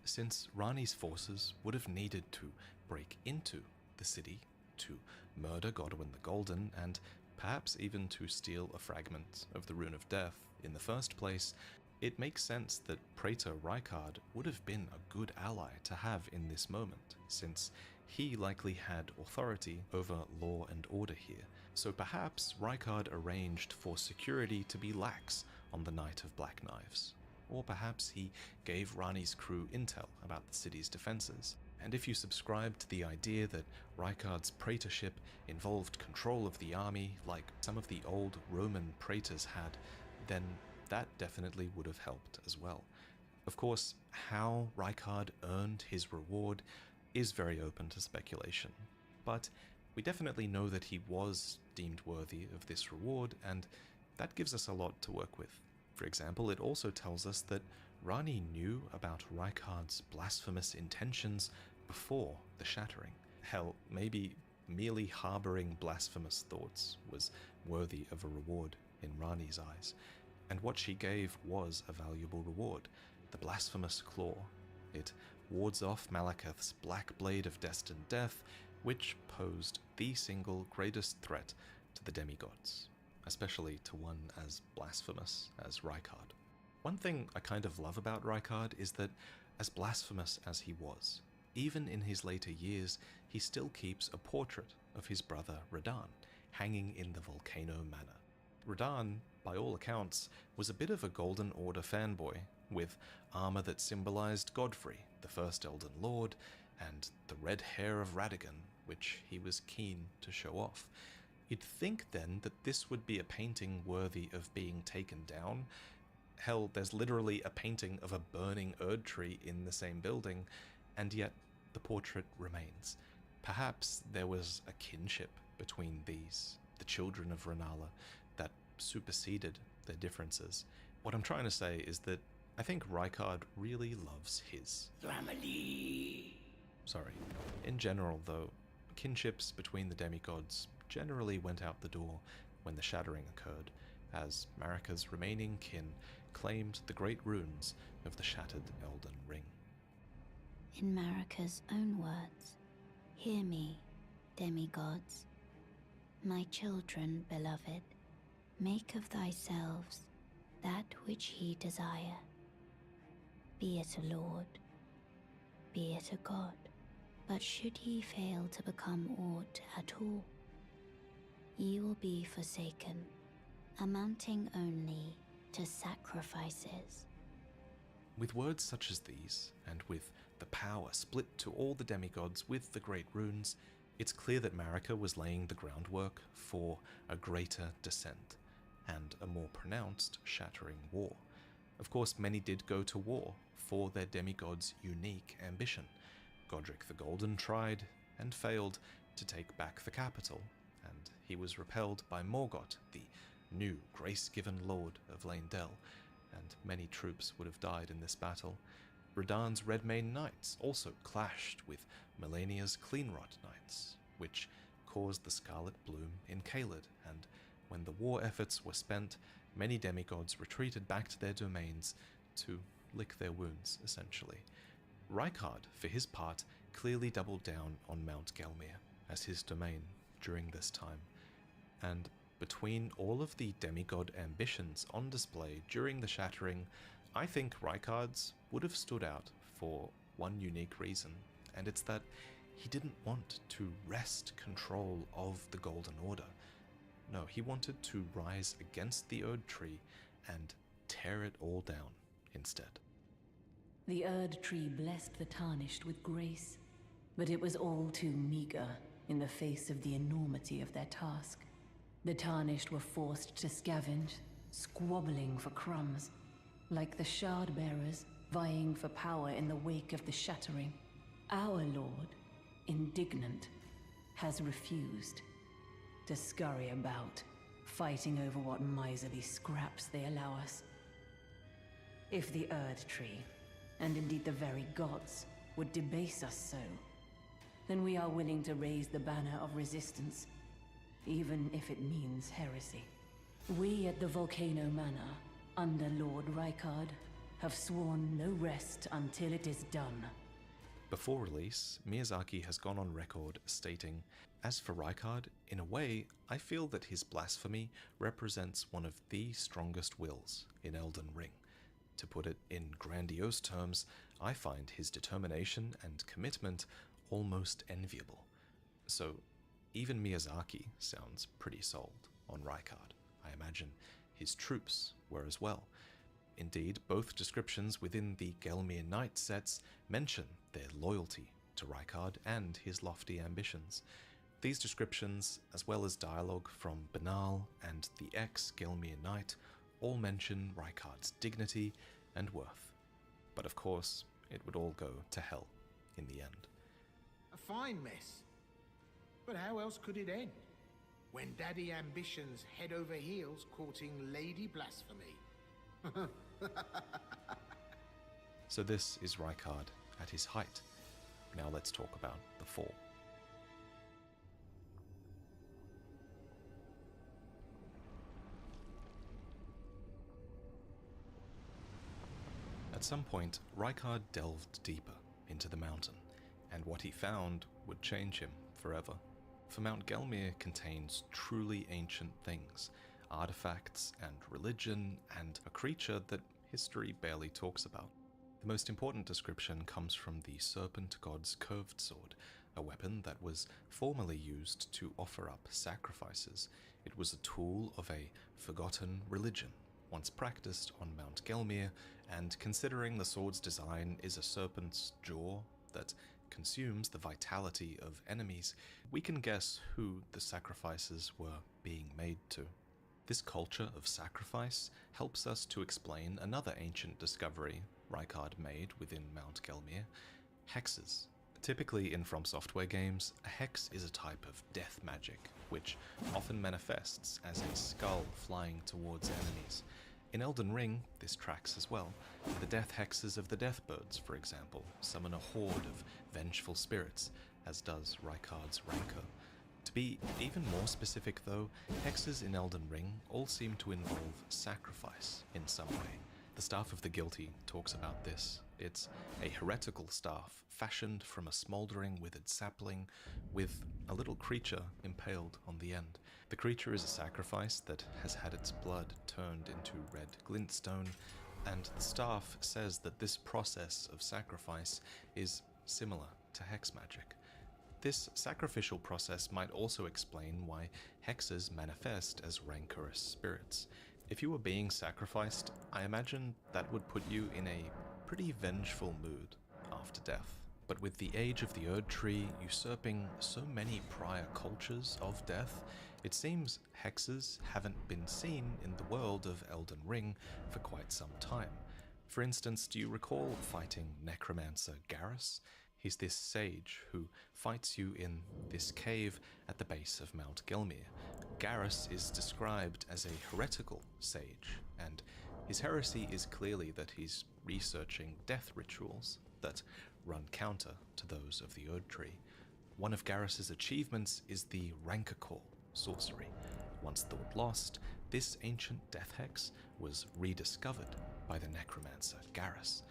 since Rani's forces would have needed to break into the city to murder Godwyn the Golden and perhaps even to steal a fragment of the Rune of Death in the first place. It makes sense that Praetor Rykard would have been a good ally to have in this moment, since he likely had authority over law and order here. So perhaps Rykard arranged for security to be lax on the Night of Black Knives. Or perhaps he gave Rani's crew intel about the city's defenses. And if you subscribe to the idea that Rykard's praetorship involved control of the army like some of the old Roman praetors had, then that definitely would have helped as well. Of course, how Rykard earned his reward is very open to speculation, but we definitely know that he was deemed worthy of this reward, and that gives us a lot to work with. For example, it also tells us that Rani knew about Rykard's blasphemous intentions before the shattering. Hell, maybe merely harboring blasphemous thoughts was worthy of a reward in Rani's eyes. And what she gave was a valuable reward, the blasphemous claw. It wards off Malekith's black blade of destined death, which posed the single greatest threat to the demigods, especially to one as blasphemous as Rykard. One thing I kind of love about Rykard is that, as blasphemous as he was, even in his later years, he still keeps a portrait of his brother Radahn hanging in the Volcano Manor. Radahn, by all accounts, was a bit of a Golden Order fanboy, with armor that symbolized Godfrey, the first Elden Lord, and the red hair of Radagon, which he was keen to show off. You'd think then that this would be a painting worthy of being taken down. Hell, there's literally a painting of a burning Erdtree in the same building, and yet the portrait remains. Perhaps there was a kinship between these, the children of Rennala, that superseded their differences. What I'm trying to say is that I think Rykard really loves his family. Sorry. In general, though, kinships between the demigods generally went out the door when the shattering occurred, as Marika's remaining kin claimed the great runes of the shattered Elden Ring. In Marika's own words, "Hear me, demigods. My children, beloved, make of thyselves that which ye desire. Be it a lord, be it a god, but should ye fail to become aught at all, ye will be forsaken, amounting only to sacrifices." With words such as these, and with the power split to all the demigods with the great runes, it's clear that Marika was laying the groundwork for a greater descent, and a more pronounced shattering war. Of course, many did go to war for their demigod's unique ambition. Godric the Golden tried, and failed, to take back the capital, and he was repelled by Morgott, the new grace-given lord of Leyndell, and many troops would have died in this battle. Radahn's Redmane Knights also clashed with Melania's Cleanrot Knights, which caused the Scarlet Bloom in Caelid, and when the war efforts were spent, many demigods retreated back to their domains to lick their wounds, essentially. Rykard, for his part, clearly doubled down on Mount Gelmir as his domain during this time, and between all of the demigod ambitions on display during the shattering, I think Rykard's would have stood out for one unique reason, and it's that he didn't want to wrest control of the Golden Order. No, he wanted to rise against the Erdtree and tear it all down instead. The Erdtree blessed the Tarnished with grace, but it was all too meager in the face of the enormity of their task. The Tarnished were forced to scavenge, squabbling for crumbs, like the Shard Bearers vying for power in the wake of the Shattering. Our Lord, indignant, has refused to scurry about, fighting over what miserly scraps they allow us. If the Erdtree, and indeed the very gods, would debase us so, then we are willing to raise the banner of resistance, even if it means heresy. We at the Volcano Manor, under Lord Rykard, have sworn no rest until it is done. Before release, Miyazaki has gone on record stating, "As for Rykard, in a way, I feel that his blasphemy represents one of the strongest wills in Elden Ring. To put it in grandiose terms, I find his determination and commitment almost enviable." So, even Miyazaki sounds pretty sold on Rykard. I imagine his troops were as well. Indeed, both descriptions within the Gelmir Knight sets mention their loyalty to Rykard and his lofty ambitions. These descriptions, as well as dialogue from Banal and the ex-Gelmir Knight, all mention Rykard's dignity and worth. But of course, it would all go to hell in the end. A fine mess. But how else could it end? When Daddy Ambition's head over heels courting Lady Blasphemy. So this is Rykard at his height. Now let's talk about the fall. At some point, Rykard delved deeper into the mountain, and what he found would change him forever. For Mount Gelmir contains truly ancient things, artifacts and religion, and a creature that history barely talks about. The most important description comes from the Serpent God's curved sword, a weapon that was formerly used to offer up sacrifices. It was a tool of a forgotten religion, once practiced on Mount Gelmir, and considering the sword's design is a serpent's jaw that consumes the vitality of enemies, we can guess who the sacrifices were being made to. This culture of sacrifice helps us to explain another ancient discovery Rykard made within Mount Gelmir: hexes. Typically in From Software games, a hex is a type of death magic, which often manifests as a skull flying towards enemies. In Elden Ring, this tracks as well. The death hexes of the Deathbirds, for example, summon a horde of vengeful spirits, as does Rykard's Rancor. To be even more specific though, hexes in Elden Ring all seem to involve sacrifice in some way. The Staff of the Guilty talks about this. It's a heretical staff fashioned from a smouldering withered sapling with a little creature impaled on the end. The creature is a sacrifice that has had its blood turned into red glintstone, and the staff says that this process of sacrifice is similar to hex magic. This sacrificial process might also explain why hexes manifest as rancorous spirits. If you were being sacrificed, I imagine that would put you in a pretty vengeful mood after death. But with the age of the Erdtree usurping so many prior cultures of death, it seems hexes haven't been seen in the world of Elden Ring for quite some time. For instance, do you recall fighting Necromancer Garrus? He's this sage who fights you in this cave at the base of Mount Gelmir. Garrus is described as a heretical sage, and his heresy is clearly that he's researching death rituals that run counter to those of the Erdtree. One of Garrus's achievements is the Rancor Call sorcery. Once thought lost, this ancient death hex was rediscovered by the necromancer Garrus.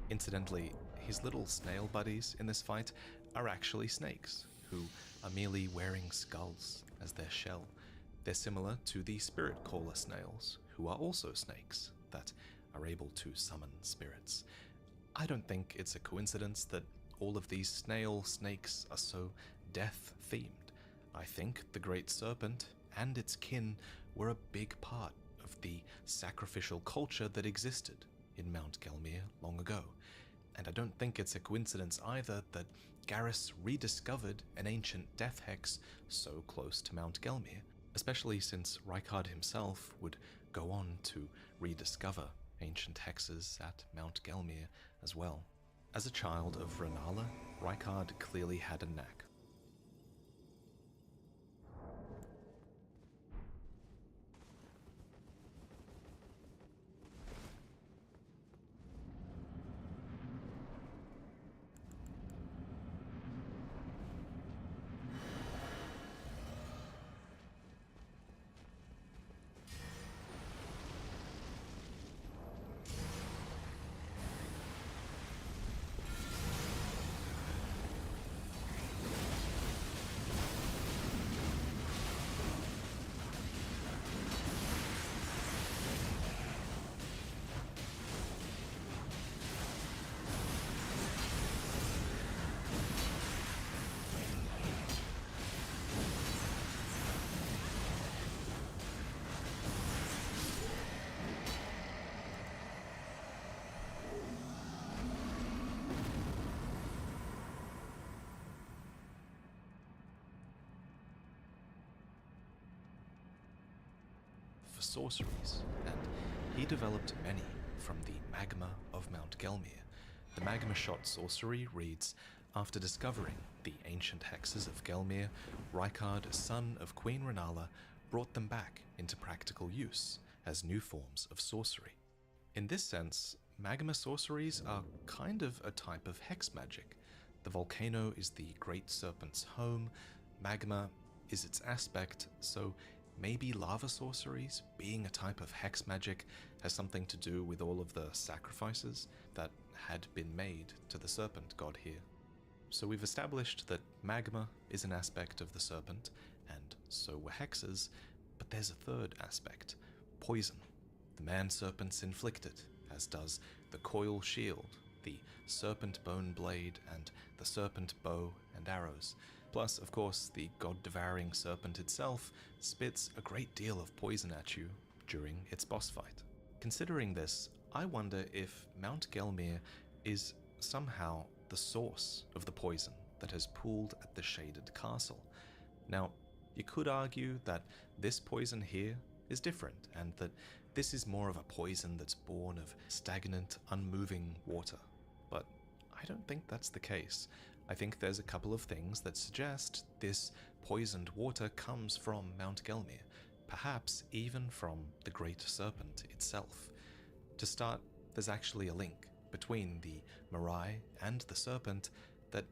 Incidentally, his little snail buddies in this fight are actually snakes, who are merely wearing skulls as their shell. They're similar to the spirit caller snails, who are also snakes that are able to summon spirits. I don't think it's a coincidence that all of these snail snakes are so death-themed. I think the Great Serpent and its kin were a big part of the sacrificial culture that existed in Mount Gelmir long ago. And I don't think it's a coincidence either that Garrus rediscovered an ancient death hex so close to Mount Gelmir, especially since Rykard himself would go on to rediscover ancient hexes at Mount Gelmir as well. As a child of Renala, Rykard clearly had a knack. For sorceries, and he developed many from the magma of Mount Gelmir. The magma shot sorcery reads, after discovering the ancient hexes of Gelmir, Rykard, son of Queen Renala, brought them back into practical use as new forms of sorcery. In this sense, magma sorceries are kind of a type of hex magic. The volcano is the Great Serpent's home, magma is its aspect, so maybe lava sorceries, being a type of hex magic, has something to do with all of the sacrifices that had been made to the serpent god here. So we've established that magma is an aspect of the serpent, and so were hexes, but there's a third aspect, poison. The man-serpents inflict it, as does the coil shield, the serpent bone blade, and the serpent bow and arrows. Plus, of course, the god-devouring serpent itself spits a great deal of poison at you during its boss fight. Considering this, I wonder if Mount Gelmir is somehow the source of the poison that has pooled at the Shaded Castle. Now, you could argue that this poison here is different, and that this is more of a poison that's born of stagnant, unmoving water. But I don't think that's the case. I think there's a couple of things that suggest this poisoned water comes from Mount Gelmir, perhaps even from the Great Serpent itself. To start, there's actually a link between the Mirai and the serpent that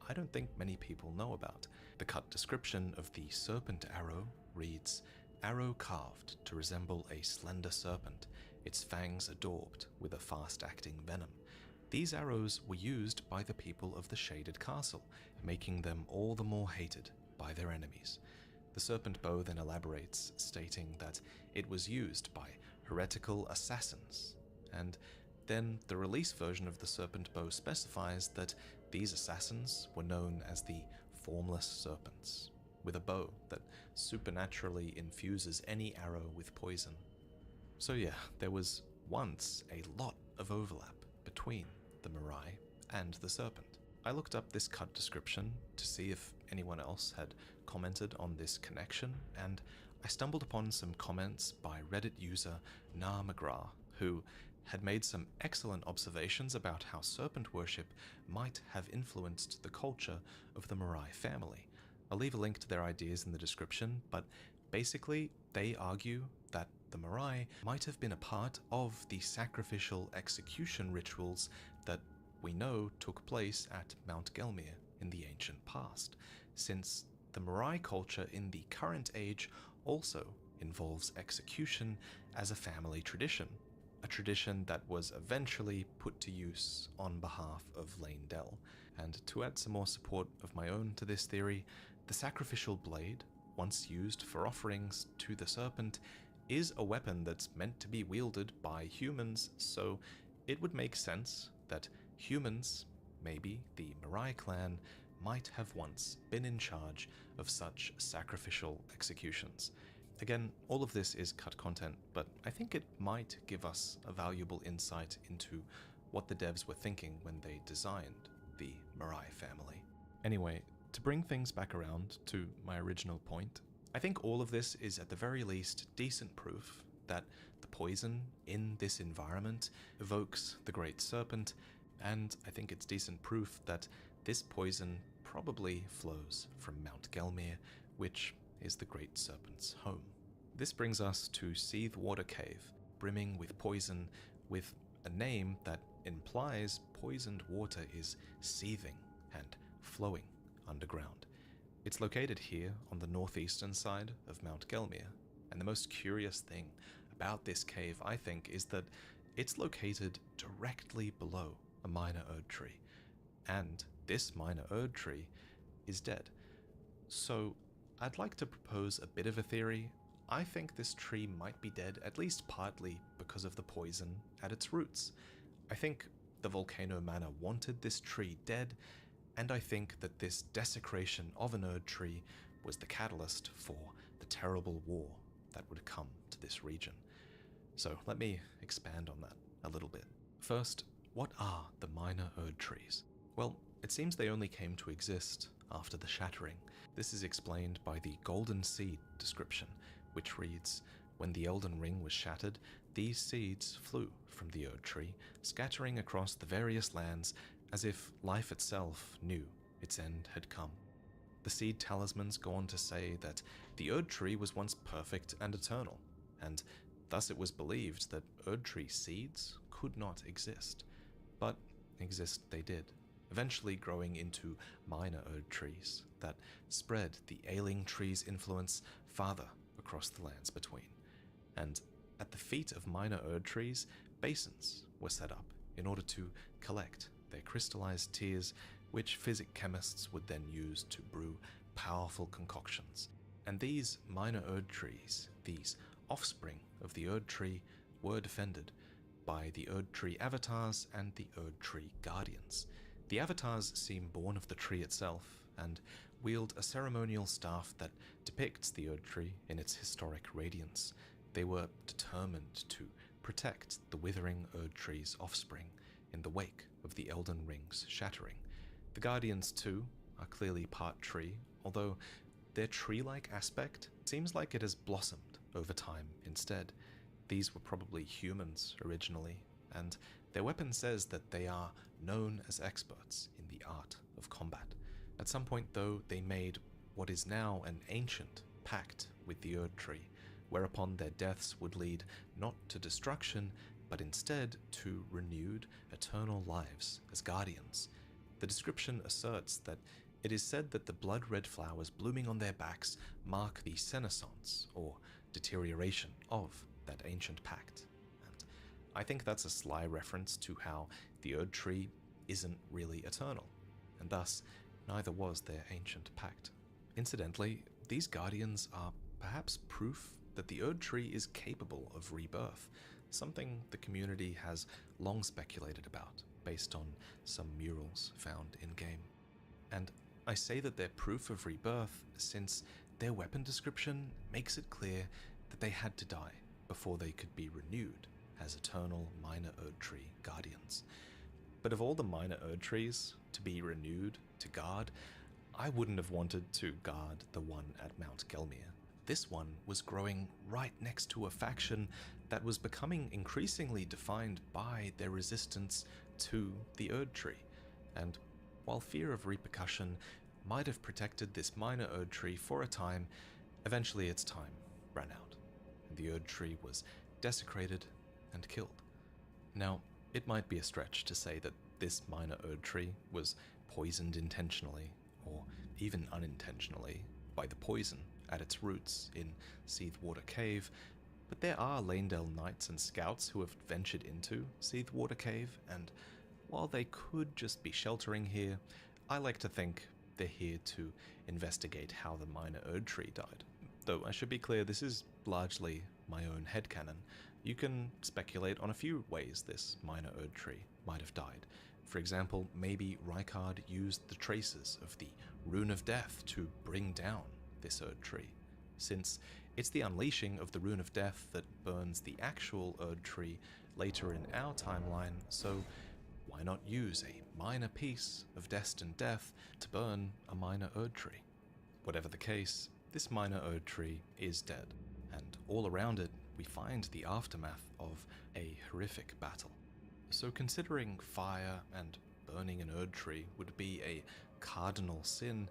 I don't think many people know about. The cut description of the serpent arrow reads, "Arrow carved to resemble a slender serpent, its fangs adorned with a fast-acting venom. These arrows were used by the people of the Shaded Castle, making them all the more hated by their enemies." The serpent bow then elaborates, stating that it was used by heretical assassins, and then the release version of the serpent bow specifies that these assassins were known as the Formless Serpents, with a bow that supernaturally infuses any arrow with poison. So yeah, there was once a lot of overlap between the Mirai and the serpent. I looked up this cut description to see if anyone else had commented on this connection, and I stumbled upon some comments by Reddit user Na McGrath, who had made some excellent observations about how serpent worship might have influenced the culture of the Mirai family. I'll leave a link to their ideas in the description, but basically they argue that the Mirai might have been a part of the sacrificial execution rituals that we know took place at Mount Gelmir in the ancient past, since the Mirai culture in the current age also involves execution as a family tradition, a tradition that was eventually put to use on behalf of Leyndell. And to add some more support of my own to this theory, the sacrificial blade, once used for offerings to the serpent, is a weapon that's meant to be wielded by humans, so it would make sense that humans, maybe the Mirai clan, might have once been in charge of such sacrificial executions. Again, all of this is cut content, but I think it might give us a valuable insight into what the devs were thinking when they designed the Mirai family. Anyway, to bring things back around to my original point, I think all of this is at the very least decent proof that the poison in this environment evokes the Great Serpent, and I think it's decent proof that this poison probably flows from Mount Gelmir, which is the Great Serpent's home. This brings us to Seethwater Cave, brimming with poison, with a name that implies poisoned water is seething and flowing underground. It's located here on the northeastern side of Mount Gelmir, and the most curious thing about this cave, I think, is that it's located directly below a minor Erdtree, and this minor Erdtree is dead. So I'd like to propose a bit of a theory. I think this tree might be dead, at least partly because of the poison at its roots. I think the Volcano Manor wanted this tree dead, and I think that this desecration of an Erdtree was the catalyst for the terrible war that would come to this region. So let me expand on that a little bit. First, what are the minor Erdtrees? Well, it seems they only came to exist after the shattering. This is explained by the Golden Seed description, which reads, "When the Elden Ring was shattered, these seeds flew from the Erdtree, scattering across the various lands as if life itself knew its end had come." The seed talismans go on to say that the Erdtree was once perfect and eternal, and thus it was believed that Erdtree seeds could not exist. But exist they did, eventually growing into minor Erdtrees that spread the ailing tree's influence farther across the lands between. And at the feet of minor Erdtrees, basins were set up in order to collect their crystallized tears, which physic chemists would then use to brew powerful concoctions. And these minor Erdtrees, these offspring of the Erdtree, were defended by the Erdtree avatars and the Erdtree guardians. The avatars seem born of the tree itself and wield a ceremonial staff that depicts the Erdtree in its historic radiance. They were determined to protect the withering Erdtree's offspring in the wake of the Elden Ring's shattering. The guardians, too, are clearly part tree, although their tree-like aspect seems like it has blossomed over time instead. These were probably humans originally, and their weapon says that they are known as experts in the art of combat. At some point, though, they made what is now an ancient pact with the Erdtree, whereupon their deaths would lead not to destruction, but instead to renewed, eternal lives as guardians. The description asserts that it is said that the blood-red flowers blooming on their backs mark the senescence, or deterioration, of that ancient pact. And I think that's a sly reference to how the Erdtree isn't really eternal, and thus neither was their ancient pact. Incidentally, these guardians are perhaps proof that the Erdtree is capable of rebirth, something the community has long speculated about, based on some murals found in-game. And I say that they're proof of rebirth since their weapon description makes it clear that they had to die before they could be renewed as eternal minor Erdtree guardians. But of all the minor Erdtrees to be renewed to guard, I wouldn't have wanted to guard the one at Mount Gelmir. This one was growing right next to a faction that was becoming increasingly defined by their resistance to the Erdtree. And while fear of repercussion might have protected this minor Erdtree for a time, eventually its time ran out, and the Erdtree was desecrated and killed. Now, it might be a stretch to say that this minor Erdtree was poisoned intentionally, or even unintentionally, by the poison at its roots in Seethwater Cave, but there are Lanedale Knights and Scouts who have ventured into Seethwater Cave, and while they could just be sheltering here, I like to think they're here to investigate how the minor Erdtree died. Though I should be clear, this is largely my own headcanon. You can speculate on a few ways this minor Erdtree might have died. For example, maybe Rykard used the traces of the Rune of Death to bring down this Erdtree, since it's the unleashing of the Rune of Death that burns the actual Erdtree later in our timeline, so why not use a minor piece of destined death to burn a minor Erdtree? Whatever the case, this minor Erdtree is dead, and all around it we find the aftermath of a horrific battle. So considering fire and burning an Erdtree would be a cardinal sin,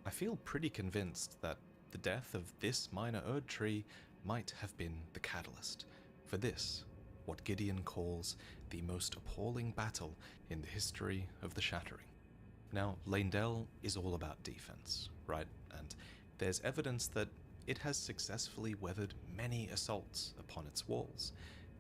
I feel pretty convinced that the death of this minor Erdtree might have been the catalyst for this, what Gideon calls the most appalling battle in the history of the Shattering. Now, Leyndell is all about defense, right? And there's evidence that it has successfully weathered many assaults upon its walls.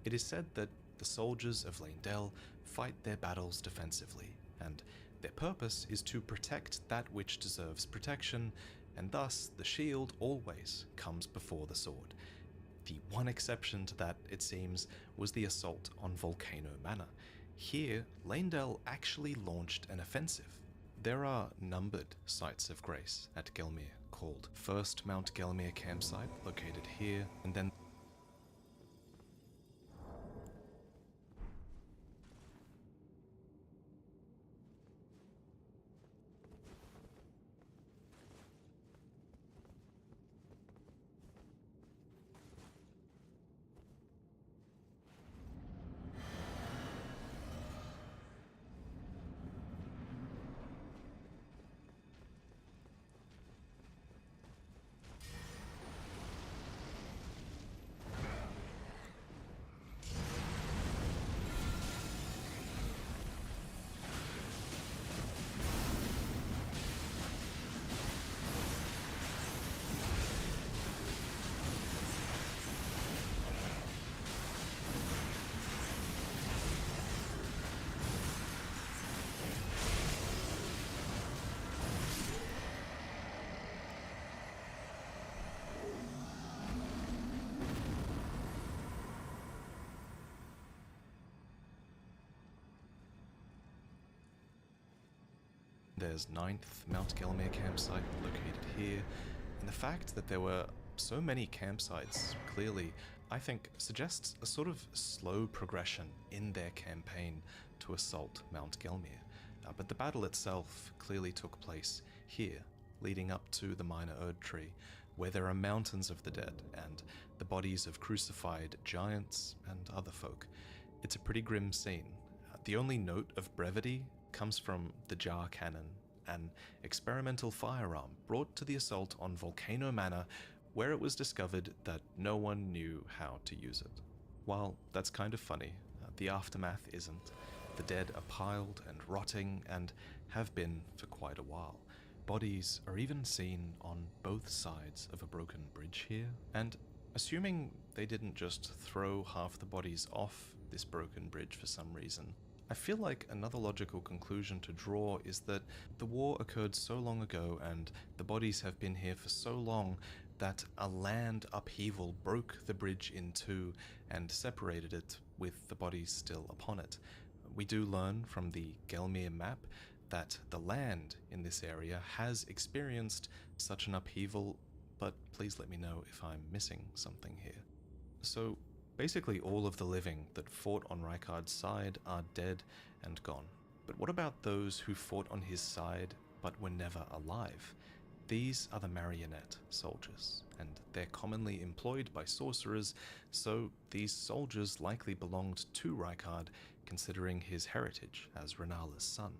It is said that the soldiers of Leyndell fight their battles defensively, and their purpose is to protect that which deserves protection, and thus the shield always comes before the sword. The one exception to that, it seems, was the assault on Volcano Manor. Here, Leyndell actually launched an offensive. There are numbered sites of grace at Gelmir, called First Mount Gelmir Campsite, located here, and then there's 9th Mount Gelmir Campsite located here, and the fact that there were so many campsites clearly, I think, suggests a sort of slow progression in their campaign to assault Mount Gelmir. But the battle itself clearly took place here, leading up to the minor Erdtree, where there are mountains of the dead and the bodies of crucified giants and other folk. It's a pretty grim scene. The only note of brevity comes from the Jar Cannon, an experimental firearm brought to the assault on Volcano Manor, where it was discovered that no one knew how to use it. While that's kind of funny, the aftermath isn't. The dead are piled and rotting, and have been for quite a while. Bodies are even seen on both sides of a broken bridge here, and assuming they didn't just throw half the bodies off this broken bridge for some reason, I feel like another logical conclusion to draw is that the war occurred so long ago and the bodies have been here for so long that a land upheaval broke the bridge in two and separated it with the bodies still upon it. We do learn from the Gelmir map that the land in this area has experienced such an upheaval, but please let me know if I'm missing something here. So basically all of the living that fought on Rykard's side are dead and gone. But what about those who fought on his side but were never alive? These are the marionette soldiers, and they're commonly employed by sorcerers, so these soldiers likely belonged to Rykard, considering his heritage as Renala's son.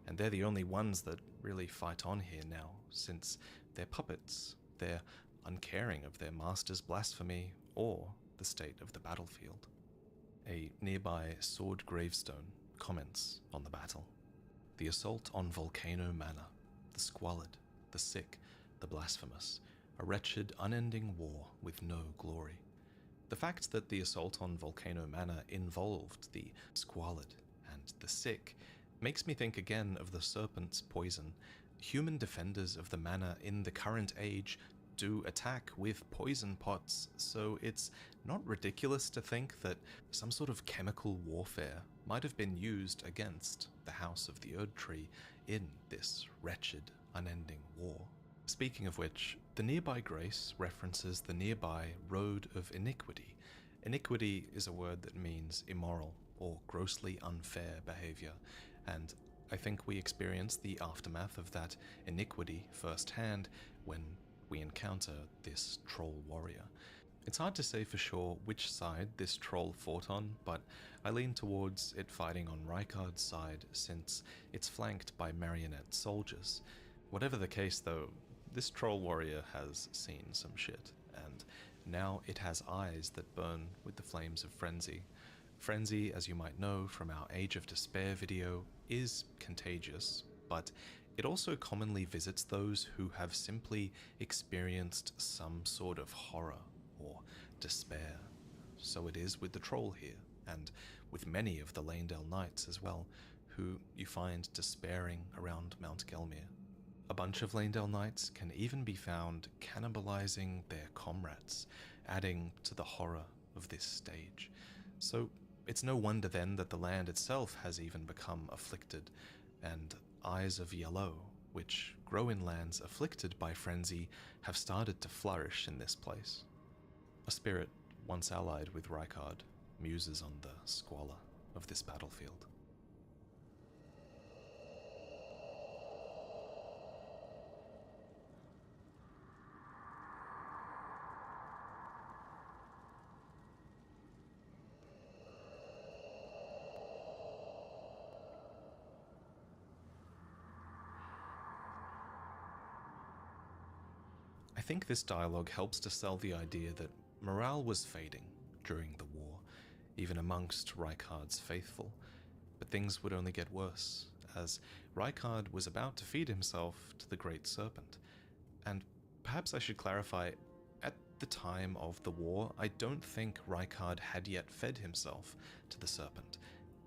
And they're the only ones that really fight on here now, since they're puppets. They're uncaring of their master's blasphemy or the state of the battlefield. A nearby sword gravestone comments on the battle. The assault on Volcano Manor, the squalid, the sick, the blasphemous, a wretched, unending war with no glory. The fact that the assault on Volcano Manor involved the squalid and the sick makes me think again of the serpent's poison. Human defenders of the manor in the current age do attack with poison pots, so it's not ridiculous to think that some sort of chemical warfare might have been used against the House of the Erdtree in this wretched, unending war. Speaking of which, the nearby grace references the nearby Road of Iniquity. Iniquity is a word that means immoral or grossly unfair behavior, and I think we experience the aftermath of that iniquity firsthand when we encounter this troll warrior. It's hard to say for sure which side this troll fought on, but I lean towards it fighting on Rykard's side since it's flanked by marionette soldiers. Whatever the case though, this troll warrior has seen some shit, and now it has eyes that burn with the flames of frenzy. Frenzy, as you might know from our Age of Despair video, is contagious, but it also commonly visits those who have simply experienced some sort of horror or despair. So it is with the troll here, and with many of the Leyndell Knights as well, who you find despairing around Mount Gelmir. A bunch of Leyndell Knights can even be found cannibalizing their comrades, adding to the horror of this stage. So it's no wonder then that the land itself has even become afflicted, and Eyes of Yellow, which grow in lands afflicted by frenzy, have started to flourish in this place. A spirit once allied with Rykard muses on the squalor of this battlefield. I think this dialogue helps to sell the idea that morale was fading during the war, even amongst Rykard's faithful, but things would only get worse, as Rykard was about to feed himself to the Great Serpent. And perhaps I should clarify, at the time of the war, I don't think Rykard had yet fed himself to the Serpent.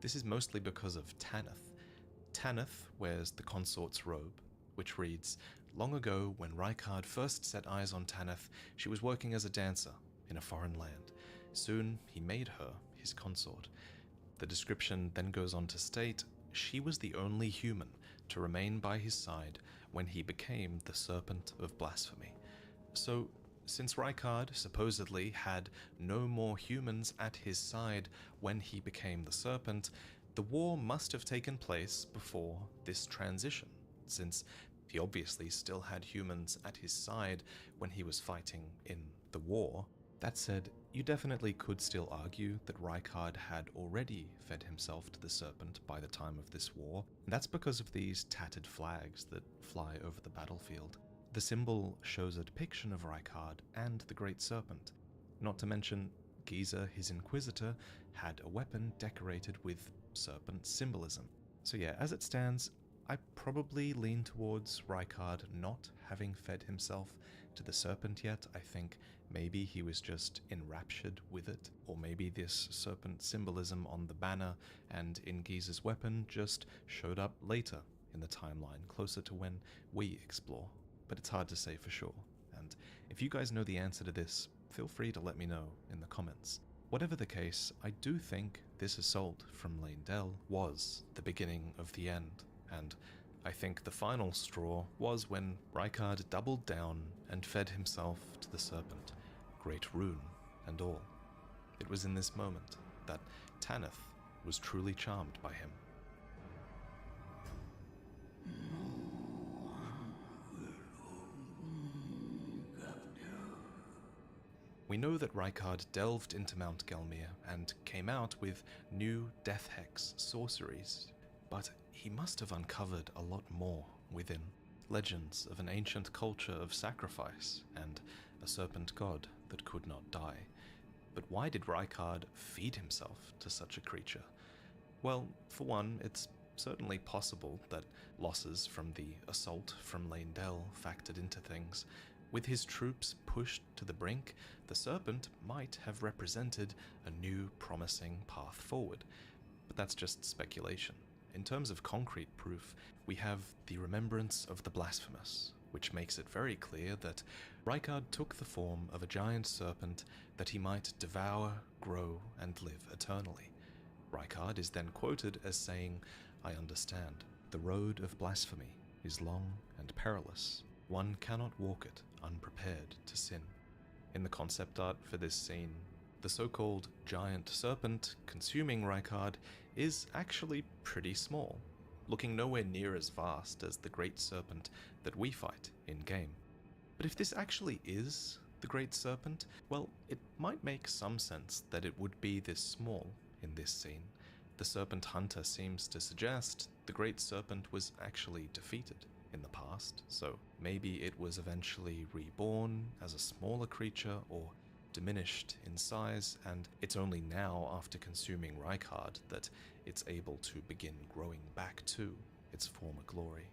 This is mostly because of Tanith. Tanith wears the consort's robe, which reads, "Long ago, when Rykard first set eyes on Tanith, she was working as a dancer in a foreign land. Soon, he made her his consort." The description then goes on to state, she was the only human to remain by his side when he became the Serpent of Blasphemy. So, since Rykard supposedly had no more humans at his side when he became the Serpent, the war must have taken place before this transition, since he obviously still had humans at his side when he was fighting in the war. That said, you definitely could still argue that Rykard had already fed himself to the Serpent by the time of this war, and that's because of these tattered flags that fly over the battlefield. The symbol shows a depiction of Rykard and the Great Serpent. Not to mention, Giza, his Inquisitor, had a weapon decorated with serpent symbolism. So yeah, as it stands, I probably lean towards Rykard not having fed himself to the Serpent yet. I think maybe he was just enraptured with it, or maybe this serpent symbolism on the banner and in Giza's weapon just showed up later in the timeline, closer to when we explore. But it's hard to say for sure, and if you guys know the answer to this, feel free to let me know in the comments. Whatever the case, I do think this assault from Leyndell was the beginning of the end. And I think the final straw was when Rykard doubled down and fed himself to the Serpent, great rune and all. It was in this moment that Tanith was truly charmed by him. We know that Rykard delved into Mount Gelmir and came out with new Death Hex sorceries, but he must have uncovered a lot more within. Legends of an ancient culture of sacrifice and a serpent god that could not die. But why did Rykard feed himself to such a creature? Well, for one, it's certainly possible that losses from the assault from Leyndell factored into things. With his troops pushed to the brink, the serpent might have represented a new promising path forward. But that's just speculation. In terms of concrete proof, we have the remembrance of the blasphemous, which makes it very clear that Rykard took the form of a giant serpent that he might devour, grow, and live eternally. Rykard is then quoted as saying, "I understand. The road of blasphemy is long and perilous. One cannot walk it unprepared to sin." In the concept art for this scene, the so-called giant serpent consuming Rykard is actually pretty small, looking nowhere near as vast as the great serpent that we fight in-game. But if this actually is the great serpent, well, it might make some sense that it would be this small in this scene. The serpent hunter seems to suggest the great serpent was actually defeated in the past, so maybe it was eventually reborn as a smaller creature or diminished in size, and it's only now, after consuming Rykard, that it's able to begin growing back to its former glory.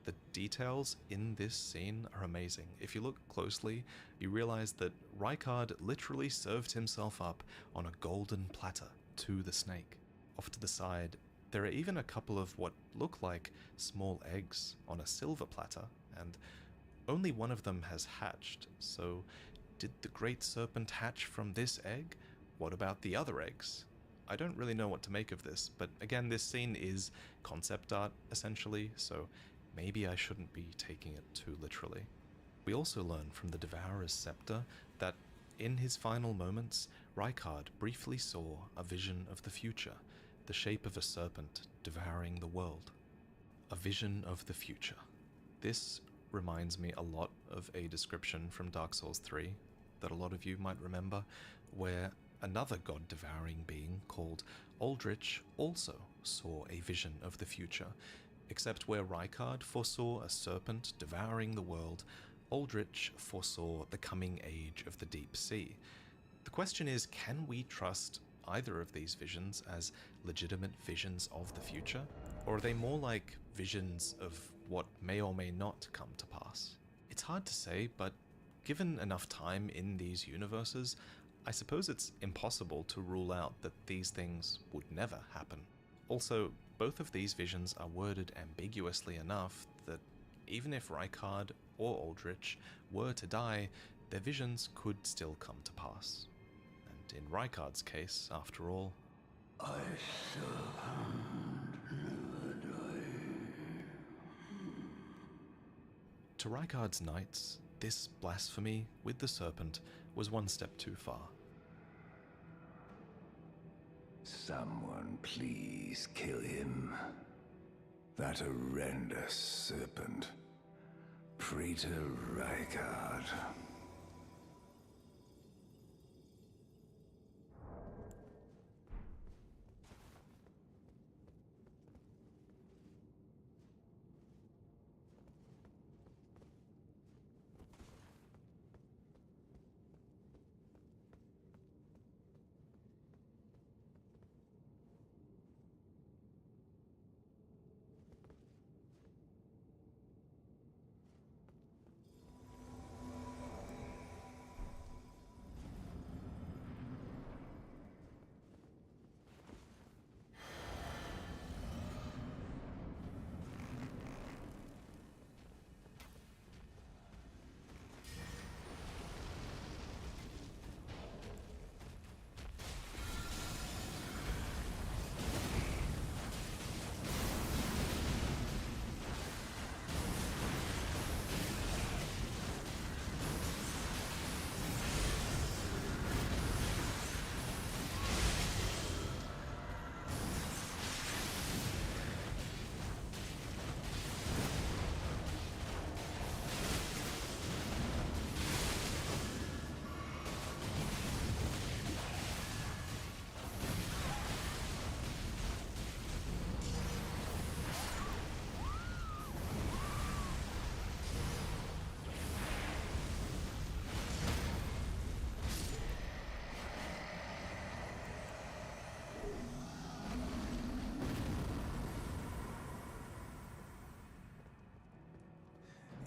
The details in this scene are amazing. If you look closely, you realize that Rykard literally served himself up on a golden platter to the snake. Off to the side, there are even a couple of what look like small eggs on a silver platter, and only one of them has hatched, so did the great serpent hatch from this egg? What about the other eggs? I don't really know what to make of this, but again, this scene is concept art, essentially, so maybe I shouldn't be taking it too literally. We also learn from the Devourer's scepter that in his final moments, Rykard briefly saw a vision of the future, the shape of a serpent devouring the world. A vision of the future. This reminds me a lot of a description from Dark Souls 3 that a lot of you might remember, where another god-devouring being called Aldrich also saw a vision of the future, except where Rykard foresaw a serpent devouring the world, Aldrich foresaw the coming age of the deep sea. The question is, can we trust either of these visions as legitimate visions of the future, or are they more like visions of what may or may not come to pass? It's hard to say, but given enough time in these universes, I suppose it's impossible to rule out that these things would never happen. Also, both of these visions are worded ambiguously enough that even if Rykard or Aldrich were to die, their visions could still come to pass. And in Rykard's case, after all, I to Rykard's knights, this blasphemy with the serpent was one step too far. Someone please kill him. That horrendous serpent. Praetor Rykard.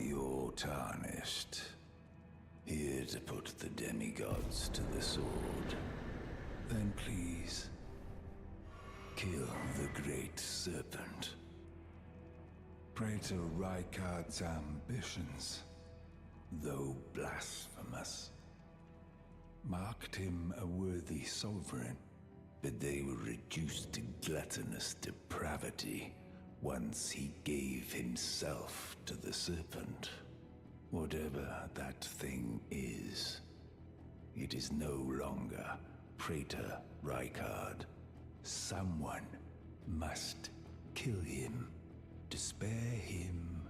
You're tarnished. Here to put the demigods to the sword. Then please, kill the great serpent. Praetor Rykard's ambitions, though blasphemous, marked him a worthy sovereign. but they were reduced to gluttonous depravity once he gave himself to the serpent. Whatever that thing is, it is no longer Praetor Rykard. Someone must kill him to spare him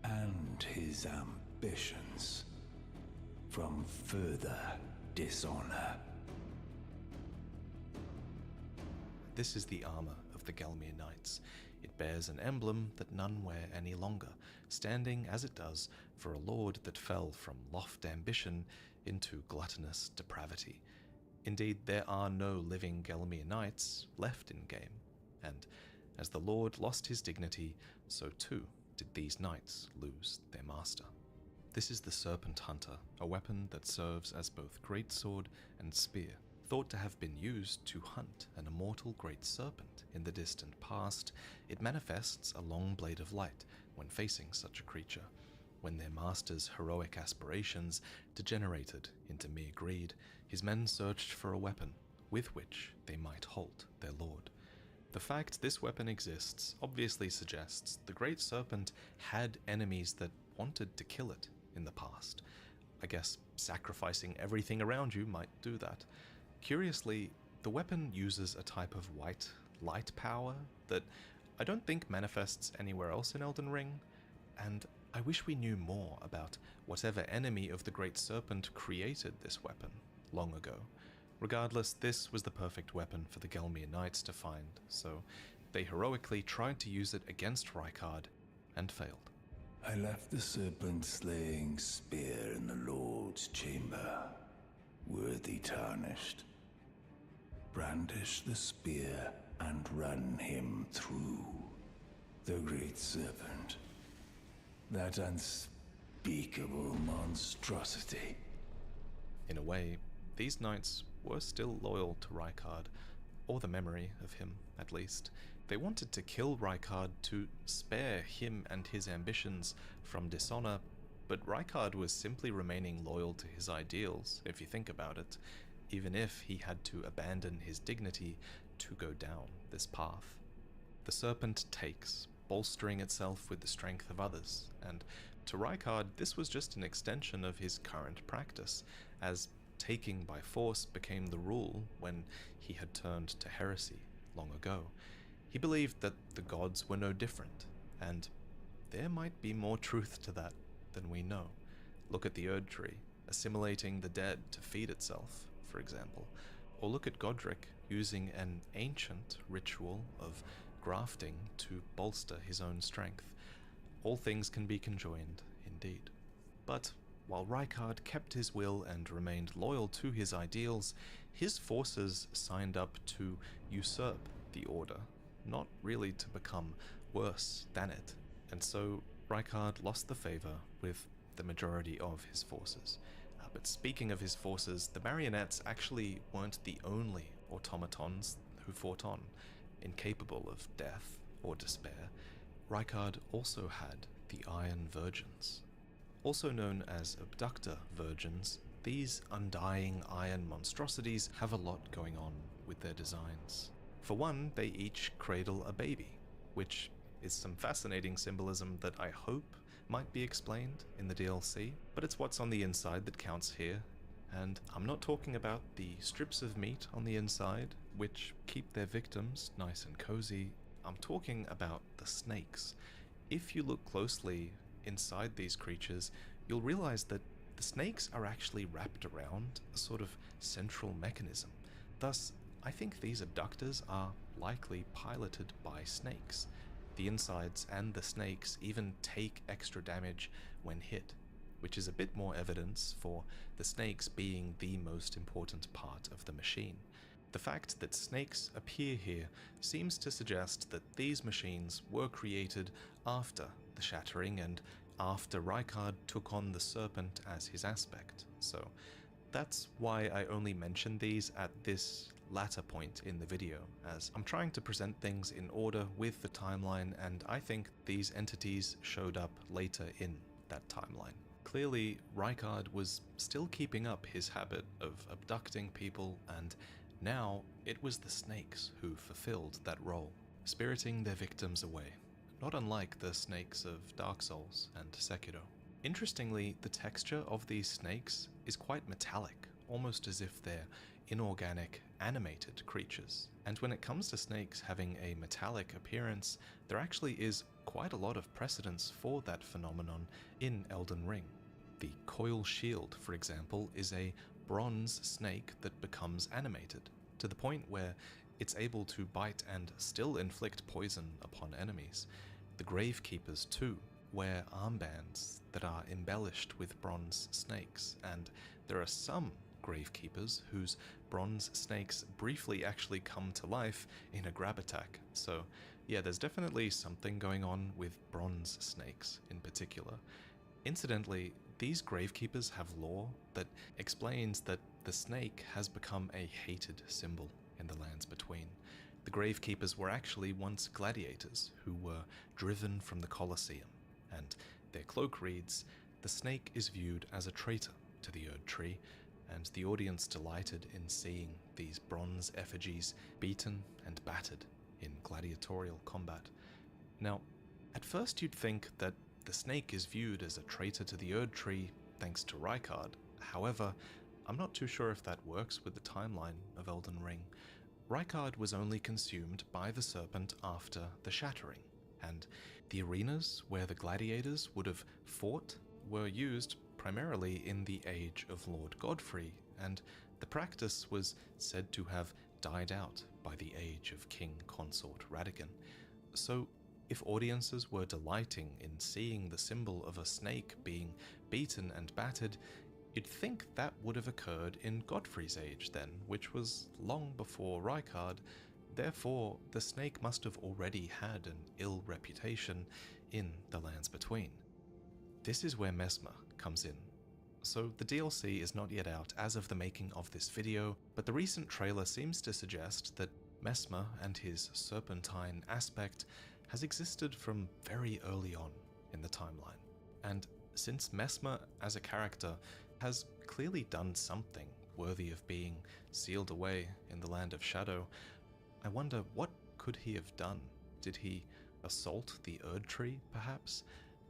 and his ambitions from further dishonor. This is the armor of the Gelmir Knights. It bears an emblem that none wear any longer, standing as it does for a lord that fell from loft ambition into gluttonous depravity. Indeed, there are no living Gelmir Knights left in-game, and as the lord lost his dignity, so too did these knights lose their master. This is the Serpent Hunter, a weapon that serves as both greatsword and spear. Thought to have been used to hunt an immortal great serpent in the distant past, it manifests a long blade of light when facing such a creature. When their master's heroic aspirations degenerated into mere greed, his men searched for a weapon with which they might halt their lord. The fact this weapon exists obviously suggests the great serpent had enemies that wanted to kill it in the past. I guess sacrificing everything around you might do that. Curiously, the weapon uses a type of white light power that I don't think manifests anywhere else in Elden Ring, and I wish we knew more about whatever enemy of the Great Serpent created this weapon long ago. Regardless, this was the perfect weapon for the Gelmir Knights to find, so they heroically tried to use it against Rykard and failed. I left the serpent-slaying spear in the Lord's chamber. Worthy Tarnished. Brandish the spear and run him through. The great serpent. That unspeakable monstrosity. In a way, these knights were still loyal to Rykard, or the memory of him, at least. They wanted to kill Rykard to spare him and his ambitions from dishonor, but Rykard was simply remaining loyal to his ideals, if you think about it, even if he had to abandon his dignity to go down this path. The serpent takes, bolstering itself with the strength of others, and to Rykard this was just an extension of his current practice, as taking by force became the rule when he had turned to heresy long ago. He believed that the gods were no different, and there might be more truth to that than we know. Look at the Erdtree, assimilating the dead to feed itself, for example, or look at Godric using an ancient ritual of grafting to bolster his own strength. All things can be conjoined, indeed. But while Rykard kept his will and remained loyal to his ideals, his forces signed up to usurp the Order, not really to become worse than it, and so Rykard lost the favor with the majority of his forces. But speaking of his forces, the marionettes actually weren't the only automatons who fought on, incapable of death or despair. Rykard also had the Iron Virgins. Also known as abductor virgins, these undying iron monstrosities have a lot going on with their designs. For one, they each cradle a baby, which is some fascinating symbolism that I hope might be explained in the DLC, but it's what's on the inside that counts here, and I'm not talking about the strips of meat on the inside, which keep their victims nice and cozy. I'm talking about the snakes. If you look closely inside these creatures, you'll realize that the snakes are actually wrapped around a sort of central mechanism. Thus, I think these abductors are likely piloted by snakes. The insides and the snakes even take extra damage when hit, which is a bit more evidence for the snakes being the most important part of the machine. The fact that snakes appear here seems to suggest that these machines were created after the Shattering and after Rykard took on the Serpent as his aspect, so that's why I only mention these at this latter point in the video, as I'm trying to present things in order with the timeline, and I think these entities showed up later in that timeline. Clearly, Rykard was still keeping up his habit of abducting people and Now, it was the snakes who fulfilled that role, spiriting their victims away, not unlike the snakes of Dark Souls and Sekiro. Interestingly, the texture of these snakes is quite metallic, almost as if they're inorganic, animated creatures. And when it comes to snakes having a metallic appearance, there actually is quite a lot of precedence for that phenomenon in Elden Ring. The coil shield, for example, is a bronze snake that becomes animated, to the point where it's able to bite and still inflict poison upon enemies. The Gravekeepers, too, wear armbands that are embellished with bronze snakes, and there are some Gravekeepers whose bronze snakes briefly actually come to life in a grab attack. So yeah, there's definitely something going on with bronze snakes in particular. Incidentally, these Gravekeepers have lore that explains that the snake has become a hated symbol in the Lands Between. The Gravekeepers were actually once gladiators who were driven from the Colosseum, and their cloak reads, "The snake is viewed as a traitor to the Erdtree," and the audience delighted in seeing these bronze effigies beaten and battered in gladiatorial combat. Now, at first you'd think that the snake is viewed as a traitor to the Erdtree thanks to Rykard. However, I'm not too sure if that works with the timeline of Elden Ring. Rykard was only consumed by the serpent after the Shattering, and the arenas where the gladiators would have fought were used primarily in the age of Lord Godfrey, and the practice was said to have died out by the age of King Consort Radagon. So, if audiences were delighting in seeing the symbol of a snake being beaten and battered, you'd think that would have occurred in Godfrey's age then, which was long before Rykard. Therefore, the snake must have already had an ill reputation in the Lands Between. This is where Messmer comes in. So the DLC is not yet out as of the making of this video, but the recent trailer seems to suggest that Messmer and his serpentine aspect has existed from very early on in the timeline. And since Messmer as a character has clearly done something worthy of being sealed away in the Land of Shadow, I wonder, what could he have done? Did he assault the Erdtree, perhaps?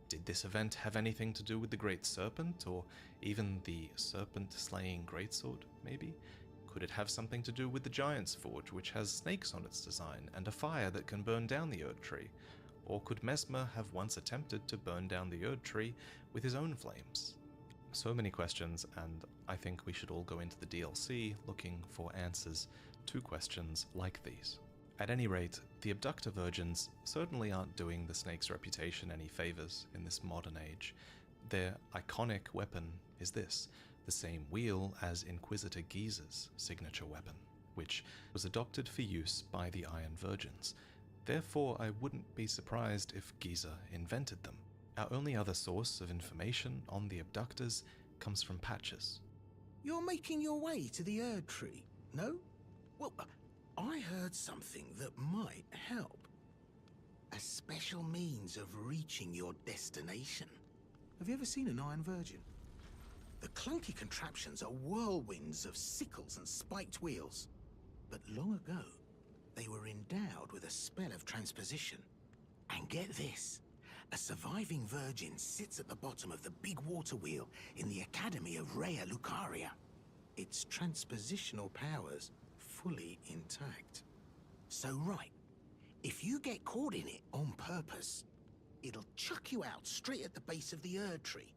Did this event have anything to do with the Great Serpent, or even the serpent-slaying greatsword, maybe? Could it have something to do with the Giant's Forge, which has snakes on its design, and a fire that can burn down the Erdtree? Or could Messmer have once attempted to burn down the Erdtree with his own flames? So many questions, and I think we should all go into the DLC looking for answers to questions like these. At any rate, the Abductor Virgins certainly aren't doing the snake's reputation any favors in this modern age. Their iconic weapon is this, the same wheel as Inquisitor Giza's signature weapon, which was adopted for use by the Iron Virgins. Therefore, I wouldn't be surprised if Giza invented them. Our only other source of information on the Abductors comes from patches. You're making your way to the Erdtree, no? Well, I heard something that might help. A special means of reaching your destination. Have you ever seen an Iron Virgin? The clunky contraptions are whirlwinds of sickles and spiked wheels. But long ago, they were endowed with a spell of transposition. And get this, a surviving virgin sits at the bottom of the big water wheel in the Academy of Rhea Lucaria. Its transpositional powers fully intact. So right, if you get caught in it on purpose, it'll chuck you out straight at the base of the Erdtree.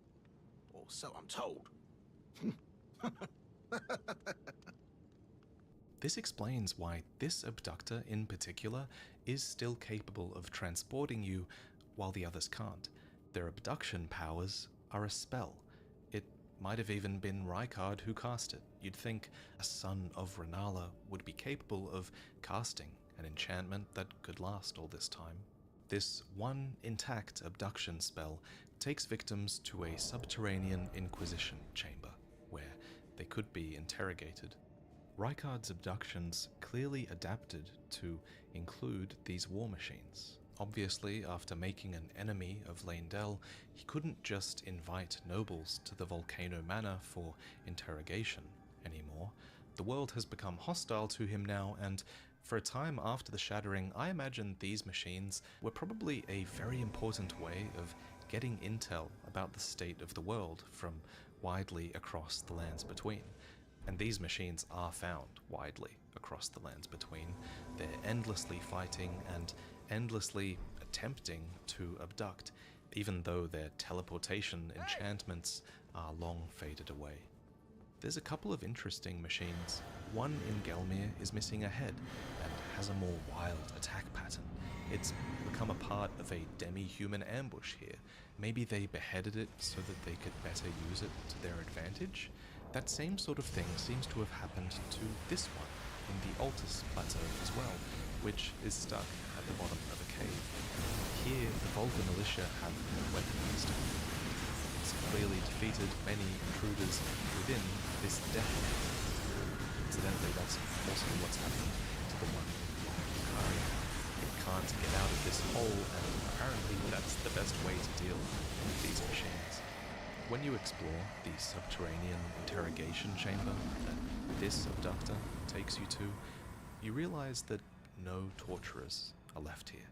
Or so I'm told. This explains why this abductor in particular is still capable of transporting you while the others can't. Their abduction powers are a spell. It might have even been Rykard who cast it. You'd think a son of Rennala would be capable of casting an enchantment that could last all this time. This one intact abduction spell takes victims to a subterranean Inquisition chamber, where they could be interrogated. Rykard's abductions clearly adapted to include these war machines. Obviously, after making an enemy of Leyndell, he couldn't just invite nobles to the Volcano Manor for interrogation anymore. The world has become hostile to him now, and for a time after the Shattering, I imagine these machines were probably a very important way of getting intel about the state of the world from widely across the lands between. And these machines are found widely across the lands between. They're endlessly fighting and endlessly attempting to abduct, even though their teleportation enchantments are long faded away. There's a couple of interesting machines. One in Gelmir is missing a head and has a more wild attack pattern. It's become a part of a demi-human ambush here. Maybe they beheaded it so that they could better use it to their advantage? That same sort of thing seems to have happened to this one in the Altus Plateau as well, which is stuck at the bottom of a cave. Here, the Volga militia have weaponized it. It's clearly defeated many intruders within this death cave. Incidentally, that's also what's happened to the one in Mohg. It can't get out of this hole, and apparently that's the best way to deal with these machines. When you explore the subterranean interrogation chamber that this abductor takes you to, you realize that no torturers are left here.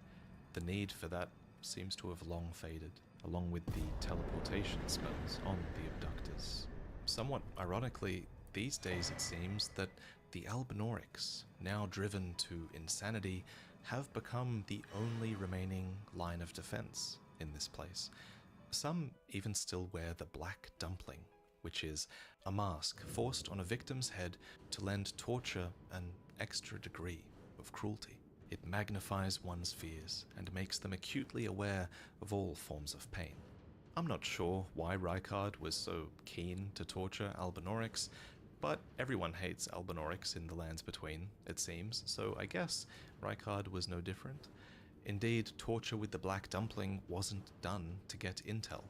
The need for that seems to have long faded, along with the teleportation spells on the abductors. Somewhat ironically, these days it seems that the Albinorics, now driven to insanity, have become the only remaining line of defense in this place. Some even still wear the Black Dumpling, which is a mask forced on a victim's head to lend torture an extra degree of cruelty. It magnifies one's fears and makes them acutely aware of all forms of pain. I'm not sure why Rykard was so keen to torture Albinorics, but everyone hates Albinorics in the lands between, it seems, so I guess Rykard was no different. Indeed, torture with the Black Dumpling wasn't done to get intel.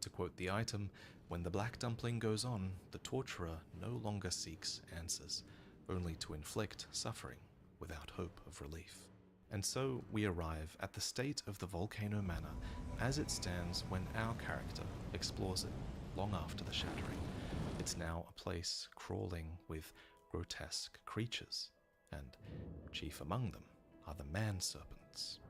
To quote the item, when the Black Dumpling goes on, the torturer no longer seeks answers, only to inflict suffering without hope of relief. And so we arrive at the state of the Volcano Manor as it stands when our character explores it long after the Shattering. It's now a place crawling with grotesque creatures, and chief among them are the man-serpents.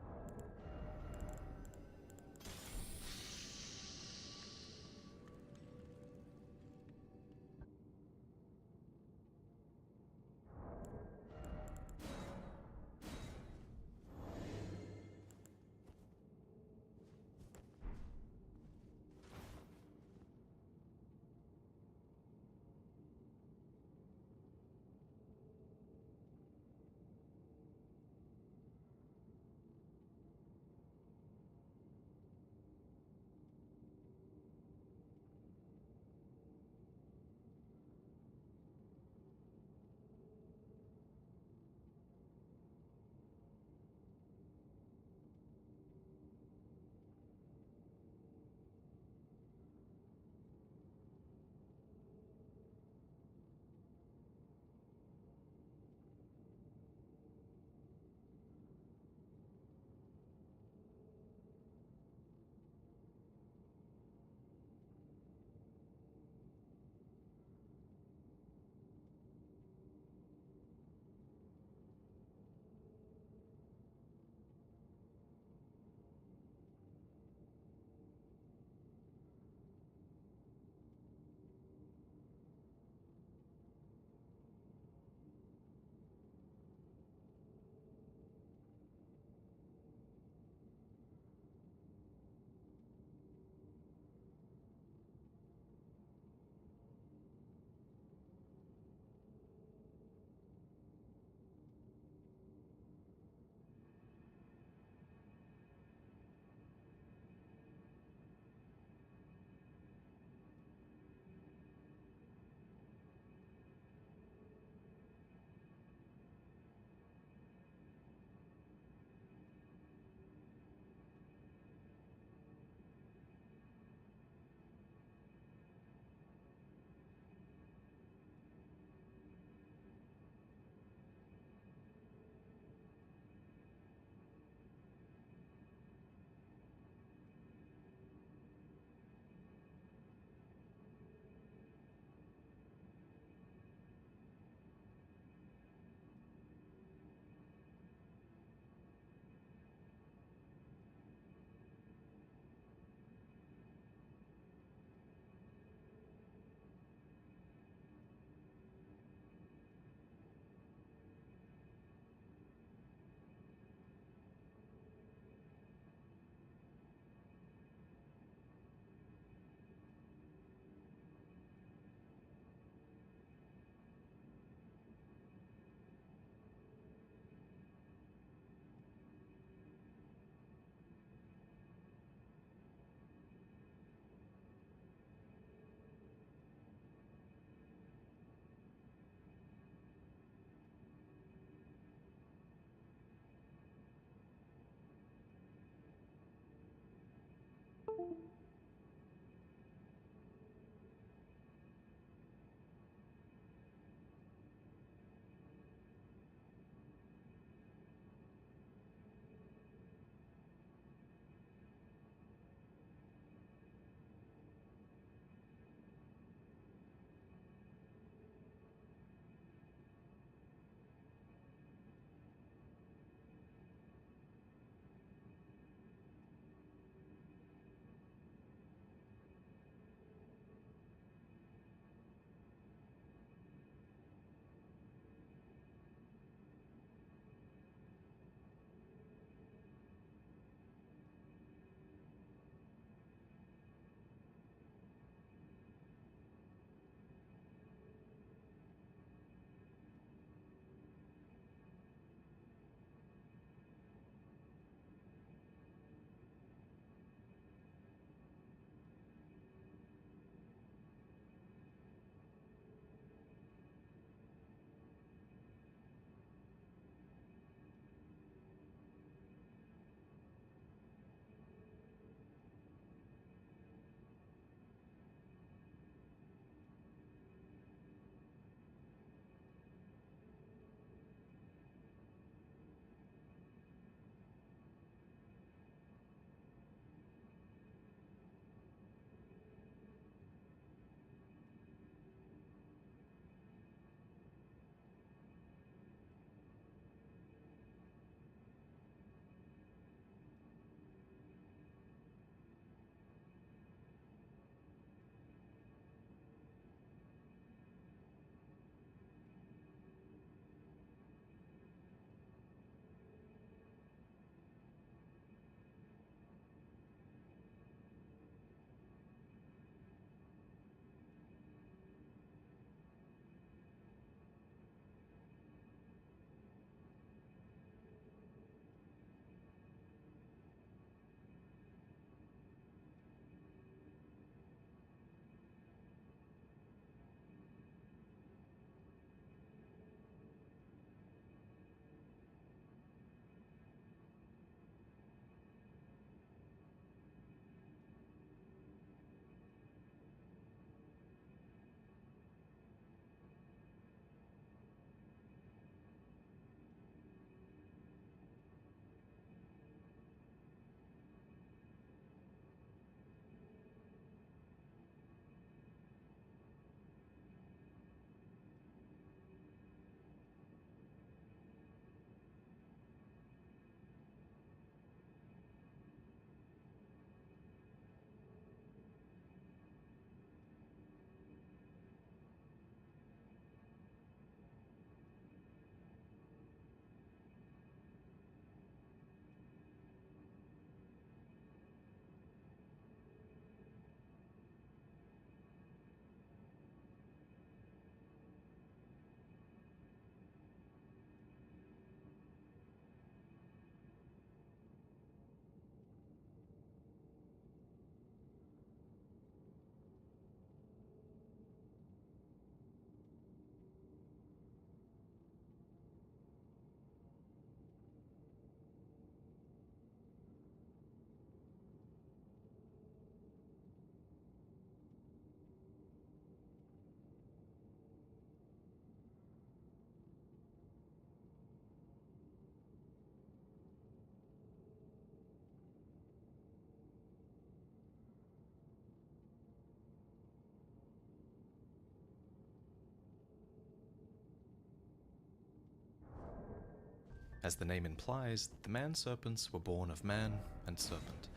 As the name implies, the man-serpents were born of man and serpent.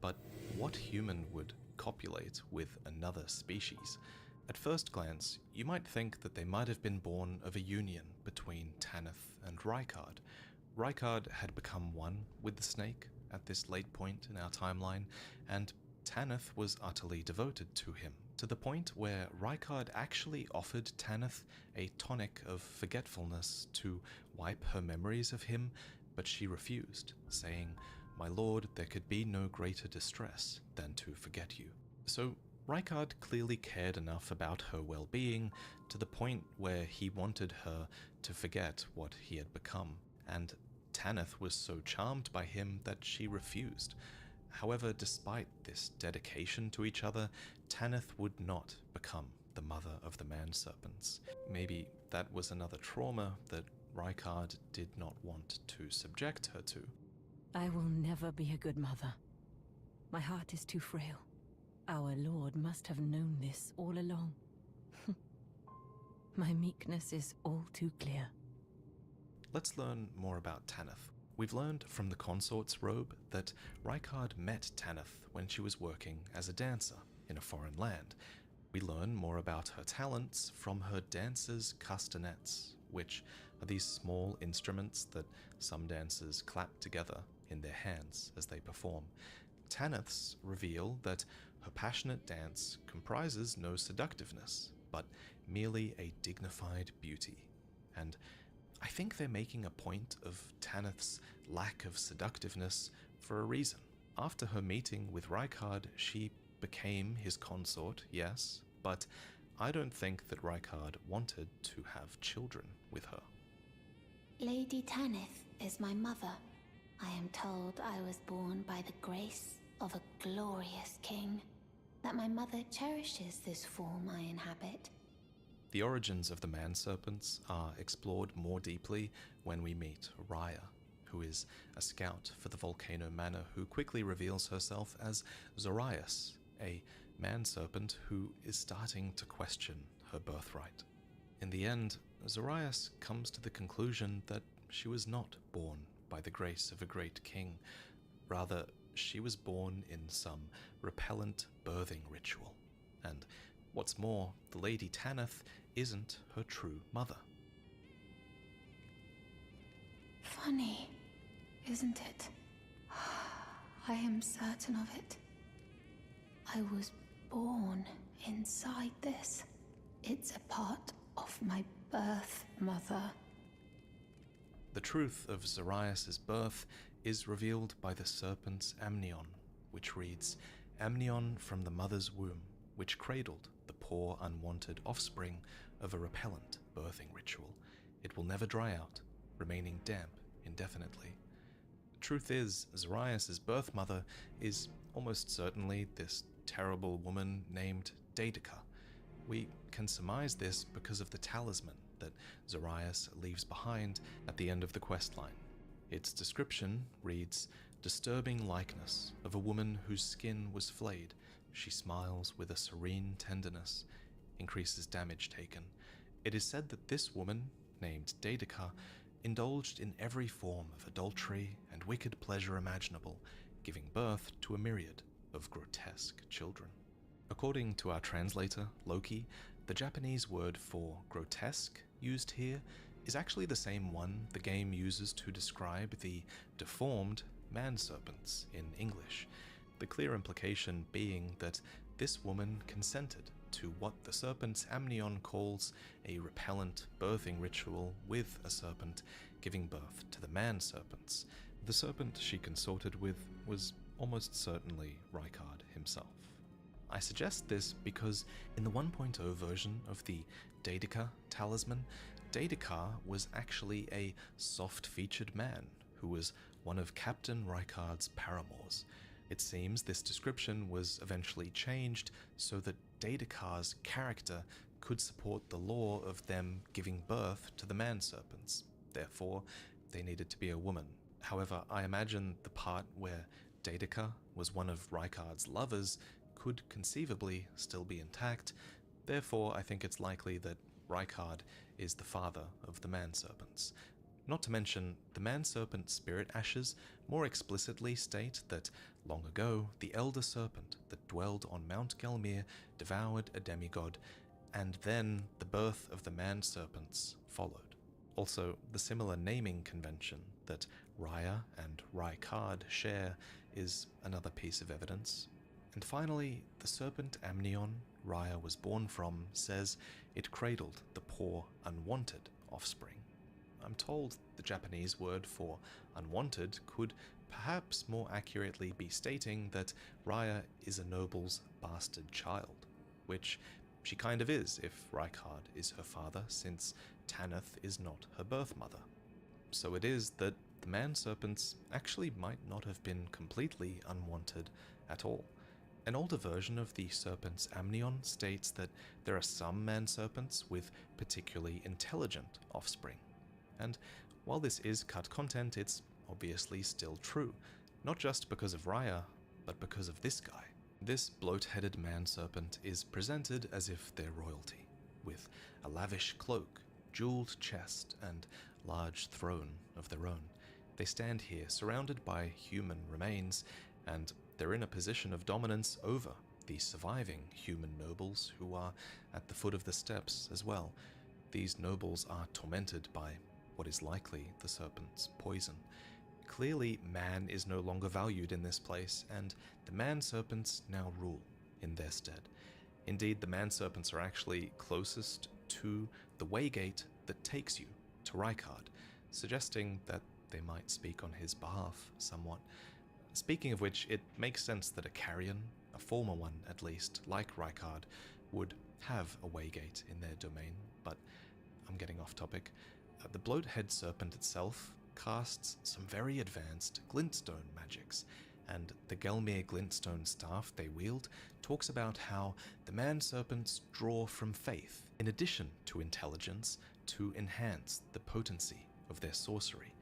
But what human would copulate with another species? At first glance, you might think that they might have been born of a union between Tanith and Rykard. Rykard had become one with the snake at this late point in our timeline, and Tanith was utterly devoted to him, to the point where Rykard actually offered Tanith a tonic of forgetfulness to wipe her memories of him, but she refused, saying, "My lord, there could be no greater distress than to forget you." So Rykard clearly cared enough about her well-being to the point where he wanted her to forget what he had become, and Tanith was so charmed by him that she refused. However, despite this dedication to each other, Tanith would not become the mother of the man-serpents. Maybe that was another trauma that Rykard did not want to subject her to. I will never be a good mother. My heart is too frail. Our Lord must have known this all along. My meekness is all too clear. Let's learn more about Tanith. We've learned from the consort's robe that Rykard met Tanith when she was working as a dancer in a foreign land. We learn more about her talents from her dancer's castanets, which are these small instruments that some dancers clap together in their hands as they perform. Tanith's reveal that her passionate dance comprises no seductiveness, but merely a dignified beauty. And I think they're making a point of Tanith's lack of seductiveness for a reason. After her meeting with Rykard, she became his consort, yes, but I don't think that Rykard wanted to have children with her. Lady Tanith is my mother. I am told I was born by the grace of a glorious king, that my mother cherishes this form I inhabit. The origins of the man-serpents are explored more deeply when we meet Raya, who is a scout for the Volcano Manor who quickly reveals herself as Zorias, a man-serpent who is starting to question her birthright. In the end, Zorias comes to the conclusion that she was not born by the grace of a great king. Rather, she was born in some repellent birthing ritual. And what's more, the Lady Tanith isn't her true mother. Funny, isn't it? I am certain of it. I was born inside this. It's a part of my birth, mother. The truth of Zorias' birth is revealed by the serpent's amnion, which reads, "Amnion from the mother's womb, which cradled the poor unwanted offspring of a repellent birthing ritual. It will never dry out, remaining damp indefinitely." Truth is, Zorias' birth mother is almost certainly this terrible woman named Daedeka. We can surmise this because of the talisman that Zorias leaves behind at the end of the questline. Its description reads, "Disturbing likeness of a woman whose skin was flayed. She smiles with a serene tenderness. Increases damage taken." It is said that this woman, named Daedeka, indulged in every form of adultery and wicked pleasure imaginable, giving birth to a myriad of grotesque children. According to our translator, Loki, the Japanese word for grotesque used here is actually the same one the game uses to describe the deformed man-serpents in English, the clear implication being that this woman consented to what the serpent's amnion calls a repellent birthing ritual with a serpent giving birth to the man-serpents. The serpent she consorted with was almost certainly Rykard himself. I suggest this because in the 1.0 version of the Daedeka talisman, Daedeka was actually a soft-featured man who was one of Captain Rykard's paramours. It seems this description was eventually changed so that Daedeka's character could support the law of them giving birth to the man-serpents. Therefore, they needed to be a woman. However, I imagine the part where Daedeka was one of Rykard's lovers could conceivably still be intact. Therefore, I think it's likely that Rykard is the father of the man-serpents. Not to mention, the man-serpent spirit ashes more explicitly state that long ago, the elder serpent that dwelled on Mount Gelmir devoured a demigod, and then the birth of the man-serpents followed. Also, the similar naming convention that Raya and Rykard share is another piece of evidence. And finally, the serpent amnion Raya was born from says it cradled the poor, unwanted offspring. I'm told the Japanese word for unwanted could perhaps more accurately be stating that Raya is a noble's bastard child, which she kind of is if Rykard is her father, since Tanith is not her birth mother. So it is that the man-serpents actually might not have been completely unwanted at all. An older version of the serpent's amnion states that there are some man-serpents with particularly intelligent offspring. And while this is cut content, it's obviously still true, not just because of Raya, but because of this guy. This bloat-headed man-serpent is presented as if they're royalty, with a lavish cloak, jeweled chest, and large throne of their own. They stand here surrounded by human remains, and they're in a position of dominance over the surviving human nobles who are at the foot of the steps as well. These nobles are tormented by what is likely the serpent's poison. Clearly, man is no longer valued in this place, and the man-serpents now rule in their stead. Indeed, the man-serpents are actually closest to the waygate that takes you to Rykard, suggesting that they might speak on his behalf somewhat. Speaking of which, it makes sense that a carrion, a former one at least, like Rykard, would have a waygate in their domain, but I'm getting off topic. The bloathead serpent itself casts some very advanced glintstone magics, and the Gelmir glintstone staff they wield talks about how the man-serpents draw from faith, in addition to intelligence, to enhance the potency of their sorcery.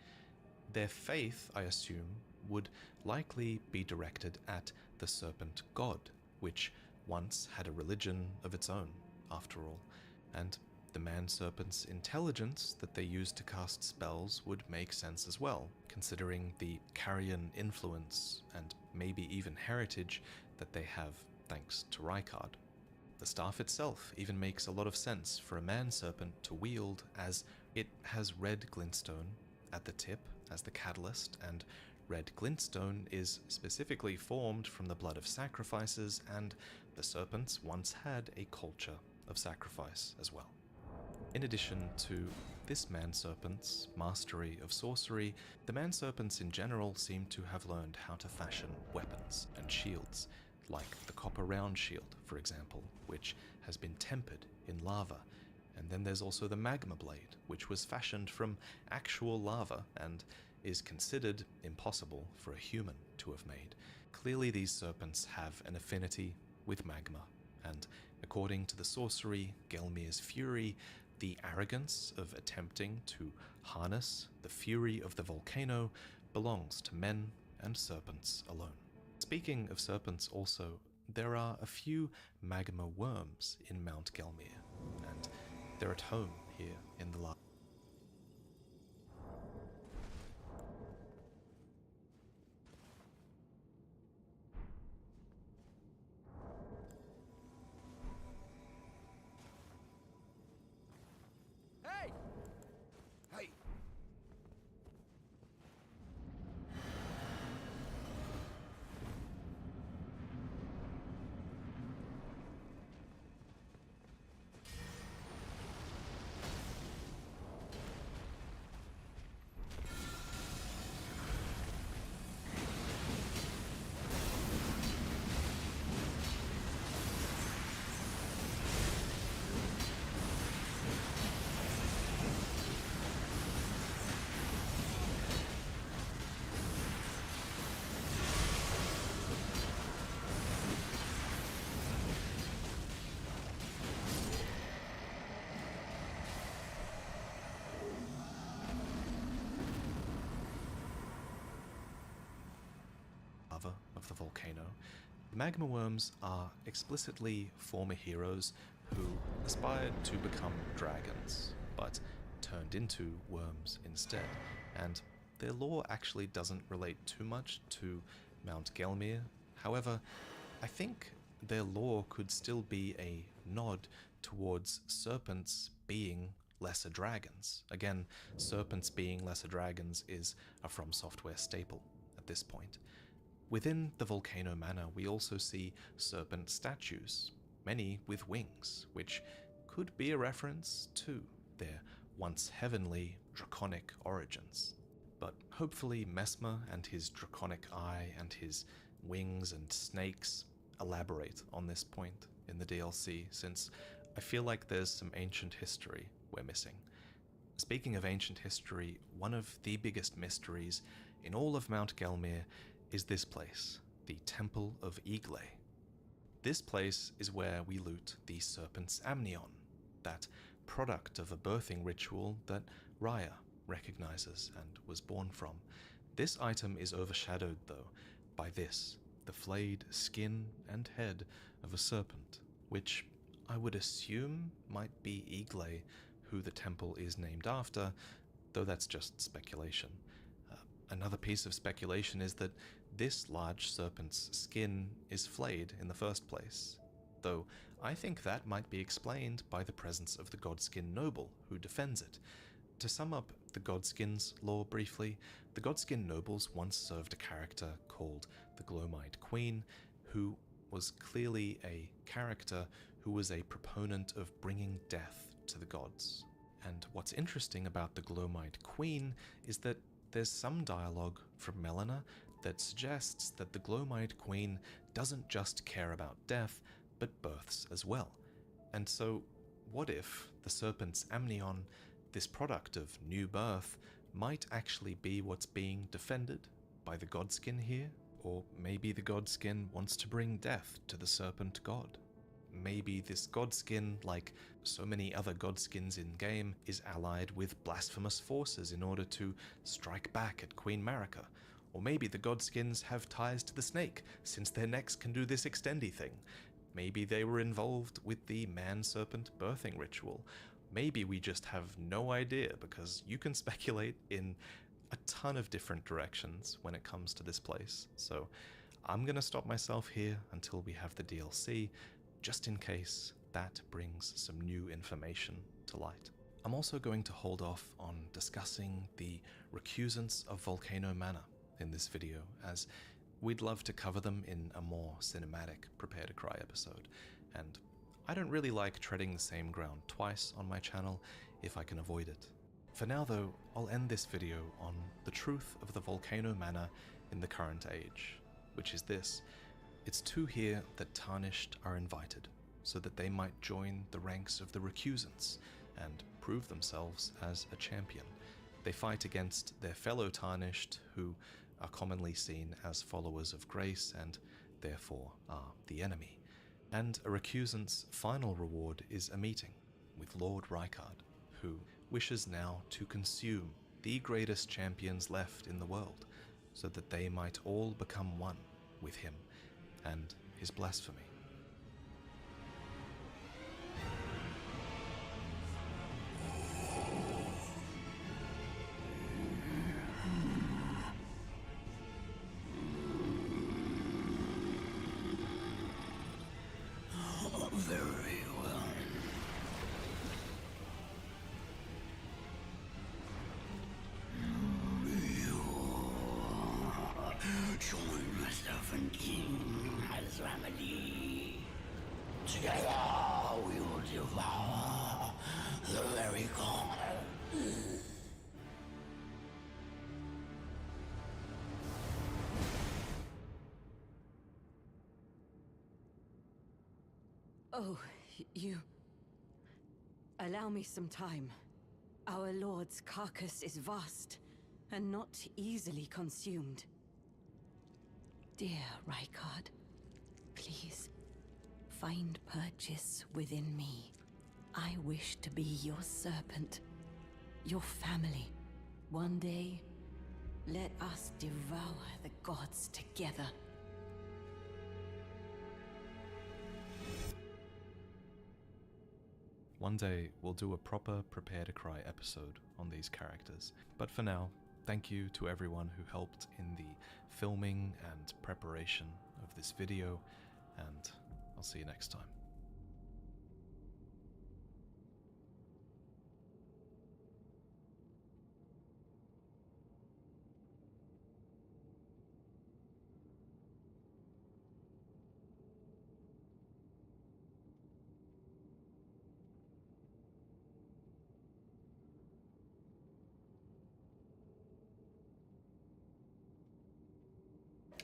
Their faith, I assume, would likely be directed at the serpent god, which once had a religion of its own, after all, and the man-serpent's intelligence that they used to cast spells would make sense as well, considering the carrion influence and maybe even heritage that they have thanks to Rykard. The staff itself even makes a lot of sense for a man-serpent to wield, as it has red glintstone at the tip as the catalyst, and red glintstone is specifically formed from the blood of sacrifices, and the serpents once had a culture of sacrifice as well. In addition to this man-serpent's mastery of sorcery, the man-serpents in general seem to have learned how to fashion weapons and shields, like the copper round shield, for example, which has been tempered in lava. And then there's also the magma blade, which was fashioned from actual lava and is considered impossible for a human to have made. Clearly these serpents have an affinity with magma, and according to the sorcery, Gelmir's fury, the arrogance of attempting to harness the fury of the volcano belongs to men and serpents alone. Speaking of serpents also, there are a few magma worms in Mount Gelmir, and they're at home here in the lava. Hey! Hey! Of the volcano. The magma worms are explicitly former heroes who aspired to become dragons, but turned into worms instead, and their lore actually doesn't relate too much to Mount Gelmir. However, I think their lore could still be a nod towards serpents being lesser dragons. Again, serpents being lesser dragons is a From Software staple at this point. Within the Volcano Manor, we also see serpent statues, many with wings, which could be a reference to their once heavenly draconic origins. But hopefully Messmer and his draconic eye and his wings and snakes elaborate on this point in the DLC, since I feel like there's some ancient history we're missing. Speaking of ancient history, one of the biggest mysteries in all of Mount Gelmir is this place, the Temple of Igle. This place is where we loot the Serpent's Amnion, that product of a birthing ritual that Raya recognizes and was born from. This item is overshadowed, though, by this, the flayed skin and head of a serpent, which I would assume might be Igle, who the temple is named after, though that's just speculation. Another piece of speculation is that this large serpent's skin is flayed in the first place, though I think that might be explained by the presence of the Godskin noble who defends it. To sum up the Godskins lore briefly, the Godskin nobles once served a character called the Glowmide Queen, who was clearly a character who was a proponent of bringing death to the gods. And what's interesting about the Glowmide Queen is that there's some dialogue from Melina that suggests that the Glowmide Queen doesn't just care about death, but births as well. And so, what if the Serpent's Amnion, this product of new birth, might actually be what's being defended by the Godskin here? Or maybe the Godskin wants to bring death to the Serpent God. Maybe this Godskin, like so many other Godskins in-game, is allied with blasphemous forces in order to strike back at Queen Marika. Or maybe the Godskins have ties to the snake, since their necks can do this extendy thing. Maybe they were involved with the man-serpent birthing ritual. Maybe we just have no idea, because you can speculate in a ton of different directions when it comes to this place. So I'm gonna stop myself here until we have the DLC, just in case that brings some new information to light. I'm also going to hold off on discussing the recusants of Volcano Manor in this video, as we'd love to cover them in a more cinematic Prepare to Cry episode, and I don't really like treading the same ground twice on my channel if I can avoid it. For now though, I'll end this video on the truth of the Volcano Manor in the current age, which is this. It's to here that Tarnished are invited, so that they might join the ranks of the recusants and prove themselves as a champion. They fight against their fellow Tarnished, who are commonly seen as followers of grace and therefore are the enemy. And a recusant's final reward is a meeting with Lord Rykard, who wishes now to consume the greatest champions left in the world, so that they might all become one with him and his blasphemy. Very well. Join myself and King as family. Together we will devour the very corner. Oh, you... Allow me some time. Our lord's carcass is vast, and not easily consumed. Dear Rykard, please, find purchase within me. I wish to be your serpent, your family. One day, let us devour the gods together. One day, we'll do a proper Prepare to Cry episode on these characters. But for now, thank you to everyone who helped in the filming and preparation of this video, and I'll see you next time.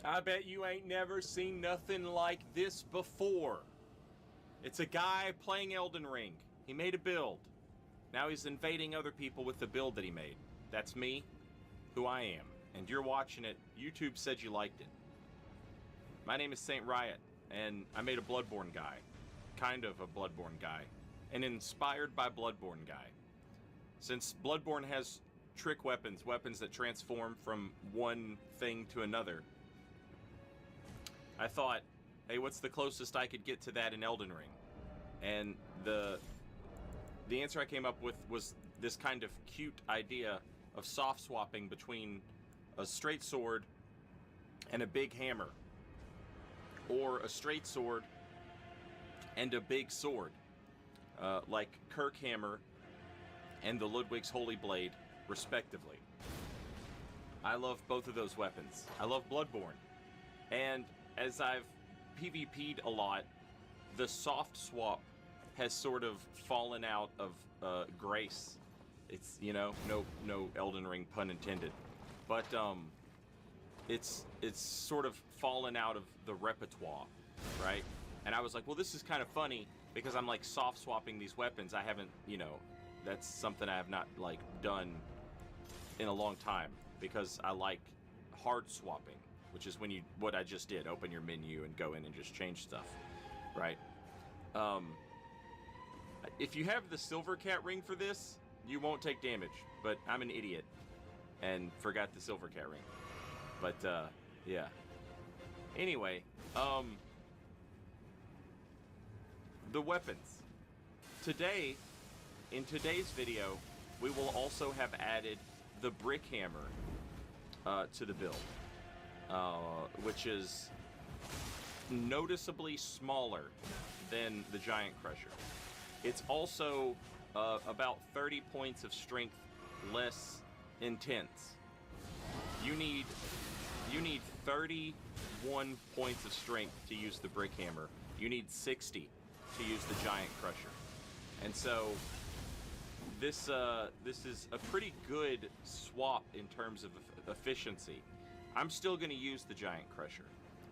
I bet you ain't never seen nothing like this before. It's a guy playing Elden Ring. He made a build. Now he's invading other people with the build that he made. That's me, who I am. And you're watching it. YouTube said you liked it. My name is Saint Riot, and I made a Bloodborne guy. Kind of a Bloodborne guy. An inspired by Bloodborne guy. Since Bloodborne has trick weapons, weapons that transform from one thing to another, I thought, hey, what's the closest I could get to that in Elden Ring? And the answer I came up with was this kind of cute idea of soft swapping between a straight sword and a big hammer, or a straight sword and a big sword, like Kirkhammer and the Ludwig's Holy Blade, respectively. I love both of those weapons. I love Bloodborne. And as I've PvP'd a lot, the soft swap has sort of fallen out of grace. It's, you know, no Elden Ring pun intended. But it's sort of fallen out of the repertoire, right? And I was like, well, this is kind of funny because I'm like soft swapping these weapons. I haven't, you know, that's something I have not like done in a long time, because I like hard swapping, which is when you, what I just did, open your menu and go in and just change stuff, right? If you have the Silver Cat ring for this, you won't take damage, but I'm an idiot and forgot the Silver Cat ring. But yeah. Anyway, the weapons. Today, in today's video, we will also have added the Brick Hammer to the build, which is noticeably smaller than the Giant Crusher. It's also about 30 points of strength less intense. You need 31 points of strength to use the Brick Hammer. You need 60 to use the Giant Crusher. And so this is a pretty good swap in terms of efficiency. I'm still going to use the Giant Crusher,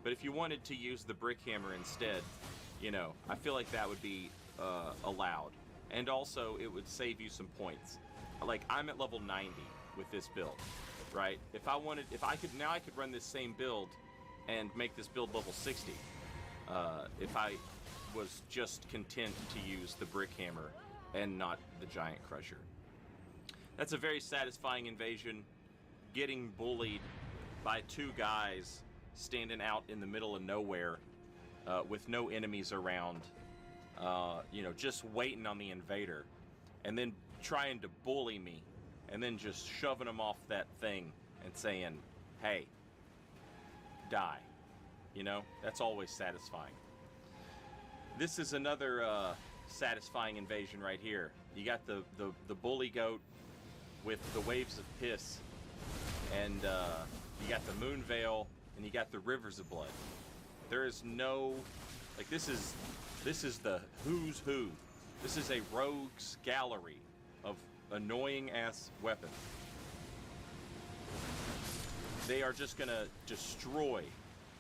but if you wanted to use the Brick Hammer instead, you know, I feel like that would be allowed. And also, it would save you some points. Like, I'm at level 90 with this build, right? If I could run this same build and make this build level 60. If I was just content to use the Brick Hammer and not the Giant Crusher. That's a very satisfying invasion. Getting bullied by two guys standing out in the middle of nowhere with no enemies around, you know, just waiting on the invader, and then trying to bully me, and then just shoving them off that thing and saying, hey, die. You know, that's always satisfying. This is another satisfying invasion right here. You got the bully goat with the waves of piss, and you got the moon veil, and you got the rivers of blood. There is no, like, this is the who's who. This is a rogues gallery of annoying ass weapons. They are just gonna destroy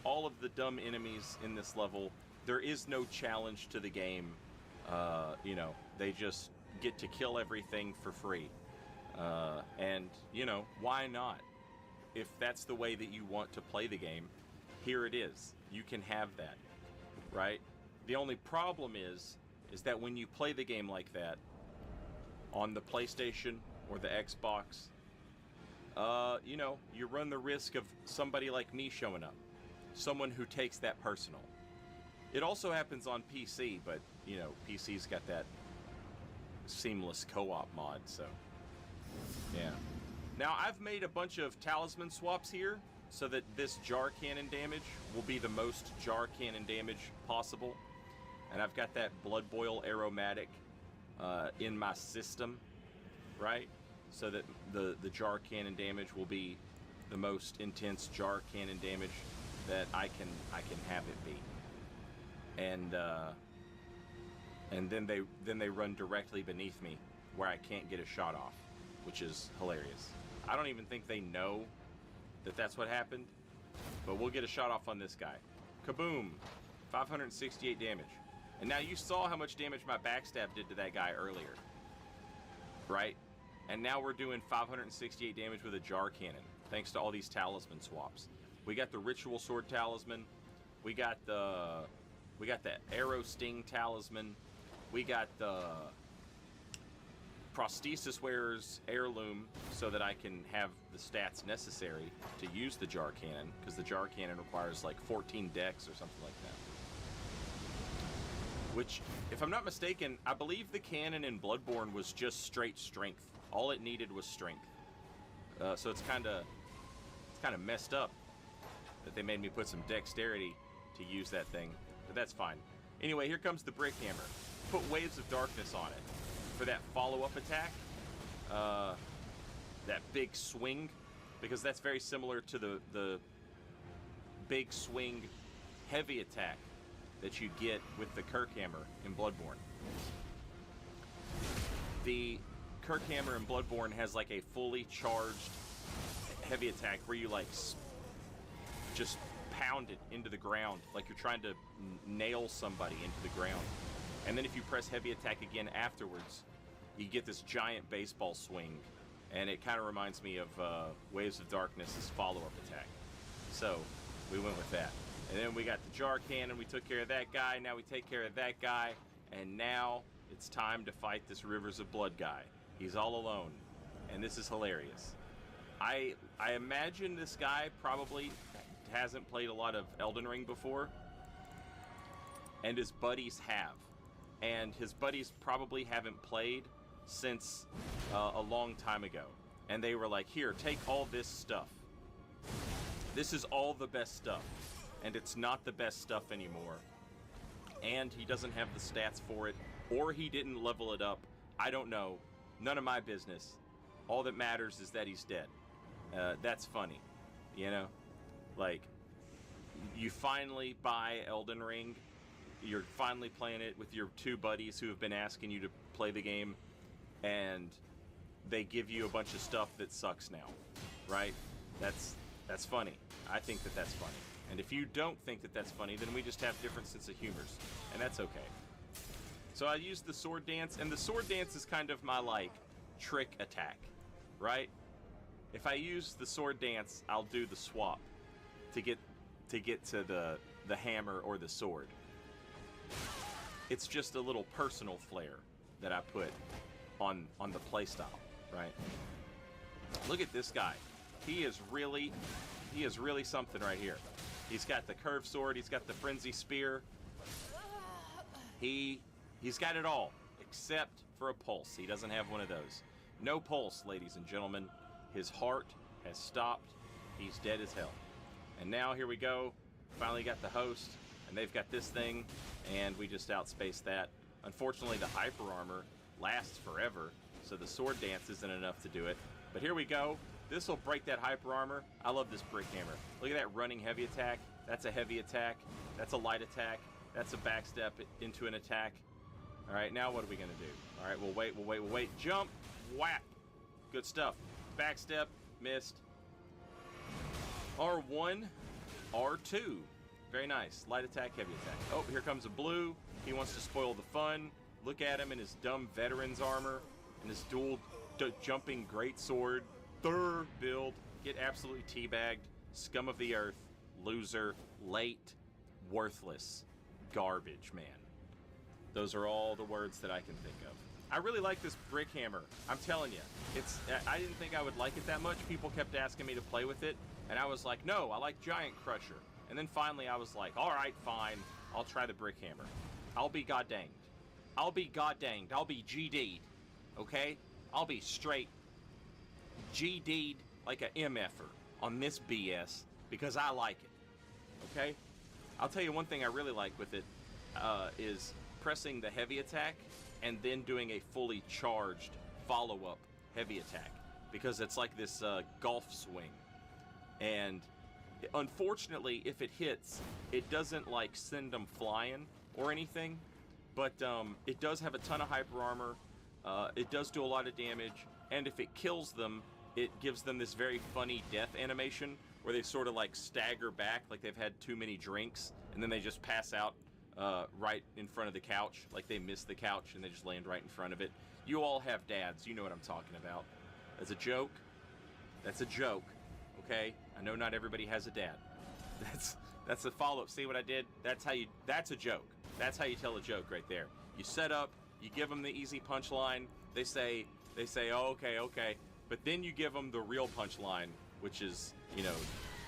all of the dumb enemies in this level. There is no challenge to the game. You know, they just get to kill everything for free. And, you know, why not? If that's the way that you want to play the game, here it is. You can have that, right? The only problem is that when you play the game like that on the PlayStation or the Xbox, you know, you run the risk of somebody like me showing up. Someone who takes that personal. It also happens on PC, but, you know, PC's got that seamless co-op mod, so, yeah. Now, I've made a bunch of talisman swaps here, so that this jar cannon damage will be the most jar cannon damage possible. And I've got that Blood Boil Aromatic in my system, right? So that the jar cannon damage will be the most intense jar cannon damage that I can have it be. And then they run directly beneath me where I can't get a shot off, which is hilarious. I don't even think they know that that's what happened, but we'll get a shot off on this guy. Kaboom! 568 damage. And now you saw how much damage my backstab did to that guy earlier. right? And now we're doing 568 damage with a jar cannon, thanks to all these talisman swaps. We got the ritual sword talisman. We got the arrow sting talisman. We got the prosthesis wearer's heirloom, so that I can have the stats necessary to use the jar cannon, because the jar cannon requires like 14 dex or something like that. Which, if I'm not mistaken, I believe the cannon in Bloodborne was just straight strength. All it needed was strength. So it's kind of messed up that they made me put some dexterity to use that thing, but that's fine. Anyway, here comes the brick hammer. Put waves of darkness on it for that follow-up attack, that big swing, because that's very similar to the big swing heavy attack that you get with the Kirk hammer in Bloodborne. The Kirk hammer in Bloodborne has like a fully charged heavy attack where you like just pound it into the ground like you're trying to nail somebody into the ground. And then if you press heavy attack again afterwards, you get this giant baseball swing, and it kind of reminds me of Waves of Darkness's follow-up attack. So we went with that. And then we got the jar cannon. We took care of that guy. Now we take care of that guy. And now it's time to fight this Rivers of Blood guy. He's all alone, and this is hilarious. I imagine this guy probably hasn't played a lot of Elden Ring before, and his buddies have. And his buddies probably haven't played since a long time ago. And they were like, here, take all this stuff. This is all the best stuff. And it's not the best stuff anymore. And he doesn't have the stats for it, or he didn't level it up. I don't know. None of my business. All that matters is that he's dead. That's funny, you know? Like, you finally buy Elden Ring. You're finally playing it with your two buddies who have been asking you to play the game, and they give you a bunch of stuff that sucks now, right? That's funny. I think that that's funny. And if you don't think that that's funny, then we just have different sense of humors, and that's okay. So I used the sword dance, and the sword dance is kind of my, like, trick attack, right? If I use the sword dance, I'll do the swap to get to the hammer or the sword. It's just a little personal flair that I put on the playstyle, right? Look at this guy. He is really something right here. He's got the curved sword. He's got the frenzy spear. He's got it all, except for a pulse. He doesn't have one of those. No pulse, ladies and gentlemen. His heart has stopped. He's dead as hell. And now here we go. Finally got the host, and they've got this thing, and we just outspaced that. Unfortunately, the hyper armor lasts forever, so the sword dance isn't enough to do it. But here we go. This will break that hyper armor. I love this brick hammer. Look at that running heavy attack. That's a heavy attack. That's a light attack. That's a backstep into an attack. All right, now what are we gonna do? All right, we'll wait. Jump, whap. Good stuff. Backstep, missed. R1, R2. Very nice. Light attack, heavy attack. Oh, here comes a blue. He wants to spoil the fun. Look at him in his dumb veteran's armor and his dual jumping greatsword. Third build. Get absolutely teabagged. Scum of the earth. Loser. Late. Worthless. Garbage, man. Those are all the words that I can think of. I really like this brick hammer. I'm telling you. I didn't think I would like it that much. People kept asking me to play with it, and I was like, no, I like Giant Crusher. And then finally I was like, all right, fine. I'll try the brick hammer. I'll be goddanged. I'll be goddanged. I'll be GD'd. Okay? I'll be straight GD'd like a MF'er on this BS because I like it. Okay? I'll tell you one thing I really like with it is pressing the heavy attack and then doing a fully charged follow-up heavy attack, because it's like this golf swing. And unfortunately, if it hits, it doesn't like send them flying or anything, but it does have a ton of hyper armor. It does do a lot of damage, and if it kills them, it gives them this very funny death animation where they sort of like stagger back like they've had too many drinks, and then they just pass out right in front of the couch, like they miss the couch and they just land right in front of it. You all have dads, you know what I'm talking about. As a joke, that's a joke, okay? I know not everybody has a dad. That's a follow-up. See what I did? That's a joke. That's how you tell a joke right there. You set up, you give them the easy punchline. They say, oh, okay. But then you give them the real punchline, which is, you know,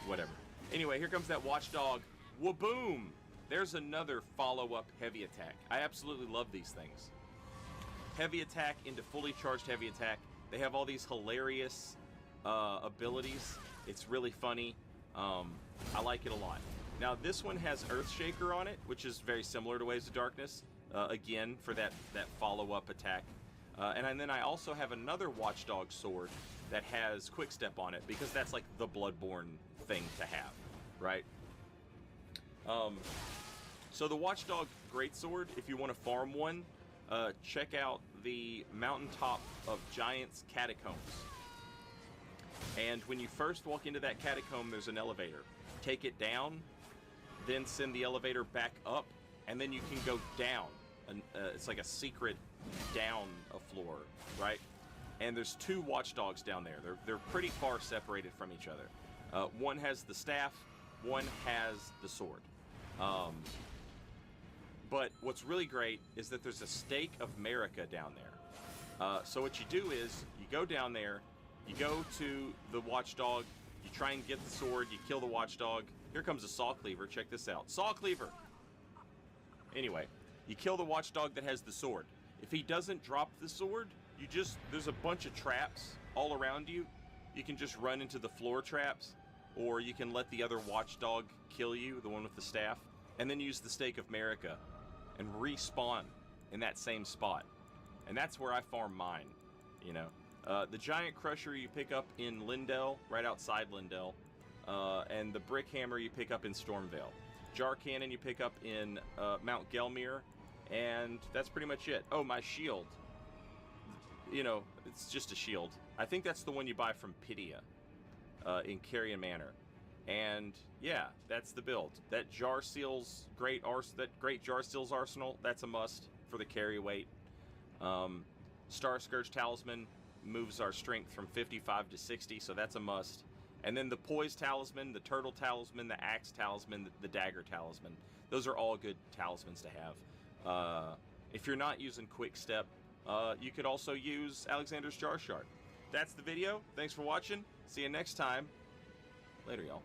whatever. Anyway, here comes that watchdog. Waboom! There's another follow-up heavy attack. I absolutely love these things. Heavy attack into fully charged heavy attack. They have all these hilarious abilities. It's really funny. I like it a lot. Now, this one has Earthshaker on it, which is very similar to Waves of Darkness, again, for that follow-up attack. And then I also have another Watchdog sword that has Quickstep on it, because that's like the Bloodborne thing to have, right? So the Watchdog Greatsword, if you want to farm one, check out the Mountaintop of Giants Catacombs. And when you first walk into that catacomb, there's an elevator. Take it down, then send the elevator back up, and then you can go down. It's like a secret down a floor, right? And there's 2 watchdogs down there. They're pretty far separated from each other. One has the staff, one has the sword. But what's really great is that there's a stake of America down there. So what you do is you go down there, you go to the watchdog, you try and get the sword, you kill the watchdog. Here comes a saw cleaver. Check this out. Saw cleaver! Anyway, you kill the watchdog that has the sword. If he doesn't drop the sword, there's a bunch of traps all around you. You can just run into the floor traps, or you can let the other watchdog kill you, the one with the staff, and then use the Stake of America and respawn in that same spot. And that's where I farm mine, you know. The Giant Crusher you pick up in Lindell, right outside Lindell, and the Brick Hammer you pick up in Stormvale. Jar Cannon you pick up in Mount Gelmir, and that's pretty much it. Oh, my shield. You know, it's just a shield. I think that's the one you buy from Pitia in Carrion Manor. And yeah, that's the build. That great Jar Seals arsenal, that's a must for the carry weight. Star Scourge Talisman moves our strength from 55 to 60, so that's a must. And then the Poise Talisman, the Turtle Talisman, the Axe Talisman, the Dagger Talisman. Those are all good talismans to have. If you're not using Quick Step, you could also use Alexander's Jar Shard. That's the video. Thanks for watching. See you next time. Later, y'all.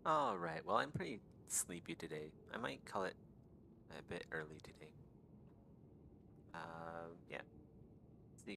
Alright, well, I'm pretty sleepy today. I might call it a bit early today. Yeah.